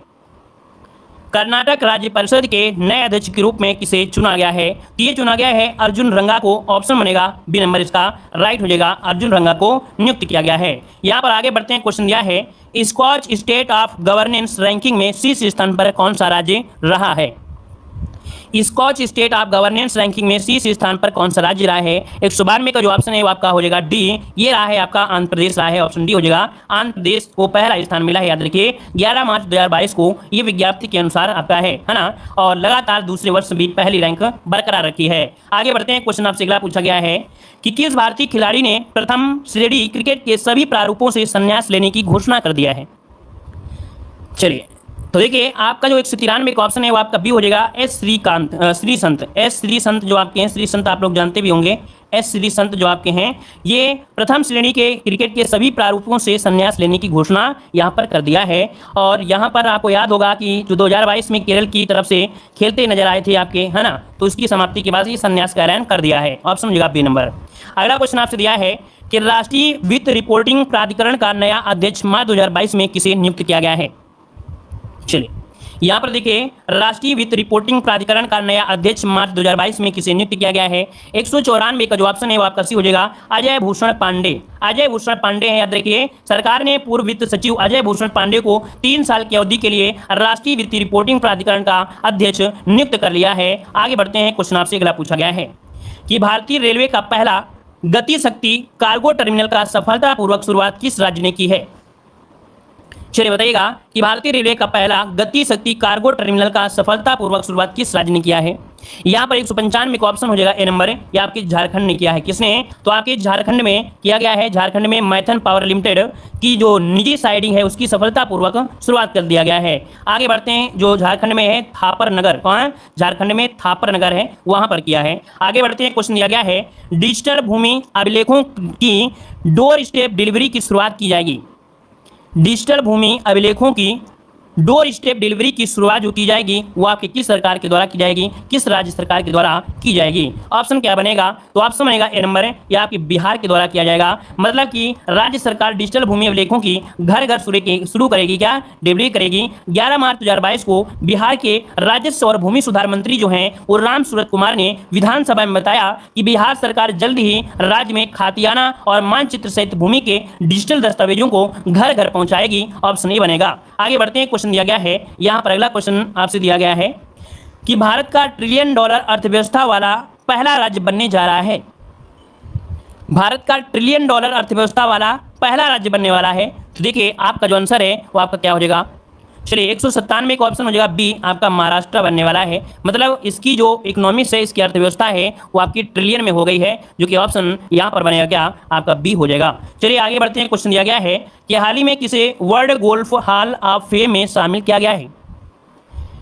कर्नाटक राज्य परिषद के नए अध्यक्ष के रूप में किसे चुना गया है? तो ये चुना गया है अर्जुन रंगा को। ऑप्शन बनेगा बी नंबर इसका राइट हो जाएगा। अर्जुन रंगा को नियुक्त किया गया है। यहाँ पर आगे बढ़ते हैं। क्वेश्चन दिया है Skoch state of governance ranking में शीर्ष स्थान पर कौन सा राज्य रहा है? Skoch state of governance ranking में शीर्ष स्थान पर कौन सा राज्य रहा है? 192 का जो ऑप्शन है वो आपका हो जाएगा डी। ये रहा है आपका आंध्र प्रदेश रहा है। ऑप्शन डी हो जाएगा। आंध्र प्रदेश को पहला स्थान मिला है। याद रखिए 11 मार्च 2022 को ये विज्ञप्ति के अनुसार आपका है ना। और लगातार दूसरे वर्ष भी पहली रैंक बरकरार रखी है। आगे बढ़ते हैं। क्वेश्चन आपसे अगला पूछा गया है कि किस भारतीय खिलाड़ी ने प्रथम श्रेणी क्रिकेट के सभी प्रारूपों से संन्यास लेने की घोषणा कर दिया है? चलिए तो देखिए आपका जो 193 का ऑप्शन है वो आपका बी हो जाएगा एस श्रीसंत जो आपके हैं श्रीसंत आप लोग जानते भी होंगे। एस श्रीसंत जो आपके हैं ये प्रथम श्रेणी के क्रिकेट के सभी प्रारूपों से संन्यास लेने की घोषणा यहाँ पर कर दिया है। और यहाँ पर आपको याद होगा कि जो 2022 में केरल की तरफ से खेलते नजर आए थे आपके है ना, तो उसकी समाप्ति के बाद ये संन्यास का ऐलान कर दिया है। ऑप्शन हो जाएगा बी नंबर। अगला क्वेश्चन आपसे दिया है कि राष्ट्रीय वित्त रिपोर्टिंग प्राधिकरण का नया अध्यक्ष मार्च 2022 में किसे नियुक्त किया गया है? चलिए यहाँ पर देखिए राष्ट्रीय वित्त रिपोर्टिंग प्राधिकरण का नया अध्यक्ष मार्च 2022 में किसे नियुक्त किया गया है? 194 का जो ऑप्शन है वो आपका सी हो जाएगा अजय भूषण पांडे। अजय भूषण पांडे है। याद रखिए सरकार ने पूर्व वित्त सचिव अजय भूषण पांडे को 3 साल की अवधि के लिए राष्ट्रीय वित्त रिपोर्टिंग प्राधिकरण का अध्यक्ष नियुक्त कर लिया है। आगे बढ़ते हैं। क्वेश्चन आपसे अगला पूछा गया है कि भारतीय रेलवे का पहला गति शक्ति कार्गो टर्मिनल का सफलतापूर्वक शुरुआत किस राज्य ने की है? चलिए बताइएगा कि भारतीय रेलवे का पहला गति शक्ति कार्गो टर्मिनल का सफलतापूर्वक शुरुआत किस राज्य ने किया है? यहाँ पर 195 का ऑप्शन हो जाएगा ए नंबर। ये आपके झारखंड ने किया है। किसने? तो आपके झारखंड में किया गया है। झारखंड में मैथन पावर लिमिटेड की जो निजी साइडिंग है उसकी सफलतापूर्वक शुरुआत कर दिया गया है। आगे बढ़ते हैं। जो झारखंड में है थापर नगर, कौन? झारखंड में थापर नगर है, वहां पर किया है। आगे बढ़ते हैं। क्वेश्चन दिया गया है डिजिटल भूमि अभिलेखों की डोर स्टेप डिलीवरी की शुरुआत की जाएगी। डिजिटल भूमि अभिलेखों की डोर स्टेप डिलीवरी की शुरुआत जो की जाएगी वो आपकी किस सरकार के द्वारा की जाएगी? किस राज्य सरकार के द्वारा की जाएगी? ऑप्शन क्या बनेगा? तो ऑप्शन बनेगा ए नंबर। या आपकी बिहार के द्वारा किया जाएगा। मतलब कि राज्य सरकार डिजिटल भूमि अभिलेखों की घर घर शुरू करेगी। क्या? डिलीवरी करेगी। 11 मार्च 2022 को बिहार के राजस्व और भूमि सुधार मंत्री जो हैं वो राम सूरत कुमार ने विधानसभा में बताया कि बिहार सरकार जल्द ही राज्य में खातियाना और मानचित्र सहित भूमि के डिजिटल दस्तावेजों को घर घर पहुंचाएगी। ऑप्शन ए बनेगा। आगे बढ़ते हैं। क्वेश्चन दिया गया है यहाँ पर अगला क्वेश्चन आपसे दिया गया है कि भारत का $1 ट्रिलियन अर्थव्यवस्था वाला पहला राज्य बनने जा रहा है। भारत का ट्रिलियन डॉलर अर्थव्यवस्था वाला पहला राज्य बनने वाला है। तो देखिए आपका जो आंसर है वो आपका क्या हो जाएगा, चलिए 197 का ऑप्शन हो जाएगा बी, आपका महाराष्ट्र बनने वाला है। मतलब इसकी जो इकोनॉमिक्स है, इसकी अर्थव्यवस्था है वो आपकी ट्रिलियन में हो गई है, जो कि ऑप्शन यहाँ पर बनेगा क्या, आपका बी हो जाएगा। चलिए आगे बढ़ते हैं। क्वेश्चन दिया गया है कि हाल ही में किसे world golf hall of fame में शामिल किया गया है।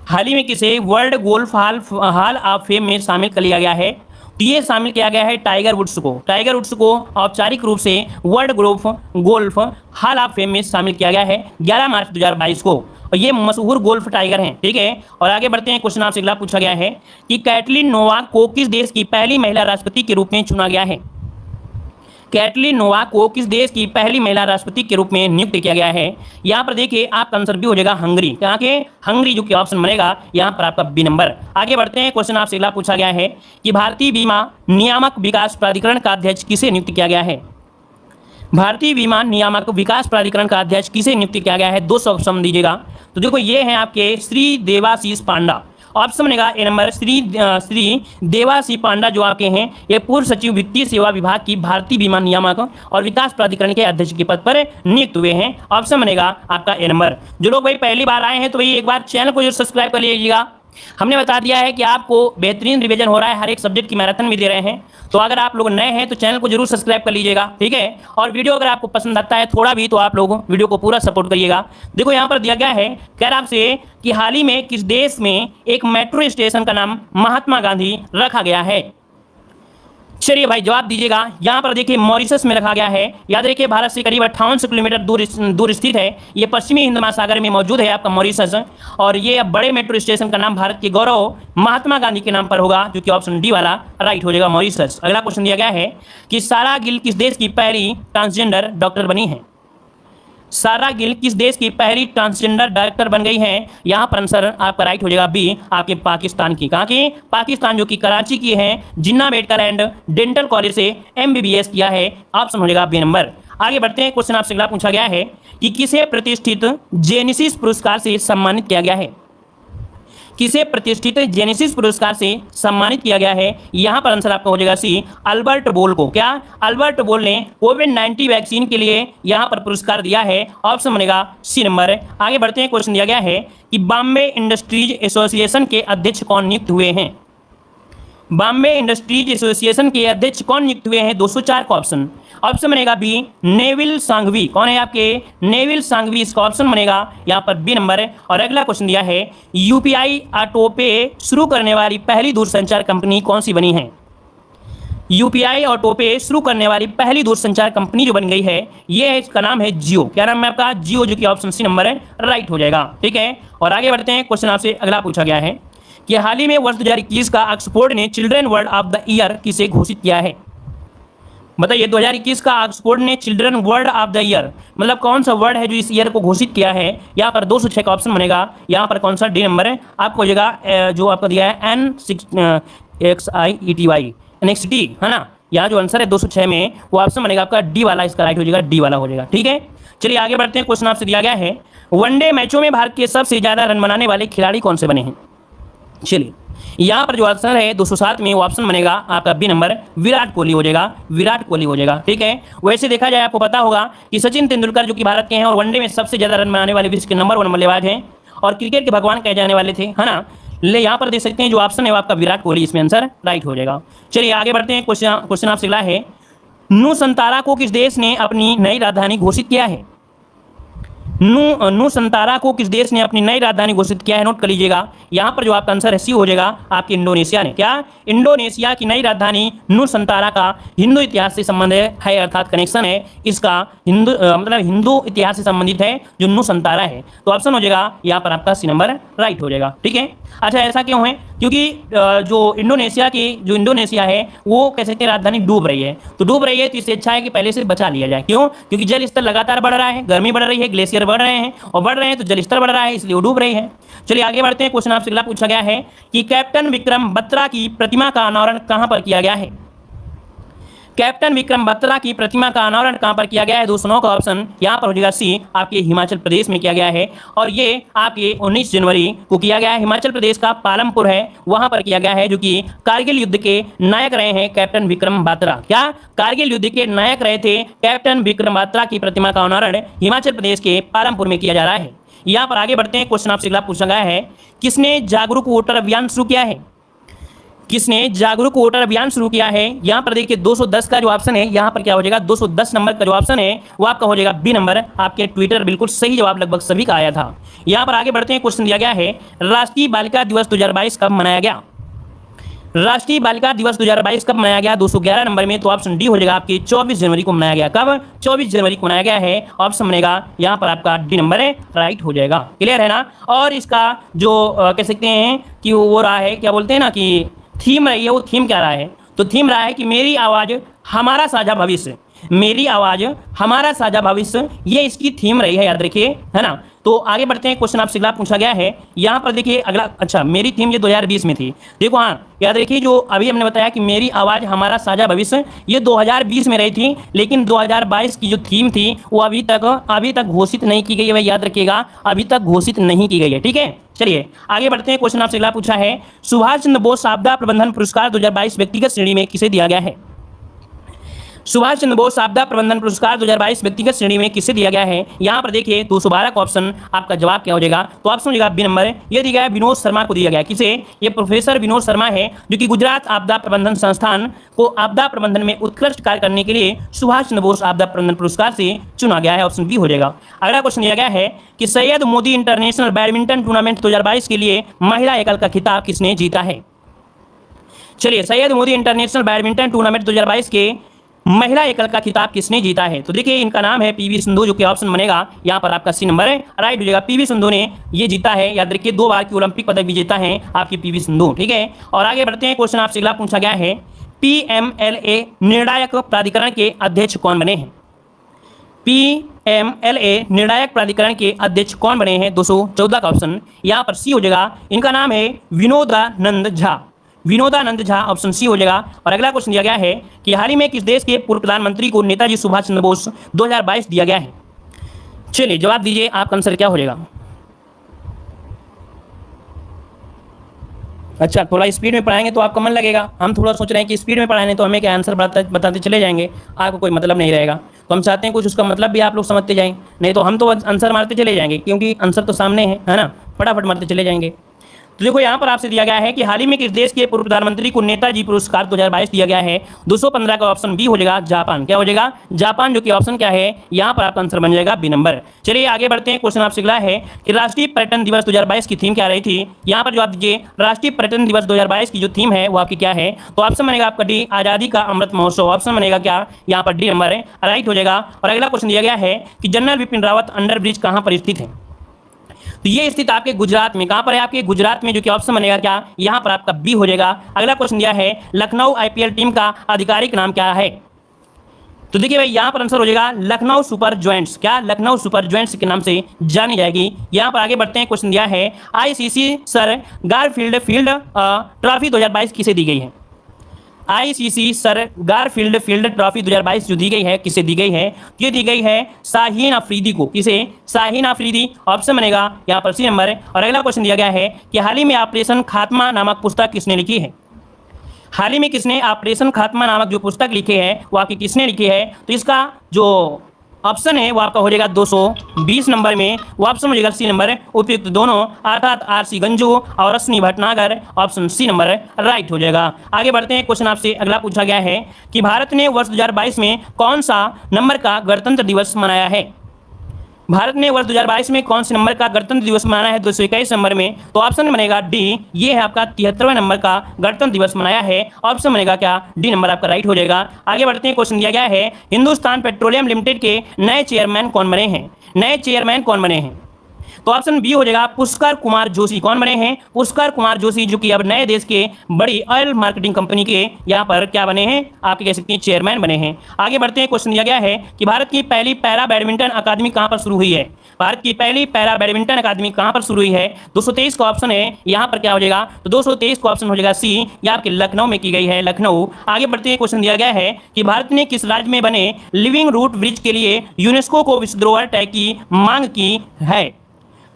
हाल ही में किसे world golf hall of fame में शामिल कर लिया गया है। तो ये शामिल किया गया है टाइगर वुड्स को। टाइगर वुड्स को औपचारिक रूप से world golf hall of fame में शामिल किया गया है 11 मार्च 2022 को, और ये मशहूर गोल्फ टाइगर हैं, ठीक है। और आगे बढ़ते हैं। क्वेश्चन आपसे अगला पूछा गया है कि कैटलिन नोवाक को किस देश की पहली महिला राष्ट्रपति के रूप में चुना गया है। कैटलिन नोवाक को किस देश की पहली महिला राष्ट्रपति के रूप में नियुक्त किया गया है। यहाँ पर देखिए आपका आंसर भी हो जाएगा हंगरी, यहाँ के हंगरी जो कि ऑप्शन बनेगा यहाँ पर आपका बी नंबर। आगे बढ़ते हैं। क्वेश्चन आपसे अगला पूछा गया है कि भारतीय बीमा नियामक विकास प्राधिकरण का अध्यक्ष किसे नियुक्त किया गया है। भारतीय बीमा नियामक विकास प्राधिकरण का अध्यक्ष किसे नियुक्त किया गया है, 200 ऑप्शन दीजिएगा। तो देखो ये हैं आपके श्री देवाशीष पांडा, ऑप्शन बनेगा ए नंबर श्री देवाशीष पांडा जो आपके हैं ये पूर्व सचिव वित्तीय सेवा विभाग की भारतीय बीमा नियामक और विकास प्राधिकरण के अध्यक्ष के पद पर नियुक्त हुए हैं। ऑप्शन बनेगा आपका ए नंबर। जो लोग भाई पहली बार आए हैं तो भाई एक बार चैनल को जो सब्सक्राइब कर लीजिएगा। हमने बता दिया है कि आपको बेहतरीन रिवीजन हो रहा है, हर एक सब्जेक्ट की मैराथन भी दे रहे हैं। तो अगर आप लोग नए हैं तो चैनल को जरूर सब्सक्राइब कर लीजिएगा, ठीक है। और वीडियो अगर आपको पसंद आता है थोड़ा भी तो आप लोग वीडियो को पूरा सपोर्ट करिएगा। देखो यहाँ पर दिया गया है कह रहा आपसे कि हाल ही में किस देश में एक मेट्रो स्टेशन का नाम महात्मा गांधी रखा गया है। चलिए भाई जवाब दीजिएगा। यहाँ पर देखिए मॉरिशस में रखा गया है। याद रखिए भारत से करीब 5800 किलोमीटर दूर स्थित है। ये पश्चिमी हिंद महासागर में मौजूद है आपका मॉरिशस। और ये अब बड़े मेट्रो स्टेशन का नाम भारत के गौरव महात्मा गांधी के नाम पर होगा, जो कि ऑप्शन डी वाला राइट हो जाएगा, मॉरिशस। अगला क्वेश्चन दिया गया है कि सारा गिल किस देश की पहली ट्रांसजेंडर डॉक्टर बनी है। सारा गिल किस देश की पहली ट्रांसजेंडर डॉक्टर बन गई है। यहाँ पर आंसर आपका राइट हो जाएगा बी, आपके पाकिस्तान की। कहाँ की, पाकिस्तान, जो कि कराची की है। जिन्ना मेडिकल एंड डेंटल कॉलेज से MBBS किया है। ऑप्शन हो जाएगा बी नंबर। आगे बढ़ते हैं। क्वेश्चन आपसे अगला पूछा गया है कि किसे प्रतिष्ठित जेनेसिस पुरस्कार से सम्मानित किया गया है। किसे प्रतिष्ठित जेनेसिस पुरस्कार से सम्मानित किया गया है। यहाँ पर आंसर आपका हो जाएगा सी, अल्बर्ट बोल को। क्या, अल्बर्ट बोल ने कोविड-19 वैक्सीन के लिए यहाँ पर पुरस्कार दिया है। ऑप्शन बनेगा सी नंबर। आगे बढ़ते हैं। क्वेश्चन दिया गया है कि बॉम्बे इंडस्ट्रीज एसोसिएशन के अध्यक्ष कौन नियुक्त हुए हैं। बॉम्बे इंडस्ट्रीज एसोसिएशन के अध्यक्ष कौन नियुक्त हुए हैं, 204 का ऑप्शन। ऑप्शन बनेगा बी, नेविल सांघवी। कौन है आपके, नेविल सांघवी, इसका ऑप्शन बनेगा यहाँ पर बी नंबर। और अगला क्वेश्चन दिया है UPI ऑटो पे शुरू करने वाली पहली दूरसंचार कंपनी कौन सी बनी है। UPI ऑटो पे शुरू करने वाली पहली दूरसंचार कंपनी जो बन गई है ये है, इसका नाम है जियो। क्या नाम है आपका, जियो, जो कि ऑप्शन सी नंबर है राइट हो जाएगा, ठीक है। और आगे बढ़ते हैं। क्वेश्चन आपसे अगला पूछा गया है कि हाल ही में वर्ष 2021 का ऑक्सफोर्ड ने children word of the year किसे घोषित किया है। बताइए 2021 का ऑक्सफोर्ड ने children word of the year, मतलब कौन सा वर्ड है जो इस ईयर को घोषित किया है। यहाँ पर 206 का ऑप्शन बनेगा। यहाँ पर कौन सा डी नंबर है आपको हो जाएगा, जो आपको दिया है NXT है ना। यहाँ जो आंसर है 206 में वो ऑप्शन बनेगा आपका डी वाला, इसका राइट हो जाएगा, डी वाला हो जाएगा, ठीक है। चलिए आगे बढ़ते हैं। क्वेश्चन आपसे दिया गया है वनडे मैचों में भारत के सबसे ज्यादा रन बनाने वाले खिलाड़ी कौन से बने हैं। चलिए यहाँ पर जो आंसर है 207 में वो ऑप्शन बनेगा आपका बी नंबर, विराट कोहली हो जाएगा, विराट कोहली हो जाएगा, ठीक है। वैसे देखा जाए आपको पता होगा कि सचिन तेंदुलकर जो कि भारत के हैं और वनडे में सबसे ज्यादा रन बनाने वाले विश्व के नंबर 1 बल्लेबाज हैं और क्रिकेट के भगवान कहे जाने वाले थे, है ना। ले यहाँ पर देख सकते हैं जो ऑप्शन है वो आपका विराट कोहली, इसमें आंसर राइट हो जाएगा। चलिए आगे बढ़ते हैं। क्वेश्चन आपसे अगला है नुसंतारा को किस देश ने अपनी नई राजधानी घोषित किया है। नुसंतारा को किस देश ने अपनी नई राजधानी घोषित किया है, नोट कर लीजिएगा। यहाँ पर जो आपका आंसर है सी हो जाएगा आपके इंडोनेशिया ने। क्या, इंडोनेशिया की नई राजधानी नुसंतारा का हिंदू इतिहास से संबंध है, अर्थात कनेक्शन है इसका हिंदू मतलब हिंदू इतिहास से संबंधित है जो नुसंतारा है। तो ऑप्शन हो जाएगा यहाँ पर आपका सी नंबर राइट हो जाएगा, ठीक है। अच्छा ऐसा क्यों है, क्योंकि जो इंडोनेशिया है वो कह सकते हैं राजधानी डूब रही है, तो डूब रही है तो इससे अच्छा है कि पहले से बचा लिया जाए। क्यों, क्योंकि जल स्तर लगातार बढ़ रहा है, गर्मी बढ़ रही है, ग्लेशियर बढ़ रहे हैं और बढ़ रहे हैं तो जल स्तर बढ़ रहा है, इसलिए वो डूब रही है। चलिए आगे बढ़ते हैं। क्वेश्चन आपसे अगला पूछा गया है कि कैप्टन विक्रम बत्रा की प्रतिमा का अनावरण कहां पर किया गया है। कैप्टन विक्रम बत्रा की प्रतिमा का अनावरण कहां पर किया गया है दोस्तों? 9 का ऑप्शन यहां पर हो जाएगा सी, आपके हिमाचल प्रदेश में किया गया है और ये आपके 19 जनवरी को किया गया है। हिमाचल प्रदेश का पालमपुर है, वहां पर किया गया है, जो कि कारगिल युद्ध के नायक रहे हैं कैप्टन विक्रम बत्रा। क्या कारगिल युद्ध के नायक रहे थे कैप्टन विक्रम बत्रा की प्रतिमा का अनावरण हिमाचल प्रदेश के पालमपुर में किया जा रहा है। यहां पर आगे बढ़ते हैं, क्वेश्चन आपसे अगला पूछा गया है, किसने जागरूक वोटर अभियान शुरू किया है? किसने जागरूक वोटर अभियान शुरू किया है? यहां पर देखिए 210 का जो ऑप्शन है, यहां पर क्या हो जाएगा 210 नंबर का जो ऑप्शन है वो आपका हो जाएगा बी नंबर। आपके ट्विटर बिल्कुल सही जवाब लगभग सभी का आया था। यहां पर आगे बढ़ते हैं, क्वेश्चन दिया गया है, राष्ट्रीय बालिका दिवस 2022 कब मनाया गया? राष्ट्रीय बालिका दिवस 2022 कब मनाया गया? 211 नंबर में, तो ऑप्शन डी हो जाएगा आपकी 24 जनवरी को मनाया गया। कब? 24 जनवरी को मनाया गया है। ऑप्शन बनेगा यहाँ पर आपका डी नंबर है, राइट हो जाएगा। क्लियर है ना? और इसका जो कह सकते हैं कि वो रहा है, क्या बोलते हैं ना कि थीम रही है, वो थीम क्या रहा है? तो थीम रहा है कि मेरी आवाज़ हमारा साझा भविष्य, मेरी आवाज़ हमारा साझा भविष्य, ये इसकी थीम रही है, याद रखिए, है ना। तो आगे बढ़ते हैं, क्वेश्चन आपसे अगला पूछा गया है, यहाँ पर देखिए अगला, अच्छा मेरी थीम ये 2020 में थी, देखो हाँ याद रखिए, जो अभी हमने बताया कि मेरी आवाज़ हमारा साझा भविष्य, ये 2020 में रही थी, लेकिन 2022 की जो थीम थी वो अभी तक घोषित नहीं की गई है, याद रखिएगा, अभी तक घोषित नहीं की गई है। ठीक है, चलिए आगे बढ़ते हैं, क्वेश्चन आपसे अगला पूछा है, सुभाष चंद्र बोस आपदा प्रबंधन पुरस्कार 2022 व्यक्तिगत श्रेणी में किसे दिया गया है? सुभाष चंद्र बोस आपदा प्रबंधन पुरस्कार 2022 व्यक्तिगत श्रेणी में किसे दिया गया है? यहाँ पर देखिए 212 का ऑप्शन आपका जवाब क्या हो जाएगा? तो ऑप्शन हो जाएगा बी नंबर, ये दिया गया है विनोद शर्मा को दिया गया। किसे? ये प्रोफेसर विनोद शर्मा है, जो कि गुजरात आपदा प्रबंधन संस्थान को आपदा प्रबंधन में उत्कृष्ट कार्य करने के लिए सुभाष चंद्र बोस आपदा प्रबंधन पुरस्कार से चुना गया है। ऑप्शन बी हो जाएगा। अगला क्वेश्चन दिया गया है कि Syed Modi international badminton tournament 2022 के लिए महिला एकल का खिताब किसने जीता है? चलिए, Syed Modi international badminton tournament 2022 के महिला एकल का खिताब किसने जीता है? तो देखिए इनका नाम है पीवी सिंधु, जो कि ऑप्शन बनेगा यहाँ पर आपका सी नंबर है, राइट हो जाएगा। पीवी सिंधु ने ये जीता है, याद रखिए 2 बार की ओलंपिक पदक विजेता है आपकी पीवी सिंधु। ठीक है, और आगे बढ़ते हैं, क्वेश्चन आपसे अगला पूछा गया है, पीएमएलए निर्णायक प्राधिकरण के अध्यक्ष कौन बने हैं? पीएमएलए निर्णायक प्राधिकरण के अध्यक्ष कौन बने हैं? 214 का ऑप्शन यहाँ पर सी हो जाएगा। इनका नाम है विनोदानंद झा, विनोदानंद झा, ऑप्शन सी हो जाएगा। और अगला क्वेश्चन दिया गया है कि हाल ही में किस देश के पूर्व प्रधानमंत्री को नेताजी सुभाष चंद्र बोस 2022 दिया गया है? चलिए जवाब दीजिए, आपका आंसर क्या हो जाएगा? अच्छा, थोड़ा स्पीड में पढ़ाएंगे तो आपका मन लगेगा। हम थोड़ा सोच रहे हैं कि स्पीड में पढ़ाएंगे तो हमें क्या आंसर बताते चले जाएंगे, आपको कोई मतलब नहीं रहेगा। तो हम चाहते हैं कुछ उसका मतलब भी आप लोग समझते जाएं, नहीं तो हम तो आंसर मारते चले जाएंगे, क्योंकि आंसर तो सामने है ना, फटाफट मारते चले जाएंगे। तो देखो यहाँ पर आपसे दिया गया है कि हाल ही में किस देश के पूर्व प्रधानमंत्री को नेताजी पुरस्कार 2022 दिया गया है? 215 का ऑप्शन बी हो जाएगा, जापान। क्या हो जाएगा? जापान, जो कि ऑप्शन क्या है यहाँ पर आपका आंसर बन जाएगा बी नंबर। चलिए आगे बढ़ते हैं, क्वेश्चन आपसे अगला है कि राष्ट्रीय पर्यटन दिवस 2022 की थीम क्या रही थी? यहाँ पर जवाब दीजिए, राष्ट्रीय पर्यटन दिवस 2022 की जो थीम है वो आपकी क्या है? तो ऑप्शन बनेगा आपका डी, आजादी का अमृत महोत्सव। ऑप्शन बनेगा क्या? यहाँ पर डी नंबर है, राइट हो जाएगा। और अगला क्वेश्चन दिया गया है कि general Bipin Rawat under bridge कहाँ पर स्थित है? तो ये स्थित आपके गुजरात में। कहां पर है? आपके गुजरात में, जो कि ऑप्शन बनेगा क्या? यहां पर आपका बी हो जाएगा। अगला क्वेश्चन दिया है लखनऊ आईपीएल टीम का आधिकारिक नाम क्या है? तो देखिए भाई यहां पर आंसर हो जाएगा लखनऊ सुपर जॉइंट्स। क्या? लखनऊ सुपर जॉइंट्स के नाम से जानी जाएगी। यहां पर आगे बढ़ते हैं, क्वेश्चन दिया है आईसीसी सर गारफील्ड ट्रॉफी 2022 किसे दी गई है? ICC sir Garfield field trophy 2022 जो दी गई है किसे दी गई है? ये दी गई है शाहीन अफरीदी को। किसे? शाहीन अफरीदी, ऑप्शन बनेगा यहाँ पर सी नंबर। और अगला क्वेश्चन दिया गया है कि हाल ही में ऑपरेशन खात्मा नामक पुस्तक किसने लिखी है? हाल ही में किसने ऑपरेशन खात्मा नामक जो पुस्तक लिखी है वो आपकी किसने लिखी है? तो इसका जो ऑप्शन है वो आपका हो जाएगा 220 नंबर में, वो ऑप्शन हो जाएगा सी नंबर, उपयुक्त दोनों, अर्थात आरसी गंजू और Rashmi Bhatnagar. Option C number right हो जाएगा। आगे बढ़ते हैं, क्वेश्चन आपसे अगला पूछा गया है कि भारत ने वर्ष 2022 में कौन सा नंबर का गणतंत्र दिवस मनाया है? भारत ने वर्ष 2022 में कौन से नंबर का गणतंत्र दिवस मनाया है? 221 नंबर में, तो ऑप्शन बनेगा डी, ये है आपका 73वें नंबर का गणतंत्र दिवस मनाया है। ऑप्शन बनेगा क्या? डी नंबर आपका राइट हो जाएगा। आगे बढ़ते हैं, क्वेश्चन दिया गया है हिंदुस्तान पेट्रोलियम लिमिटेड के नए चेयरमैन कौन बने हैं? नए चेयरमैन कौन बने हैं? तो ऑप्शन बी हो जाएगा पुष्कर कुमार जोशी। कौन बने हैं? पुष्कर कुमार जोशी, जो कि अब नए देश के बड़ी ऑयल मार्केटिंग कंपनी के यहाँ पर क्या बने हैं, आपके कह सकते हैं चेयरमैन बने हैं। आगे बढ़ते हैं, क्वेश्चन दिया गया है कि भारत की पहली पैरा बैडमिंटन अकादमी कहाँ पर शुरू हुई है? भारत की पहली पैरा बैडमिंटन अकादमी कहां पर शुरू हुई है? 223 का ऑप्शन है, यहां पर क्या हो जाएगा, तो 223 का ऑप्शन हो जाएगा सी, यह आपके लखनऊ में की गई है, लखनऊ। आगे बढ़ते हैं, क्वेश्चन दिया गया है कि भारत ने किस राज्य में बने लिविंग रूट ब्रिज के लिए यूनेस्को को विश्व धरोहर टैग की मांग की है?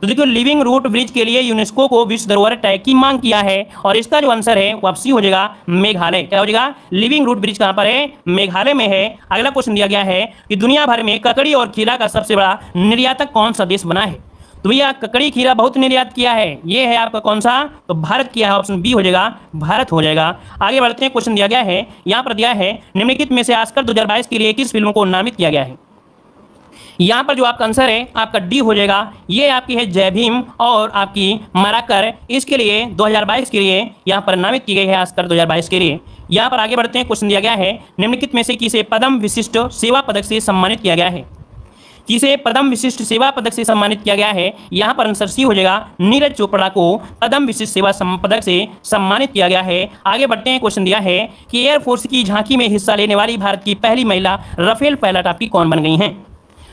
तो देखो, लिविंग रूट ब्रिज के लिए यूनेस्को को विश्व धरोहर टैग की मांग किया है, और इसका जो आंसर है वो सी हो जाएगा मेघालय। क्या हो जाएगा? लिविंग रूट ब्रिज कहां पर है? मेघालय में है। अगला क्वेश्चन दिया गया है कि दुनिया भर में ककड़ी और खीरा का सबसे बड़ा निर्यातक कौन सा देश बना है? तो भैया ककड़ी खीरा बहुत निर्यात किया है, ये है आपका कौन सा? तो भारत किया है, ऑप्शन बी हो जाएगा, भारत हो जाएगा। आगे बढ़ते हैं, क्वेश्चन दिया गया है, यहाँ पर दिया है निम्नलिखित में से ऑस्कर 2022 के लिए किस फिल्म को नामित किया गया है? यहाँ पर जो आपका आंसर है आपका डी हो जाएगा, ये आपकी है जय भीम और आपकी मराकर, इसके लिए 2022 के लिए यहाँ पर नामित की गई है, ऑस्कर 2022 के लिए। यहाँ पर आगे बढ़ते हैं, क्वेश्चन दिया गया है निम्नलिखित में से किसे पद्म विशिष्ट सेवा पदक से सम्मानित किया गया है? किसे पद्म विशिष्ट सेवा पदक से सम्मानित किया गया है? यहाँ पर आंसर सी हो जाएगा, नीरज चोपड़ा को पद्म विशिष्ट सेवा पदक से सम्मानित किया गया है। आगे बढ़ते हैं, क्वेश्चन दिया है कि एयरफोर्स की झांकी में हिस्सा लेने वाली भारत की पहली महिला राफेल पायलट आपकी कौन बन गई हैं?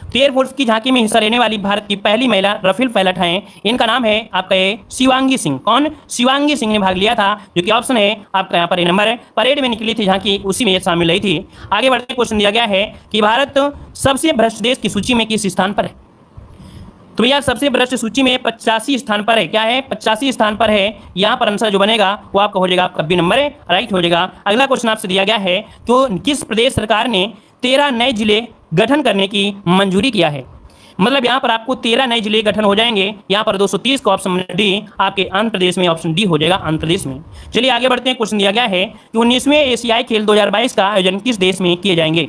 तो एयरफोर्स की झांकी में हिस्सा लेने वाली भारत की पहली महिला राफेल पायलट हैं, इनका नाम है आपका ये शिवांगी सिंह। कौन? शिवांगी सिंह ने भाग लिया था, जो कि ऑप्शन है आपका यहाँ पर ए नंबर। परेड में निकली थी झांकी, उसी में ये शामिल रही थी। आगे बढ़ते, क्वेश्चन दिया गया है कि भारत सबसे भ्रष्ट देश की सूची में किस स्थान पर है? तो भैया सबसे भ्रष्ट सूची में 85 स्थान पर है। क्या है? 85 स्थान पर है। यहाँ पर आंसर जो बनेगा वो आपका हो जाएगा आपका बी नंबर, राइट हो जाएगा। अगला क्वेश्चन आपसे दिया गया है, तो किस प्रदेश सरकार ने 13 नए जिले गठन करने की मंजूरी किया है? मतलब यहाँ पर आपको 13 नए जिले गठन हो जाएंगे। यहाँ पर 230 का ऑप्शन डी आपके आंध्र प्रदेश में, ऑप्शन डी हो जाएगा आंध्र प्रदेश में। चलिए आगे बढ़ते हैं, क्वेश्चन दिया गया है कि 19वें एशियाई खेल 2022 का आयोजन किस देश में किए जाएंगे?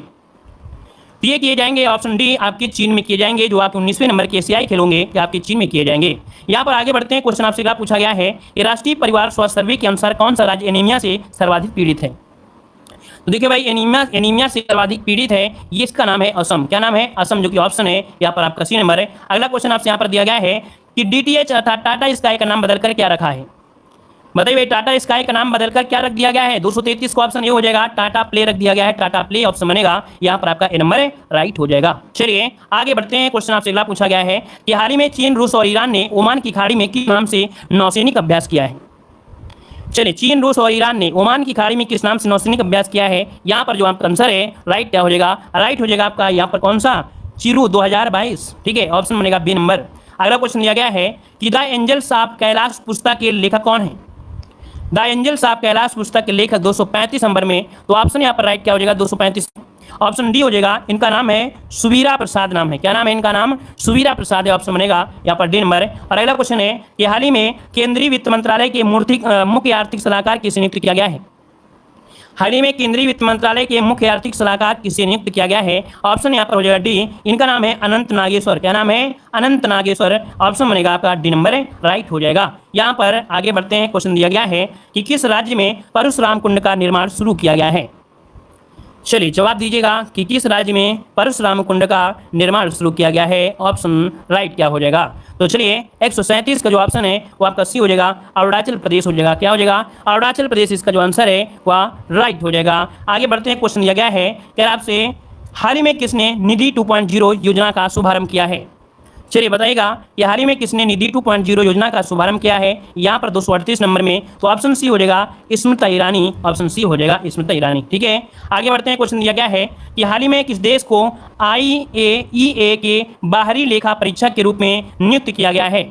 तो ये किए जाएंगे, ऑप्शन डी आपके चीन में किए जाएंगे। जो आपके 19वें नंबर के एशियाई खेल होंगे ये आपके चीन में किए जाएंगे। यहाँ पर आगे बढ़ते हैं, क्वेश्चन आपसे क्या पूछा गया है कि राष्ट्रीय परिवार स्वास्थ्य सर्वे के अनुसार कौन सा राज्य एनीमिया से सर्वाधिक पीड़ित है? तो देखिए भाई, एनीमिया से सर्वाधिक पीड़ित है, ये इसका नाम है असम। क्या नाम है? असम, जो कि ऑप्शन है यहाँ पर आपका सी नंबर है। अगला क्वेश्चन आपसे यहाँ पर दिया गया है कि डीटीएच अर्थात टाटा स्काई का नाम बदलकर क्या रखा है? बताइए भाई, टाटा स्काई का नाम बदलकर क्या रख दिया गया है? 233 का ऑप्शन ये हो जाएगा, टाटा प्ले रख दिया गया है, टाटा प्ले ऑप्शन बनेगा, यहाँ पर आपका ए नंबर राइट हो जाएगा। चलिए आगे बढ़ते हैं, क्वेश्चन आपसे अगला पूछा गया है कि हाल ही में चीन, रूस और ईरान ने ओमान की खाड़ी में किस नाम से नौसैनिक अभ्यास किया है? चलिए, चीन, रूस और ईरान ने ओमान की खाड़ी में किस नाम से नौसैनिक अभ्यास किया है? यहाँ पर जो आपका आंसर है राइट क्या हो जाएगा? राइट हो जाएगा आपका यहाँ पर कौन सा? चिरू 2022। ठीक है, ऑप्शन बनेगा बी नंबर। अगला क्वेश्चन दिया गया है कि द एंजल्स ऑफ कैलाश पुस्तक के लेखक कौन है? द एंजल्स ऑफ कैलाश पुस्तक के लेखक 235 नंबर में, तो ऑप्शन यहाँ पर राइट क्या हो जाएगा? 235, ऑप्शन डी हो जाएगा। इनका नाम है सुवीरा प्रसाद नाम है। क्या नाम है इनका? नाम सुवीरा प्रसाद है, ऑप्शन बनेगा यहाँ पर डी नंबर। और अगला क्वेश्चन है कि हाल ही में केंद्रीय वित्त मंत्रालय के मुख्य आर्थिक सलाहकार किसे नियुक्त किया गया है? हाल ही में केंद्रीय वित्त मंत्रालय के मुख्य आर्थिक सलाहकार किसे नियुक्त किया गया है? ऑप्शन यहाँ पर हो जाएगा डी, इनका नाम है अनंत नागेश्वर। क्या नाम है? अनंत नागेश्वर, ऑप्शन बनेगा आपका डी नंबर राइट हो जाएगा। यहाँ पर आगे बढ़ते हैं, क्वेश्चन दिया गया है कि किस राज्य में परशुराम कुंड का निर्माण शुरू किया गया है? चलिए जवाब दीजिएगा कि किस राज्य में परशुराम कुंड का निर्माण शुरू किया गया है? ऑप्शन राइट क्या हो जाएगा? तो चलिए 137 का जो ऑप्शन है वो आपका सी हो जाएगा, अरुणाचल प्रदेश हो जाएगा। क्या हो जाएगा? अरुणाचल प्रदेश इसका जो आंसर है वह राइट हो जाएगा। आगे बढ़ते हैं, क्वेश्चन दिया गया है कि आपसे हाल ही में किसने निधि 2.0 योजना का शुभारंभ किया है? चलिए बताइएगा कि हाल ही में किसने निधि 2.0 योजना का शुभारंभ किया है? यहाँ पर 238 नंबर में, तो ऑप्शन सी हो जाएगा स्मृति ईरानी, ऑप्शन सी हो जाएगा स्मृति ईरानी। ठीक है, आगे बढ़ते हैं, क्वेश्चन दिया गया है कि हाल ही में किस देश को IAEA के बाहरी लेखा परीक्षक के रूप में नियुक्त किया गया है?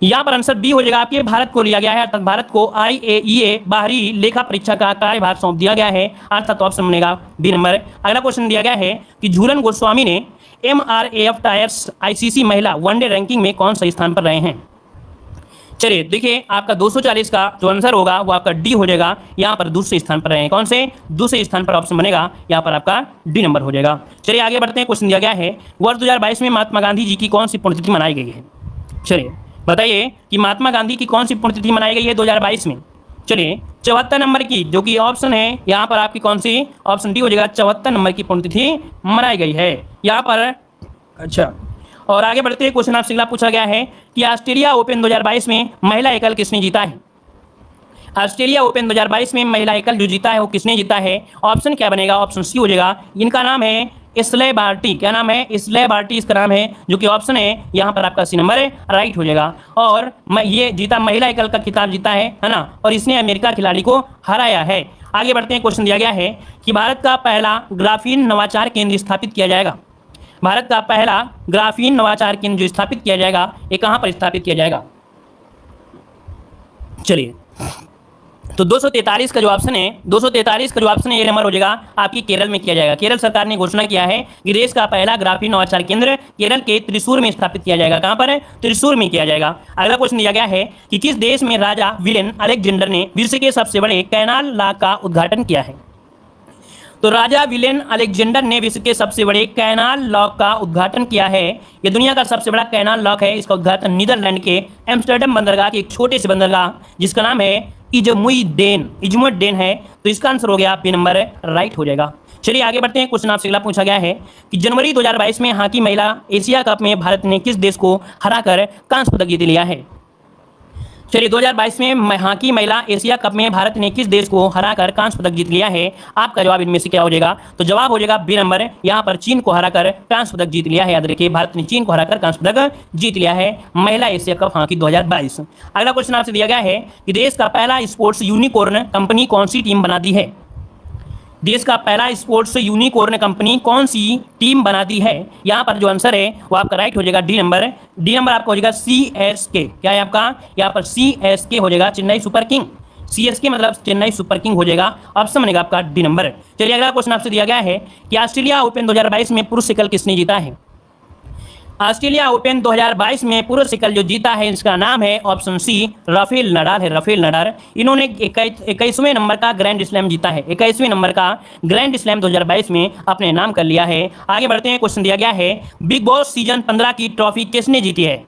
यहाँ पर आंसर बी हो जाएगा, आपके भारत को लिया गया है, अर्थात भारत को IAEA बाहरी लेखा परीक्षा का कार्यभार सौंप दिया गया है, अर्थात ऑप्शन बनेगा बी नंबर। अगला क्वेश्चन दिया गया है कि झूलन गोस्वामी ने MRAF टायर्स ICC महिला वनडे रैंकिंग में कौन सा स्थान पर रहे हैं? चलिए देखिए, आपका 240 का जो आंसर होगा वो आपका डी हो जाएगा, यहाँ पर दूसरे स्थान पर रहे हैं। कौन से? दूसरे स्थान पर ऑप्शन बनेगा, यहाँ पर आपका डी नंबर हो जाएगा। चलिए आगे बढ़ते हैं, क्वेश्चन दिया गया है वर्ष 2022 में महात्मा गांधी जी की कौन सी पुण्यतिथि मनाई गई है? चलिए बताइए कि महात्मा गांधी की कौन सी पुण्यतिथि मनाई गई है 2022 में? चलिए 74 नंबर की, जो कि ऑप्शन है यहाँ पर आपकी कौन सी? ऑप्शन डी हो जाएगा, 74 नंबर की पुण्यतिथि मनाई गई है यहाँ पर। अच्छा, और आगे बढ़ते हैं, क्वेश्चन आपसे अगला पूछा गया है कि ऑस्ट्रेलिया ओपन 2022 में महिला एकल किसने जीता है? ऑस्ट्रेलिया ओपन 2022 में महिला एकल जो जीता है वो किसने जीता है? ऑप्शन क्या बनेगा? ऑप्शन सी हो जाएगा। इनका नाम है एशले बार्टी। क्या नाम है? एशले बार्टी इसका नाम है, जो कि ऑप्शन है यहाँ पर आपका सी नंबर राइट हो जाएगा। और ये जीता, महिला एकल का खिताब जीता है ना, और इसने अमेरिका खिलाड़ी को हराया है। आगे बढ़ते हैं, क्वेश्चन दिया गया है कि भारत का पहला ग्राफीन नवाचार केंद्र स्थापित किया जाएगा। भारत का पहला ग्राफीन नवाचार केंद्र जो स्थापित किया जाएगा, ये कहाँ पर स्थापित किया जाएगा? चलिए, तो 243 का जो ऑप्शन है, 243 का जो ऑप्शन है ये नंबर हो जाएगा आपकी केरल में किया जाएगा। केरल सरकार ने घोषणा किया है कि देश का पहला ग्राफीन नवाचार केंद्र केरल के त्रिशूर में स्थापित किया जाएगा। कहां पर है? त्रिशूर में किया जाएगा। अगला क्वेश्चन दिया गया है कि किस देश में राजा विलेन अलेक्जेंडर ने विश्व के सबसे बड़े कैनाल लॉक का उद्घाटन किया है? तो राजा विलेन अलेक्जेंडर ने विश्व के सबसे बड़े कैनाल लॉक का उद्घाटन किया है। यह दुनिया का सबसे बड़ा कैनाल लॉक है। इसका उद्घाटन नीदरलैंड के एम्स्टर्डम बंदरगाह के एक छोटे से बंदरगाह जिसका नाम है इजमुडेन है। तो इसका आंसर हो गया बी नंबर राइट हो जाएगा। चलिए आगे बढ़ते हैं, क्वेश्चन आपसे अगला पूछा गया है कि जनवरी 2022 में हॉकी महिला एशिया कप में भारत ने किस देश को हराकर कांस्य पदक जीत लिया है? चलिए, 2022 में हॉकी महिला एशिया कप में भारत ने किस देश को हराकर कांस्य पदक जीत लिया है? आपका जवाब इनमें से क्या हो जाएगा? तो जवाब हो जाएगा बी नंबर, यहाँ पर चीन को हराकर कांस्य पदक जीत लिया है। याद रखिए, भारत ने चीन को हराकर कांस्य पदक जीत लिया है महिला एशिया कप हॉकी 2022। अगला क्वेश्चन आपसे दिया गया है कि देश का पहला स्पोर्ट्स यूनिकॉर्न कंपनी कौन सी टीम बनाती है? देश का पहला स्पोर्ट्स यूनिकॉर्न कंपनी कौन सी टीम बनाती है? यहाँ पर जो आंसर है वो आपका राइट हो जाएगा डी नंबर। डी नंबर आपका हो जाएगा CSK। क्या है आपका? यहाँ पर CSK हो जाएगा, चेन्नई सुपर किंग। CSK मतलब चेन्नई सुपर किंग हो जाएगा। ऑप्शन बनेगा आपका डी नंबर। चलिए अगला क्वेश्चन आपसे दिया गया है कि ऑस्ट्रेलिया ओपन 2022 में पुरुष एकल किसने जीता है? ऑस्ट्रेलिया ओपन 2022 में पुरुष एकल जो जीता है इसका नाम है ऑप्शन सी राफेल नडाल है। राफेल नडाल, इन्होंने 21वें नंबर का ग्रैंड स्लैम जीता है। 21वें नंबर का ग्रैंड स्लैम 2022 में अपने नाम कर लिया है। आगे बढ़ते हैं, क्वेश्चन दिया गया है बिग बॉस सीजन 15 की ट्रॉफी किसने जीती है?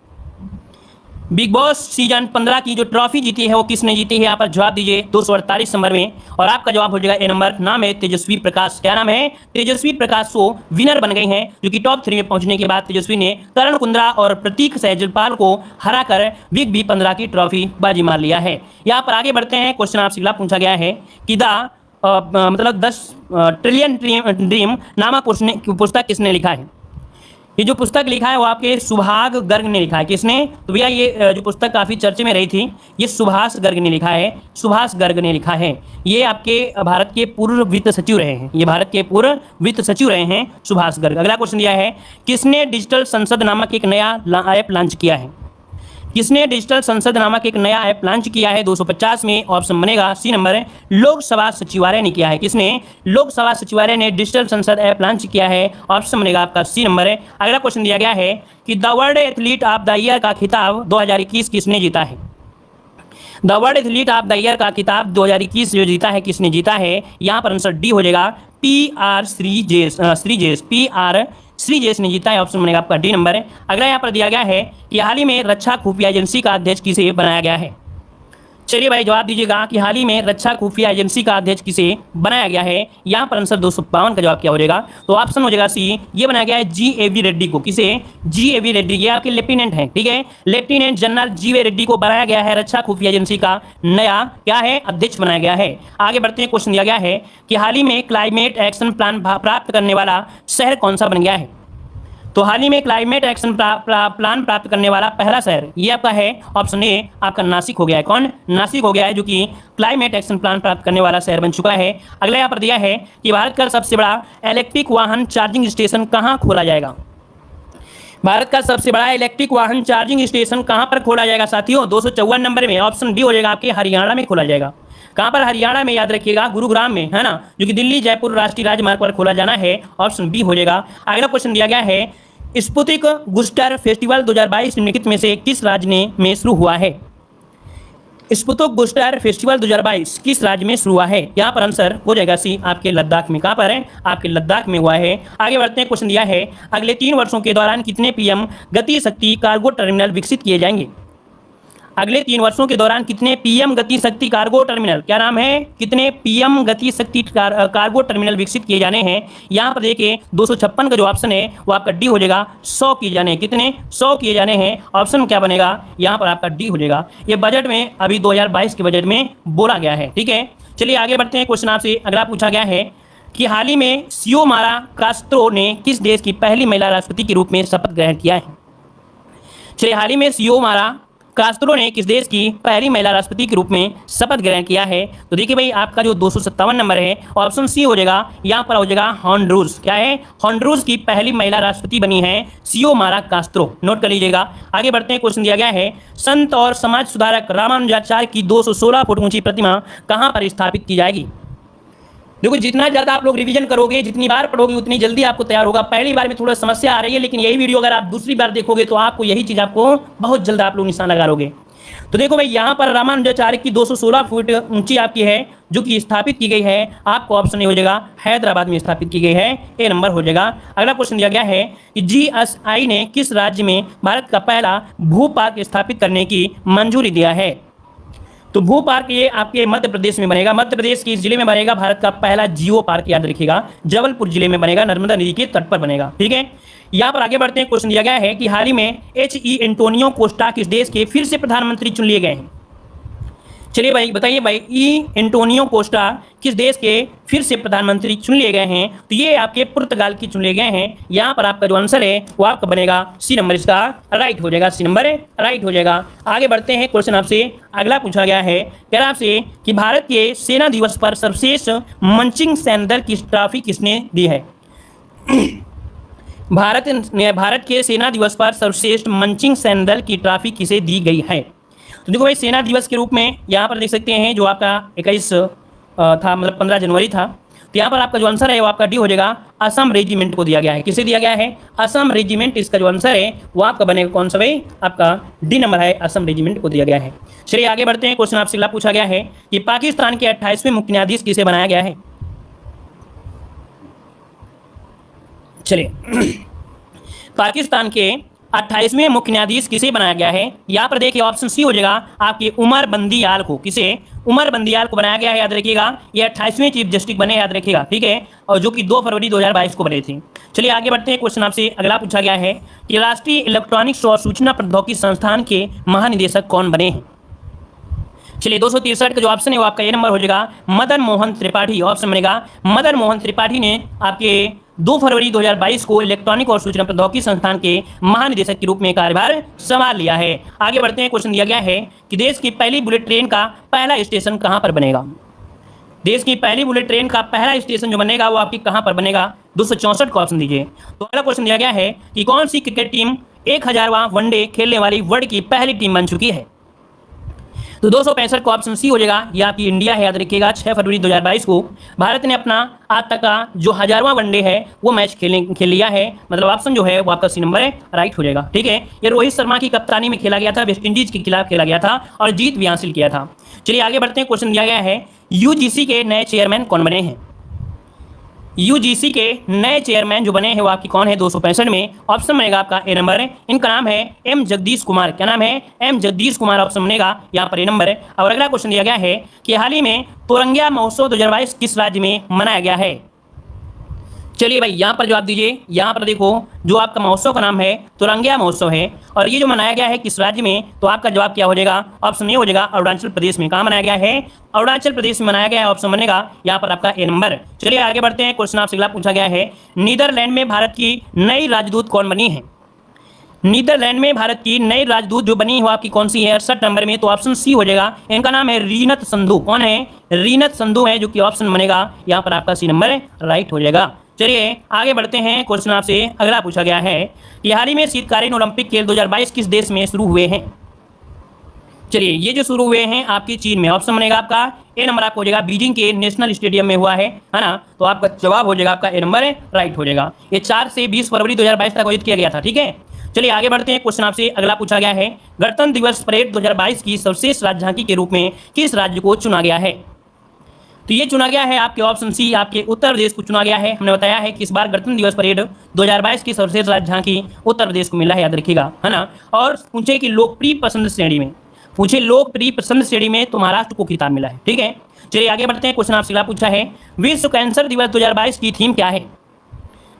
बिग बॉस सीजन 15 की जो ट्रॉफी जीती है वो किसने जीती है? यहाँ पर जवाब दीजिए 248 नंबर में, और आपका जवाब हो जाएगा ए नंबर। नाम है तेजस्वी प्रकाश। क्या नाम है? तेजस्वी प्रकाश। वो विनर बन गए हैं, जो कि टॉप 3 में पहुंचने के बाद तेजस्वी ने करण कुंद्रा और प्रतीक सहजलपाल को हराकर बिग बी 15 की ट्रॉफी बाजी मार लिया है। यहाँ पर आगे बढ़ते हैं, क्वेश्चन आपसे अगला पूछा गया है कि मतलब 10 ट्रिलियन ड्रीम नामक पुस्तक किसने लिखा है? ये जो पुस्तक लिखा है वो आपके सुभाष गर्ग ने लिखा है। किसने? तो भैया ये जो पुस्तक काफ़ी चर्चे में रही थी, ये सुभाष गर्ग ने लिखा है। सुभाष गर्ग ने लिखा है। ये आपके भारत के पूर्व वित्त सचिव रहे हैं। ये भारत के पूर्व वित्त सचिव रहे हैं सुभाष गर्ग। अगला क्वेश्चन दिया है किसने डिजिटल संसद नामक एक नया ऐप लॉन्च किया है? किसने डिजिटल संसद नामक एक नया ऐप लॉन्च किया है? 250 में ऑप्शन बनेगा सी नंबर, लोकसभा सचिवालय ने किया है। किसने? लोकसभा सचिवालय ने डिजिटल संसद ऐप लॉन्च किया है। ऑप्शन बनेगा आपका सी नंबर। अगला क्वेश्चन दिया गया है कि the world athlete of the year का खिताब 2021 किसने जीता है? The world athlete of the year का खिताब 2021 जो जीता है, किसने जीता है? यहाँ पर आंसर डी हो जाएगा, PR श्रीजेश ने जीता है। ऑप्शन बनेगा आपका डी नंबर। अगला यहाँ पर दिया गया है कि हाल ही में रक्षा खुफिया एजेंसी का अध्यक्ष किसे बनाया गया है? चलिए भाई जवाब दीजिएगा कि हाल ही में रक्षा खुफिया एजेंसी का अध्यक्ष किसे बनाया गया है? यहाँ पर आंसर 252 का जवाब क्या हो जाएगा? तो ऑप्शन हो जाएगा सी, ये बनाया गया है GAV रेड्डी को। किसे? GAV रेड्डी, ये आपके लेफ्टिनेंट हैं, ठीक है। लेफ्टिनेंट जनरल GAV रेड्डी को बनाया गया है रक्षा खुफिया एजेंसी का नया क्या है अध्यक्ष बनाया गया है। आगे बढ़ते हैं, क्वेश्चन दिया गया है कि हाल ही में क्लाइमेट एक्शन प्लान प्राप्त करने वाला शहर कौन सा बन गया है? तो हाल ही में क्लाइमेट एक्शन प्लान प्राप्त करने वाला पहला शहर ये आपका है ऑप्शन ए, आपका नासिक हो गया है। कौन? नासिक हो गया है, जो कि क्लाइमेट एक्शन प्लान प्राप्त करने वाला शहर बन चुका है। अगला यहाँ पर दिया है कि भारत का सबसे बड़ा इलेक्ट्रिक वाहन चार्जिंग स्टेशन कहाँ खोला जाएगा? भारत का सबसे बड़ा इलेक्ट्रिक वाहन चार्जिंग स्टेशन कहाँ पर खोला जाएगा साथियों? 254 नंबर में ऑप्शन बी हो जाएगा आपके, हरियाणा में खोला जाएगा। कहाँ पर? हरियाणा में, याद रखिएगा गुरुग्राम में, है ना, जो कि दिल्ली जयपुर राष्ट्रीय राजमार्ग पर खोला जाना है। ऑप्शन बी हो जाएगा। अगला क्वेश्चन दिया गया है स्पुतनिक बूस्टर फेस्टिवल 2022 निम्नलिखित में से किस राज्य में शुरू हुआ है? स्पुतनिक बूस्टर फेस्टिवल 2022 किस राज्य में शुरू हुआ है? यहाँ पर आंसर हो जाएगा सी, आपके लद्दाख में। कहाँ पर है? आपके लद्दाख में हुआ है। आगे बढ़ते हैं, क्वेश्चन दिया है अगले 3 वर्षों के दौरान कितने PM गति शक्ति कार्गो टर्मिनल विकसित किए जाएंगे? अगले 3 वर्षों के दौरान कितने पीएम गति शक्ति कार्गो टर्मिनल, क्या नाम है, कितने पीएम गति शक्ति कार्गो टर्मिनल विकसित किए जाने हैं। यहाँ पर देखिए 256 का जो ऑप्शन है वो आपका डी हो जाएगा, 100 किए जाने हैं। कितने, 100 किए जाने हैं। ऑप्शन क्या बनेगा, यहाँ पर आपका डी हो जाएगा। ये बजट में अभी 2022 के बजट में बोला गया है। ठीक है, चलिए आगे बढ़ते हैं। क्वेश्चन आपसे अगला पूछा गया है कि हाल ही में सियोमारा कास्त्रो ने किस देश की पहली महिला राष्ट्रपति के रूप में शपथ ग्रहण किया है। चलिए, हाल ही में सियोमारा कास्त्रो ने किस देश की पहली महिला राष्ट्रपति के रूप में शपथ ग्रहण किया है। तो देखिए भाई, आपका जो 257 नंबर है ऑप्शन सी हो जाएगा। यहाँ पर हो जाएगा हॉन्डुरास। क्या है, हॉन्डुरास की पहली महिला राष्ट्रपति बनी है सियोमारा कास्त्रो, नोट कर लीजिएगा। आगे बढ़ते हैं। क्वेश्चन दिया गया है संत और समाज सुधारक रामानुजाचार्य की 216 फुट ऊंची प्रतिमा कहाँ पर स्थापित की जाएगी। देखो, जितना ज़्यादा आप लोग रिवीजन करोगे, जितनी बार पढ़ोगे, उतनी जल्दी आपको तैयार होगा। पहली बार में थोड़ा समस्या आ रही है, लेकिन यही वीडियो अगर आप दूसरी बार देखोगे तो आपको यही चीज़ आपको बहुत जल्द आप लोग निशान लगा लोगे। तो देखो भाई, यहाँ पर रामानुजाचार्य की 216 फुट ऊंची आपकी है जो कि स्थापित की गई है। आपको ऑप्शन हो जाएगा हैदराबाद में स्थापित की गई है, ए नंबर हो जाएगा। अगला क्वेश्चन दिया गया है कि जीएसआई ने किस राज्य में भारत का पहला भू पार्क स्थापित करने की मंजूरी दिया है। तो भू पार्क ये आपके मध्य प्रदेश में बनेगा। मध्य प्रदेश के इस जिले में बनेगा भारत का पहला जियो पार्क, याद रखिएगा, जबलपुर जिले में बनेगा, नर्मदा नदी के तट पर बनेगा। ठीक है, यहाँ पर आगे बढ़ते हैं। क्वेश्चन दिया गया है कि हाल ही में H.E. एंटोनियो कोस्टा किस देश के फिर से प्रधानमंत्री चुन लिए गए हैं। चलिए भाई बताइए भाई, एंटोनियो कोस्टा किस देश के फिर से प्रधानमंत्री चुन लिए गए हैं। तो ये आपके पुर्तगाल की चुन लिए गए हैं। यहाँ पर आपका जो आंसर है वो आपका बनेगा सी नंबर, इसका राइट हो जाएगा, सी नंबर राइट हो जाएगा। आगे बढ़ते हैं। क्वेश्चन आपसे अगला पूछा गया है, कह रहा आपसे कि भारत के सेना दिवस पर सर्वश्रेष्ठ मंचिंग सैनिक की ट्रॉफी किसने दी है। भारत के सेना दिवस पर सर्वश्रेष्ठ मंचिंग सैनिक की ट्रॉफी किसे दी गई है। तो देखो भाई, सेना दिवस के रूप में यहाँ पर देख सकते हैं जो आपका 21 था, मतलब 15 जनवरी था। तो यहाँ पर आपका जो आंसर है वो आपका डी हो जाएगा, असम रेजिमेंट को दिया गया है। किसे दिया गया है, असम रेजिमेंट। इसका जो आंसर है वो आपका बनेगा कौन सा भाई, आपका डी नंबर है, असम रेजिमेंट को दिया गया है। चलिए आगे बढ़ते हैं। क्वेश्चन आपसे अगला पूछा गया है कि पाकिस्तान के 28वें मुख्य न्यायाधीश किसे बनाया गया है। चलिए पाकिस्तान के 28वें मुख्य न्यायाधीश किसे बनाया गया है। यहाँ पर देखिए ऑप्शन सी हो जाएगा आपके उमर बंदियाल को। किसे, उमर बंदियाल को बनाया गया है, याद रखिएगा। ये 28वें चीफ जस्टिस बने, याद रखिएगा। ठीक है, और जो कि 2 फरवरी 2022 को बने थे। चलिए आगे बढ़ते हैं। क्वेश्चन आपसे अगला पूछा गया है कि राष्ट्रीय इलेक्ट्रॉनिक्स और सूचना प्रौद्योगिकी संस्थान के महानिदेशक कौन बने हैं। चलिए 263 का जो ऑप्शन है वो आपका ए नंबर हो जाएगा, मदन मोहन त्रिपाठी। ऑप्शन बनेगा मदन मोहन त्रिपाठी ने आपके 2 फरवरी 2022 को इलेक्ट्रॉनिक और सूचना प्रौद्योगिकी संस्थान के महानिदेशक के रूप में कार्यभार संभाल लिया है। आगे बढ़ते हैं। क्वेश्चन दिया गया है कि देश की पहली बुलेट ट्रेन का पहला स्टेशन कहां पर बनेगा। देश की पहली बुलेट ट्रेन का पहला स्टेशन जो बनेगा वो आपकी कहां पर बनेगा, 264 का ऑप्शन दीजिए। तो अगला क्वेश्चन दिया गया है कि कौन सी क्रिकेट टीम 1000वां वनडे खेलने वाली वर्ल्ड की पहली टीम बन चुकी है। तो 265 का ऑप्शन सी हो जाएगा, ये आपकी इंडिया है, याद रखिएगा। 6 फरवरी 2022 को भारत ने अपना आज तक का जो 1000वां वनडे है वो मैच खेल लिया है। मतलब ऑप्शन जो है वो आपका सी नंबर है, राइट हो जाएगा। ठीक है, ये रोहित शर्मा की कप्तानी में खेला गया था, वेस्ट इंडीज के खिलाफ खेला गया था और जीत भी हासिल किया था। चलिए आगे बढ़ते हैं। क्वेश्चन दिया गया है यूजीसी के नए चेयरमैन कौन बने हैं। यूजीसी के नए चेयरमैन जो बने हैं वो आपकी कौन है, 265 में। ऑप्शन बनेगा आपका ए नंबर है। इनका नाम है एम जगदीश कुमार। क्या नाम है, एम जगदीश कुमार। ऑप्शन बनेगा यहाँ पर ए नंबर है। और अगला क्वेश्चन दिया गया है कि हाल ही में तोरंगिया महोत्सव 2022 किस राज्य में मनाया गया है। चलिए भाई, यहाँ पर जवाब दीजिए। यहाँ पर देखो जो आपका महोत्सव का नाम है तोरंगिया महोत्सव है और ये जो मनाया गया है किस राज्य में, तो आपका जवाब क्या हो जाएगा, ऑप्शन ए हो जाएगा अरुणाचल प्रदेश में। कहाँ मनाया गया है, अरुणाचल प्रदेश में मनाया गया है। ऑप्शन बनेगा यहाँ पर आपका ए नंबर। चलिए आगे बढ़ते हैं। क्वेश्चन आपसे अगला पूछा गया है नीदरलैंड में भारत की नई राजदूत कौन बनी है। नीदरलैंड में भारत की नई राजदूत जो बनी है आपकी कौन सी है, 68 नंबर में। तो ऑप्शन सी हो जाएगा, इनका नाम है रीनत संधू। कौन है, रीनत संधू है, जो कि ऑप्शन बनेगा यहाँ पर आपका सी नंबर राइट हो जाएगा। चलिए आगे बढ़ते हैं। क्वेश्चन आपसे अगला पूछा गया है कि हाल ही में शीतकालीन ओलंपिक खेल 2022 किस देश में शुरू हुए हैं। चलिए ये जो शुरू हुए हैं आपकी चीन में। ऑप्शन बनेगा आपका ए नंबर, आपको हो जाएगा बीजिंग के नेशनल स्टेडियम में हुआ है ना। तो आपका जवाब हो जाएगा आपका ए नंबर राइट हो जाएगा। ये 4 से 20 फरवरी 2022 तक आयोजित किया गया था। ठीक है, चलिए आगे बढ़ते हैं। क्वेश्चन आपसे अगला पूछा गया है गणतंत्र दिवस परेड 2022 की सर्वश्रेष्ठ राज्य झांकी के रूप में किस राज्य को चुना गया है। तो ये चुना गया है आपके ऑप्शन सी, आपके उत्तर प्रदेश को चुना गया है। हमने बताया है कि इस बार गणतंत्र दिवस परेड 2022 की सर्वश्रेष्ठ राज्य झांकी उत्तर प्रदेश को मिला है, याद रखिएगा, है ना। और पूछे कि लोकप्रिय पसंद श्रेणी में, पूछे लोकप्रिय प्रसन्न श्रेणी में तो महाराष्ट्र को खिताब मिला है। ठीक है, चलिए आगे बढ़ते हैं। क्वेश्चन आपसे अगला पूछा है, विश्व कैंसर दिवस 2022 की थीम क्या है?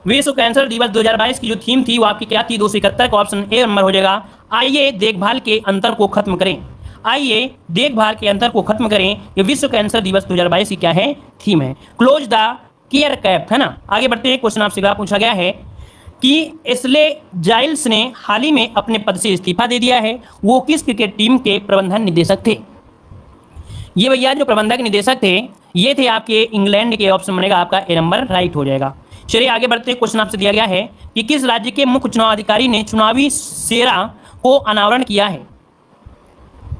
विश्व कैंसर दिवस 2022 की जो थीम थी वो आपकी क्या थी? 271 का ऑप्शन ए नंबर हो जाएगा, आइए देखभाल के अंतर को खत्म करें। आइए देखभाल के अंतर को खत्म करें, ये विश्व कैंसर दिवस 2022 की क्या है? थीम है। क्लोज द केयर कैप, है ना। आगे बढ़ते हैं। क्वेश्चन आपसे अगला पूछा गया है कि एस्ले जाइल्स ने हाल ही में अपने पद से इस्तीफा दे दिया है, वो किस क्रिकेट टीम के प्रबंधन निदेशक थे? ये भैया जो प्रबंधक निदेशक थे ये थे आपके इंग्लैंड के। ऑप्शन बनेगा आपका ए नंबर राइट हो जाएगा। चलिए आगे बढ़ते हैं। क्वेश्चन आपसे दिया गया है कि किस राज्य के मुख्य चुनाव अधिकारी ने चुनावी सेरा को अनावरण किया है?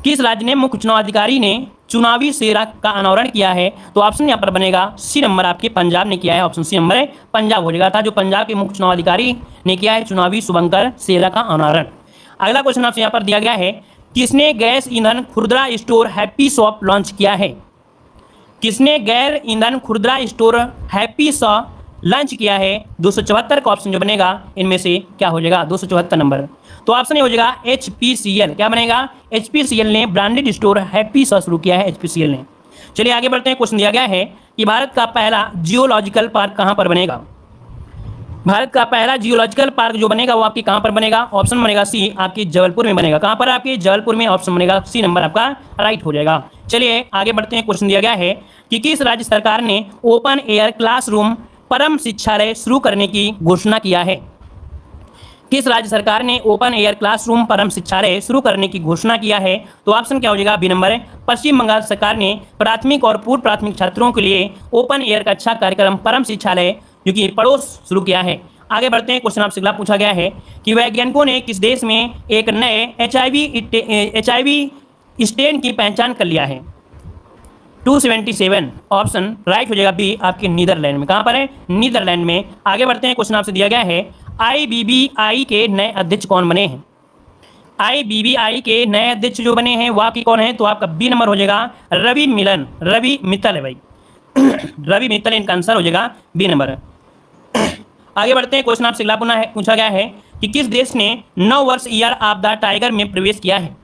किस राज्य ने मुख्य चुनाव अधिकारी ने चुनावी सेरा का अनावरण किया है? तो ऑप्शन यहाँ पर बनेगा सी नंबर, आपके पंजाब ने किया है। ऑप्शन सी नंबर पंजाब हो जाएगा था, जो पंजाब के मुख्य चुनाव अधिकारी ने किया है चुनावी शुभंकर सेरा का अनावरण। अगला क्वेश्चन आपसे यहाँ पर दिया गया है, किसने गैस ईंधन खुदरा स्टोर हैप्पी शॉप लॉन्च किया है? किसने गैर ईंधन खुदरा स्टोर हैप्पी शॉप लॉन्च किया है? 274 का ऑप्शन जो बनेगा इनमें से क्या हो जाएगा? 274 नंबर। तो ऑप्शन हो जाएगा HPCL। क्या बनेगा? HPCL ने ब्रांडेड स्टोर हैप्पी शॉप शुरू किया है, HPCL ने। चलिए आगे बढ़ते हैं। क्वेश्चन दिया गया है कि भारत का पहला जियोलॉजिकल पार्क कहाँ पर बनेगा? भारत का पहला जियोलॉजिकल पार्क जो बनेगा वो आपकी कहाँ पर बनेगा? ऑप्शन बनेगा सी, आपकी जबलपुर में बनेगा। कहाँ पर? आपके जबलपुर में। ऑप्शन बनेगा सी नंबर आपका राइट हो जाएगा। चलिए आगे बढ़ते हैं। क्वेश्चन दिया गया है कि किस राज्य सरकार ने ओपन एयर क्लासरूम परम शिक्षालय शुरू करने की घोषणा किया है? किस राज्य सरकार ने ओपन एयर क्लासरूम परम शिक्षालय शुरू करने की घोषणा किया है? तो ऑप्शन क्या हो जाएगा? B number. पश्चिम बंगाल सरकार ने प्राथमिक और पूर्व प्राथमिक छात्रों के लिए ओपन एयर कक्षा कार्यक्रम परम शिक्षालय जो कि पड़ोस शुरू किया है। आगे बढ़ते हैं। क्वेश्चन आपसे अगला पूछा गया है कि वैज्ञानिकों ने किस देश में एक नए HIV स्ट्रेन की पहचान कर लिया है? 277 ऑप्शन राइट हो जाएगा बी, आपके नीदरलैंड में। कहाँ पर है? नीदरलैंड में। आगे बढ़ते हैं। क्वेश्चन आपसे दिया गया है IBBI के नए अध्यक्ष कौन बने हैं? IBBI के नए अध्यक्ष जो बने हैं वो आपकी कौन है? तो आपका बी नंबर हो जाएगा रवि मित्तल है भाई। रवि मित्तल इनका आंसर हो जाएगा बी नंबर। आगे बढ़ते हैं। क्वेश्चन आपसे अगला पूछा गया है कि किस देश ने 9 वर्ष ईयर ऑफ द टाइगर में प्रवेश किया है?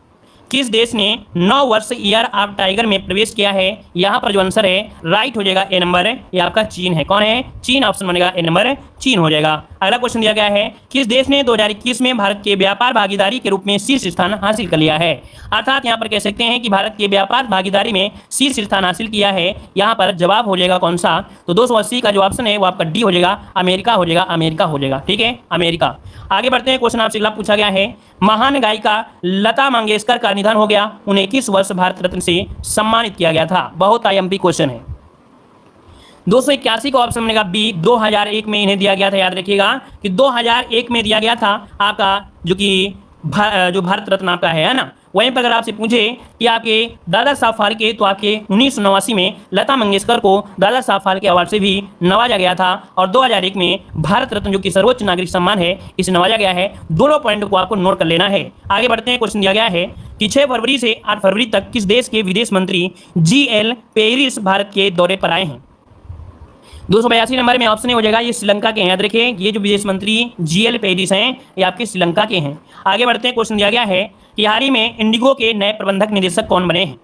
किस देश ने 9 वर्ष ईयर ऑफ टाइगर में प्रवेश किया है? यहाँ पर जो आंसर है राइट हो जाएगा ए नंबर, ये आपका चीन है। कौन है? चीन। ऑप्शन बनेगा ए नंबर, चीन हो जाएगा। अगला क्वेश्चन दिया गया है किस देश ने 2021 में भारत के व्यापार भागीदारी के रूप में शीर्ष स्थान हासिल कर लिया है? अर्थात यहाँ पर कह सकते हैं कि भारत के व्यापार भागीदारी में शीर्ष स्थान हासिल किया है। यहाँ पर जवाब हो जाएगा कौन सा? तो 280 का जो ऑप्शन है वो आपका डी हो जाएगा, अमेरिका हो जाएगा। अमेरिका हो जाएगा। ठीक है, अमेरिका। आगे बढ़ते हैं। क्वेश्चन आपसे अगला पूछा गया है महान गायिका लता मंगेशकर का निधन हो गया, उन्हें किस वर्ष भारत रत्न से सम्मानित किया गया था? बहुत IMP क्वेश्चन है। 281 का ऑप्शन बनेगा बी, 2001 में इन्हें दिया गया था। याद रखिएगा कि 2001 में दिया गया था आपका जो कि जो भारत रत्न आपका है ना। वहीं पर अगर आपसे पूछे कि आपके दादा साहब फाल्के, तो आपके 1989 में लता मंगेशकर को दादा साहब फाल्के अवार्ड से भी नवाजा गया था, और 2001 में भारत रत्न जो कि सर्वोच्च नागरिक सम्मान है इसे नवाजा गया है। दोनों पॉइंट को आपको नोट कर लेना है। आगे बढ़ते हैं। क्वेश्चन दिया गया है कि 6 फरवरी से 8 फरवरी तक किस देश के विदेश मंत्री GL पेरिस भारत के दौरे पर आए हैं? 282 नंबर में ऑप्शन हो जाएगा ये श्रीलंका के हैं। याद रखिए ये जो विदेश मंत्री GL पेरिस हैं ये आपके श्रीलंका के हैं। आगे बढ़ते हैं। क्वेश्चन दिया गया है कि हाल ही में इंडिगो के नए प्रबंधक निदेशक कौन बने हैं?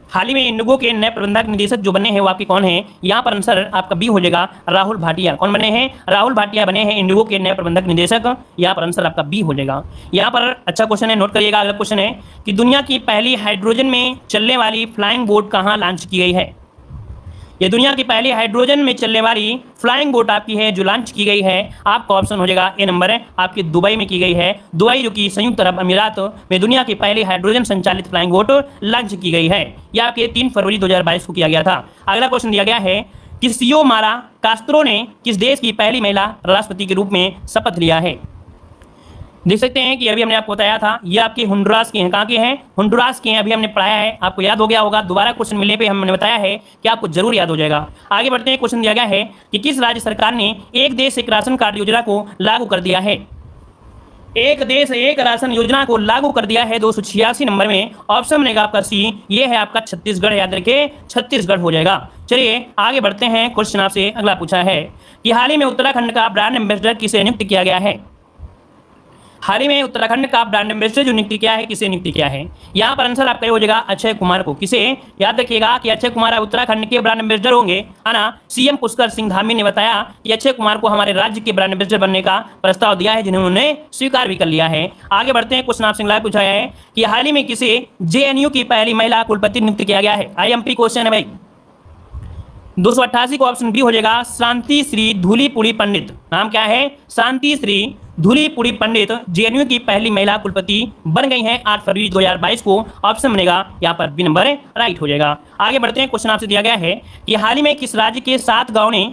हाल ही में इंडिगो के नए प्रबंधक निदेशक जो बने हैं वो आपके कौन हैं? यहाँ पर आंसर आपका बी हो जाएगा राहुल भाटिया। कौन बने हैं? राहुल भाटिया बने हैं इंडिगो के नए प्रबंधक निदेशक। यहाँ पर आंसर आपका बी हो जाएगा। यहाँ पर अच्छा क्वेश्चन है, नोट करिएगा। अगला क्वेश्चन है कि दुनिया की पहली हाइड्रोजन में चलने वाली फ्लाइंग बोट कहाँ लॉन्च की गई है? ये दुनिया की पहली हाइड्रोजन में चलने वाली फ्लाइंग बोट आपकी है जो लॉन्च की गई है। आपका ऑप्शन हो जाएगा ए नंबर, आपकी दुबई में की गई है। दुबई जो कि संयुक्त अरब अमीरात में दुनिया की पहली हाइड्रोजन संचालित फ्लाइंग बोट लॉन्च की गई है। यह आपके 3 फरवरी 2022 को किया गया था। अगला क्वेश्चन दिया गया है कि सियोमारा कास्त्रो ने किस देश की पहली महिला राष्ट्रपति के रूप में शपथ लिया है? देख सकते हैं कि अभी हमने आपको बताया था ये आपके होंडुरास के हैं। कहाँ के हैं? होंडुरास के हैं। अभी हमने पढ़ाया है, आपको याद हो गया होगा। दोबारा क्वेश्चन मिलने पे हमने बताया है कि आपको जरूर याद हो जाएगा। आगे बढ़ते हैं। क्वेश्चन दिया गया है कि किस राज्य सरकार ने एक देश एक राशन कार्ड योजना को लागू कर दिया है? एक देश एक राशन योजना को लागू कर दिया है 286 नंबर में। ऑप्शन बनेगा आपका सी, ये है आपका छत्तीसगढ़। याद रखिए छत्तीसगढ़ हो जाएगा। चलिए आगे बढ़ते हैं। क्वेश्चन आपसे अगला पूछा है कि हाल ही में उत्तराखंड का ब्रांड एम्बेसडर किसे नियुक्त किया गया है? हाल ही में उत्तराखंड का ब्रांड एम्बेसडर जो नियुक्ति किया है, किसे नियुक्ति किया है? यहाँ पर आंसर आपका हो जाएगा अक्षय कुमार को। किसे? याद रखिएगा कि अक्षय कुमार उत्तराखंड के ब्रांड एम्बेसडर होंगे, है ना। सीएम पुष्कर सिंह धामी ने बताया कि अक्षय कुमार को हमारे राज्य के ब्रांड एम्बेसडर बनने का प्रस्ताव दिया है, जिन्होंने स्वीकार भी कर लिया है। आगे बढ़ते हैं, क्वेश्चन आपसे पूछा है कि हाल ही में किसे जेएनयू की पहली महिला कुलपति नियुक्त किया गया है? आईएमपी क्वेश्चन है भाई। 288 को ऑप्शन बी हो जाएगा शांति श्री धूलीपुरी पंडित। नाम क्या है? शांति श्री धूलीपुरी पंडित जेएनयू की पहली महिला कुलपति बन गई हैं 8 फरवरी 2022 को। ऑप्शन बनेगा यहाँ पर बी नंबर राइट हो जाएगा। आगे बढ़ते हैं, क्वेश्चन आपसे दिया गया है कि हाल ही में किस राज्य के 7 गांव ने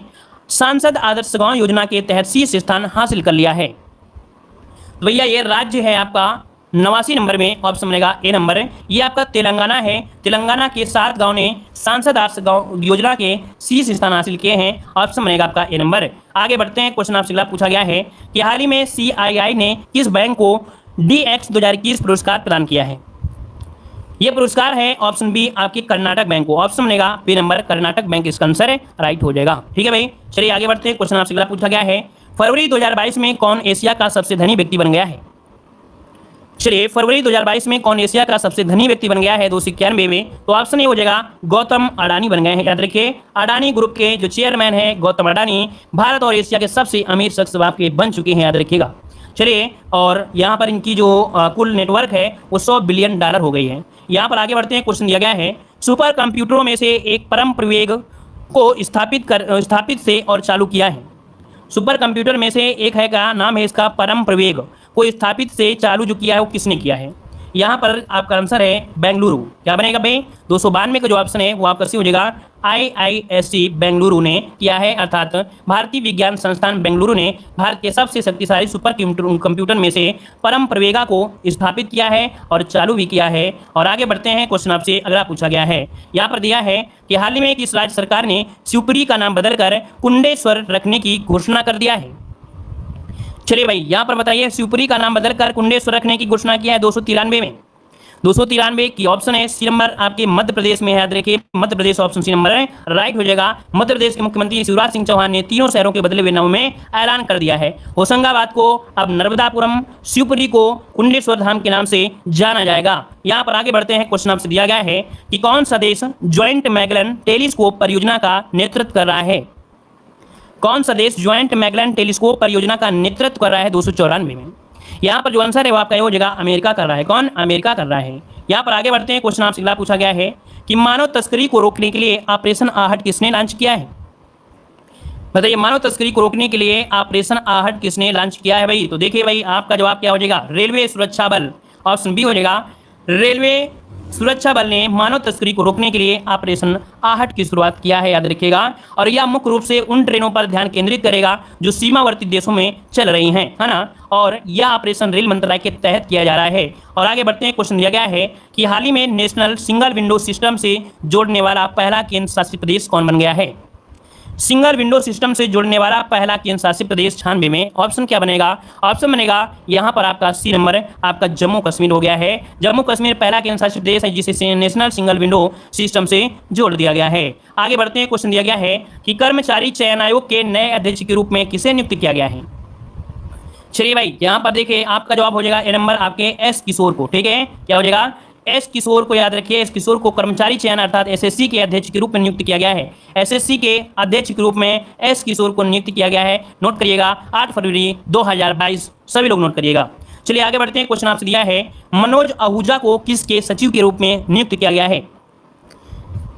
सांसद आदर्श गांव योजना के तहत शीर्ष स्थान हासिल कर लिया है? तो भैया ये राज्य है आपका 89 नंबर में, ऑप्शन बनेगा ए नंबर। ये आपका तेलंगाना है। तेलंगाना के 7 गांव ने सांसद आदर्श गांव योजना के शीर्ष स्थान हासिल किए हैं। ऑप्शन बनेगा आपका ए नंबर। आगे बढ़ते हैं, क्वेश्चन आपसे पूछा गया है कि हाल ही में CII ने किस बैंक को DX 2021 पुरस्कार प्रदान किया है? ये पुरस्कार है ऑप्शन बी आपकी कर्नाटक बैंक को। ऑप्शन बनेगा बी नंबर, कर्नाटक बैंक इसका आंसर राइट हो जाएगा। ठीक है भाई, चलिए आगे बढ़ते हैं, क्वेश्चन आपसे पूछा गया है फरवरी 2022 में कौन एशिया का सबसे धनी व्यक्ति बन गया है? चलिए फरवरी 2022 में कौन एशिया का सबसे धनी व्यक्ति बन गया है 291 में? तो ऑप्शन ए हो जाएगा गौतम अडानी बन गए हैं। याद रखिए अडानी ग्रुप के जो चेयरमैन है गौतम अडानी भारत और एशिया के सबसे अमीर शख्स आपके बन चुके हैं, याद रखिएगा। चलिए, और यहाँ पर इनकी जो कुल नेटवर्क है वो $100 बिलियन हो गई है। यहाँ पर आगे बढ़ते हैं, क्वेश्चन दिया गया है सुपर कंप्यूटरों में से एक परम प्रवेग को स्थापित से और चालू किया है। सुपर कंप्यूटर में से एक है का नाम है इसका परम प्रवेग, को स्थापित से चालू जो किया है वो किसने किया है? यहाँ पर आपका आंसर है बेंगलुरु। क्या बनेगा भाई? 292 का जो ऑप्शन है वो आपका सी हो जाएगा IISc बेंगलुरु ने किया है, अर्थात भारतीय विज्ञान संस्थान बेंगलुरु ने भारत के सबसे शक्तिशाली सुपर कंप्यूटर में से परम प्रवेगा को स्थापित किया है और चालू भी किया है। और आगे बढ़ते हैं, क्वेश्चन आपसे अगला पूछा गया है, यहाँ पर दिया है कि हाल ही में किस राज्य सरकार ने शिवपुरी का नाम बदलकर कुंडेश्वर रखने की घोषणा कर दिया है? चलिए भाई, यहाँ पर बताइए शिवपुरी का नाम बदलकर कुंडेश्वर रखने की घोषणा किया है 293 में। 293 की ऑप्शन है सी नंबर आपके मध्य प्रदेश में है। याद रखिए Madhya Pradesh option C number है राइट हो जाएगा। मध्य प्रदेश के मुख्यमंत्री शिवराज सिंह चौहान ने तीनों शहरों के बदले हुए नामों में ऐलान कर दिया है। होशंगाबाद को अब नर्मदापुरम, शिवपुरी को कुंडेश्वर धाम के नाम से जाना जाएगा। यहाँ पर आगे बढ़ते हैं, क्वेश्चन आपसे दिया गया है कि कौन सा देश ज्वाइंट मैगेलन टेलीस्कोप परियोजना का नेतृत्व कर रहा है? कौन सा देश ज्वाइंट मैगेलन टेलीस्कोप परियोजना का नेतृत्व कर रहा है 294 में? यहाँ पर जो आंसर है वो आपका हो जाएगा अमेरिका कर रहा है। कौन? अमेरिका कर रहा है। यहाँ पर आगे बढ़ते हैं, क्वेश्चन आपसे अगला पूछा गया है कि मानव तस्करी को रोकने के लिए ऑपरेशन आहट किसने लॉन्च किया है? बताइए मानव तस्करी को रोकने के लिए ऑपरेशन आहट किसने लॉन्च किया है भाई? तो देखिए भाई आपका जवाब क्या हो जाएगा? रेलवे सुरक्षा बल। ऑप्शन बी हो जाएगा रेलवे सुरक्षा बल ने मानव तस्करी को रोकने के लिए ऑपरेशन आहट की शुरुआत किया है, याद रखिएगा। और यह मुख्य रूप से उन ट्रेनों पर ध्यान केंद्रित करेगा जो सीमावर्ती देशों में चल रही हैं, है ना। और यह ऑपरेशन रेल मंत्रालय के तहत किया जा रहा है। और आगे बढ़ते हैं, क्वेश्चन दिया गया है कि हाल ही में नेशनल सिंगल विंडो सिस्टम से जोड़ने वाला पहला केंद्र शासित प्रदेश कौन बन गया है? सिंगल विंडो सिस्टम से जुड़ने वाला पहला केंद्र शासित प्रदेश 96 में। ऑप्शन क्या बनेगा? ऑप्शन बनेगा यहाँ पर आपका सी नंबर आपका जम्मू कश्मीर हो गया है। जम्मू कश्मीर पहला केंद्र शासित प्रदेश है जिसे नेशनल सिंगल विंडो सिस्टम से जोड़ दिया गया है। आगे बढ़ते हैं, क्वेश्चन दिया गया है कि कर्मचारी चयन आयोग के नए अध्यक्ष के रूप में किसे नियुक्त किया गया है? चलिए भाई यहाँ पर देखिए आपका जवाब हो जाएगा ए नंबर आपके एस किशोर को। ठीक है, क्या हो जाएगा? एस किशोर को। याद रखिए एस किशोर को कर्मचारी चयन अर्थात एसएससी के अध्यक्ष के रूप में नियुक्त किया गया है। एसएससी के अध्यक्ष के रूप में एस किशोर को नियुक्त किया गया है। नोट करिएगा 8 फरवरी 2022, सभी लोग नोट करिएगा। चलिए आगे बढ़ते हैं, क्वेश्चन आपसे दिया है मनोज आहूजा को किसके सचिव के रूप में नियुक्त किया गया है?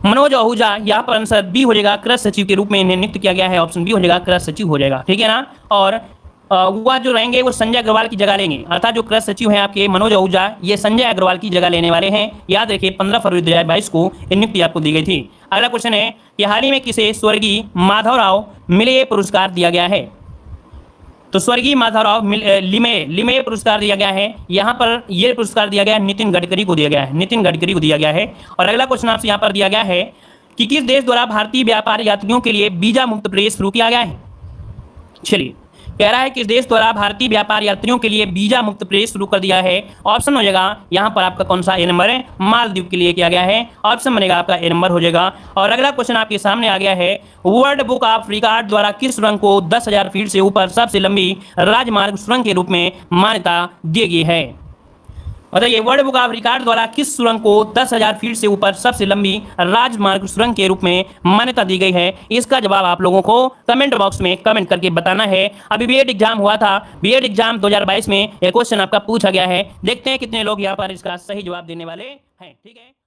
मनोज आहूजा, यहाँ पर आंसर बी हो जाएगा कृषि सचिव के रूप में इन्हें नियुक्त किया गया है। ऑप्शन बी हो जाएगा कृषि सचिव हो जाएगा। ठीक है ना। और वह जो रहेंगे वो संजय अग्रवाल की जगह लेंगे, अर्थात जो कृषि सचिव हैं आपके मनोज आहूजा ये संजय अग्रवाल की जगह लेने वाले हैं। याद रखिए 15 फरवरी 2022 को नियुक्ति आपको दी गई थी। अगला क्वेश्चन है कि हाल ही में किसे स्वर्गीय माधवराव मिले पुरस्कार दिया गया है? तो स्वर्गीय माधवराव लिमे पुरस्कार दिया गया है। यहाँ पर यह पुरस्कार दिया गया है नितिन गडकरी को दिया गया है। नितिन गडकरी को दिया गया है। और अगला क्वेश्चन आपसे यहाँ पर दिया गया है कि किस देश द्वारा भारतीय व्यापार यात्रियों के लिए वीजा मुक्त प्रवेश शुरू किया गया है? चलिए कह रहा है कि इस देश द्वारा भारतीय व्यापार यात्रियों के लिए वीजा मुक्त प्रवेश शुरू कर दिया है। ऑप्शन हो जाएगा यहाँ पर आपका कौन सा, ए नंबर है, मालदीव के लिए किया गया है। ऑप्शन बनेगा आपका ए नंबर हो जाएगा। और अगला क्वेश्चन आपके सामने आ गया है, वर्ल्ड बुक ऑफ रिकॉर्ड द्वारा किस सुरंग को 10,000 फीट से ऊपर सबसे लंबी राजमार्ग सुरंग के रूप में मान्यता दी गई है? बताइए, वर्ल्ड बुक ऑफ रिकॉर्ड द्वारा किस सुरंग को 10,000 फीट से ऊपर सबसे लंबी राजमार्ग सुरंग के रूप में मान्यता दी गई है? इसका जवाब आप लोगों को कमेंट बॉक्स में कमेंट करके बताना है। अभी बीएड एग्जाम हुआ था, बीएड एग्जाम 2022 में एक क्वेश्चन आपका पूछा गया है। देखते हैं कितने लोग यहाँ पर इसका सही जवाब देने वाले हैं। ठीक है।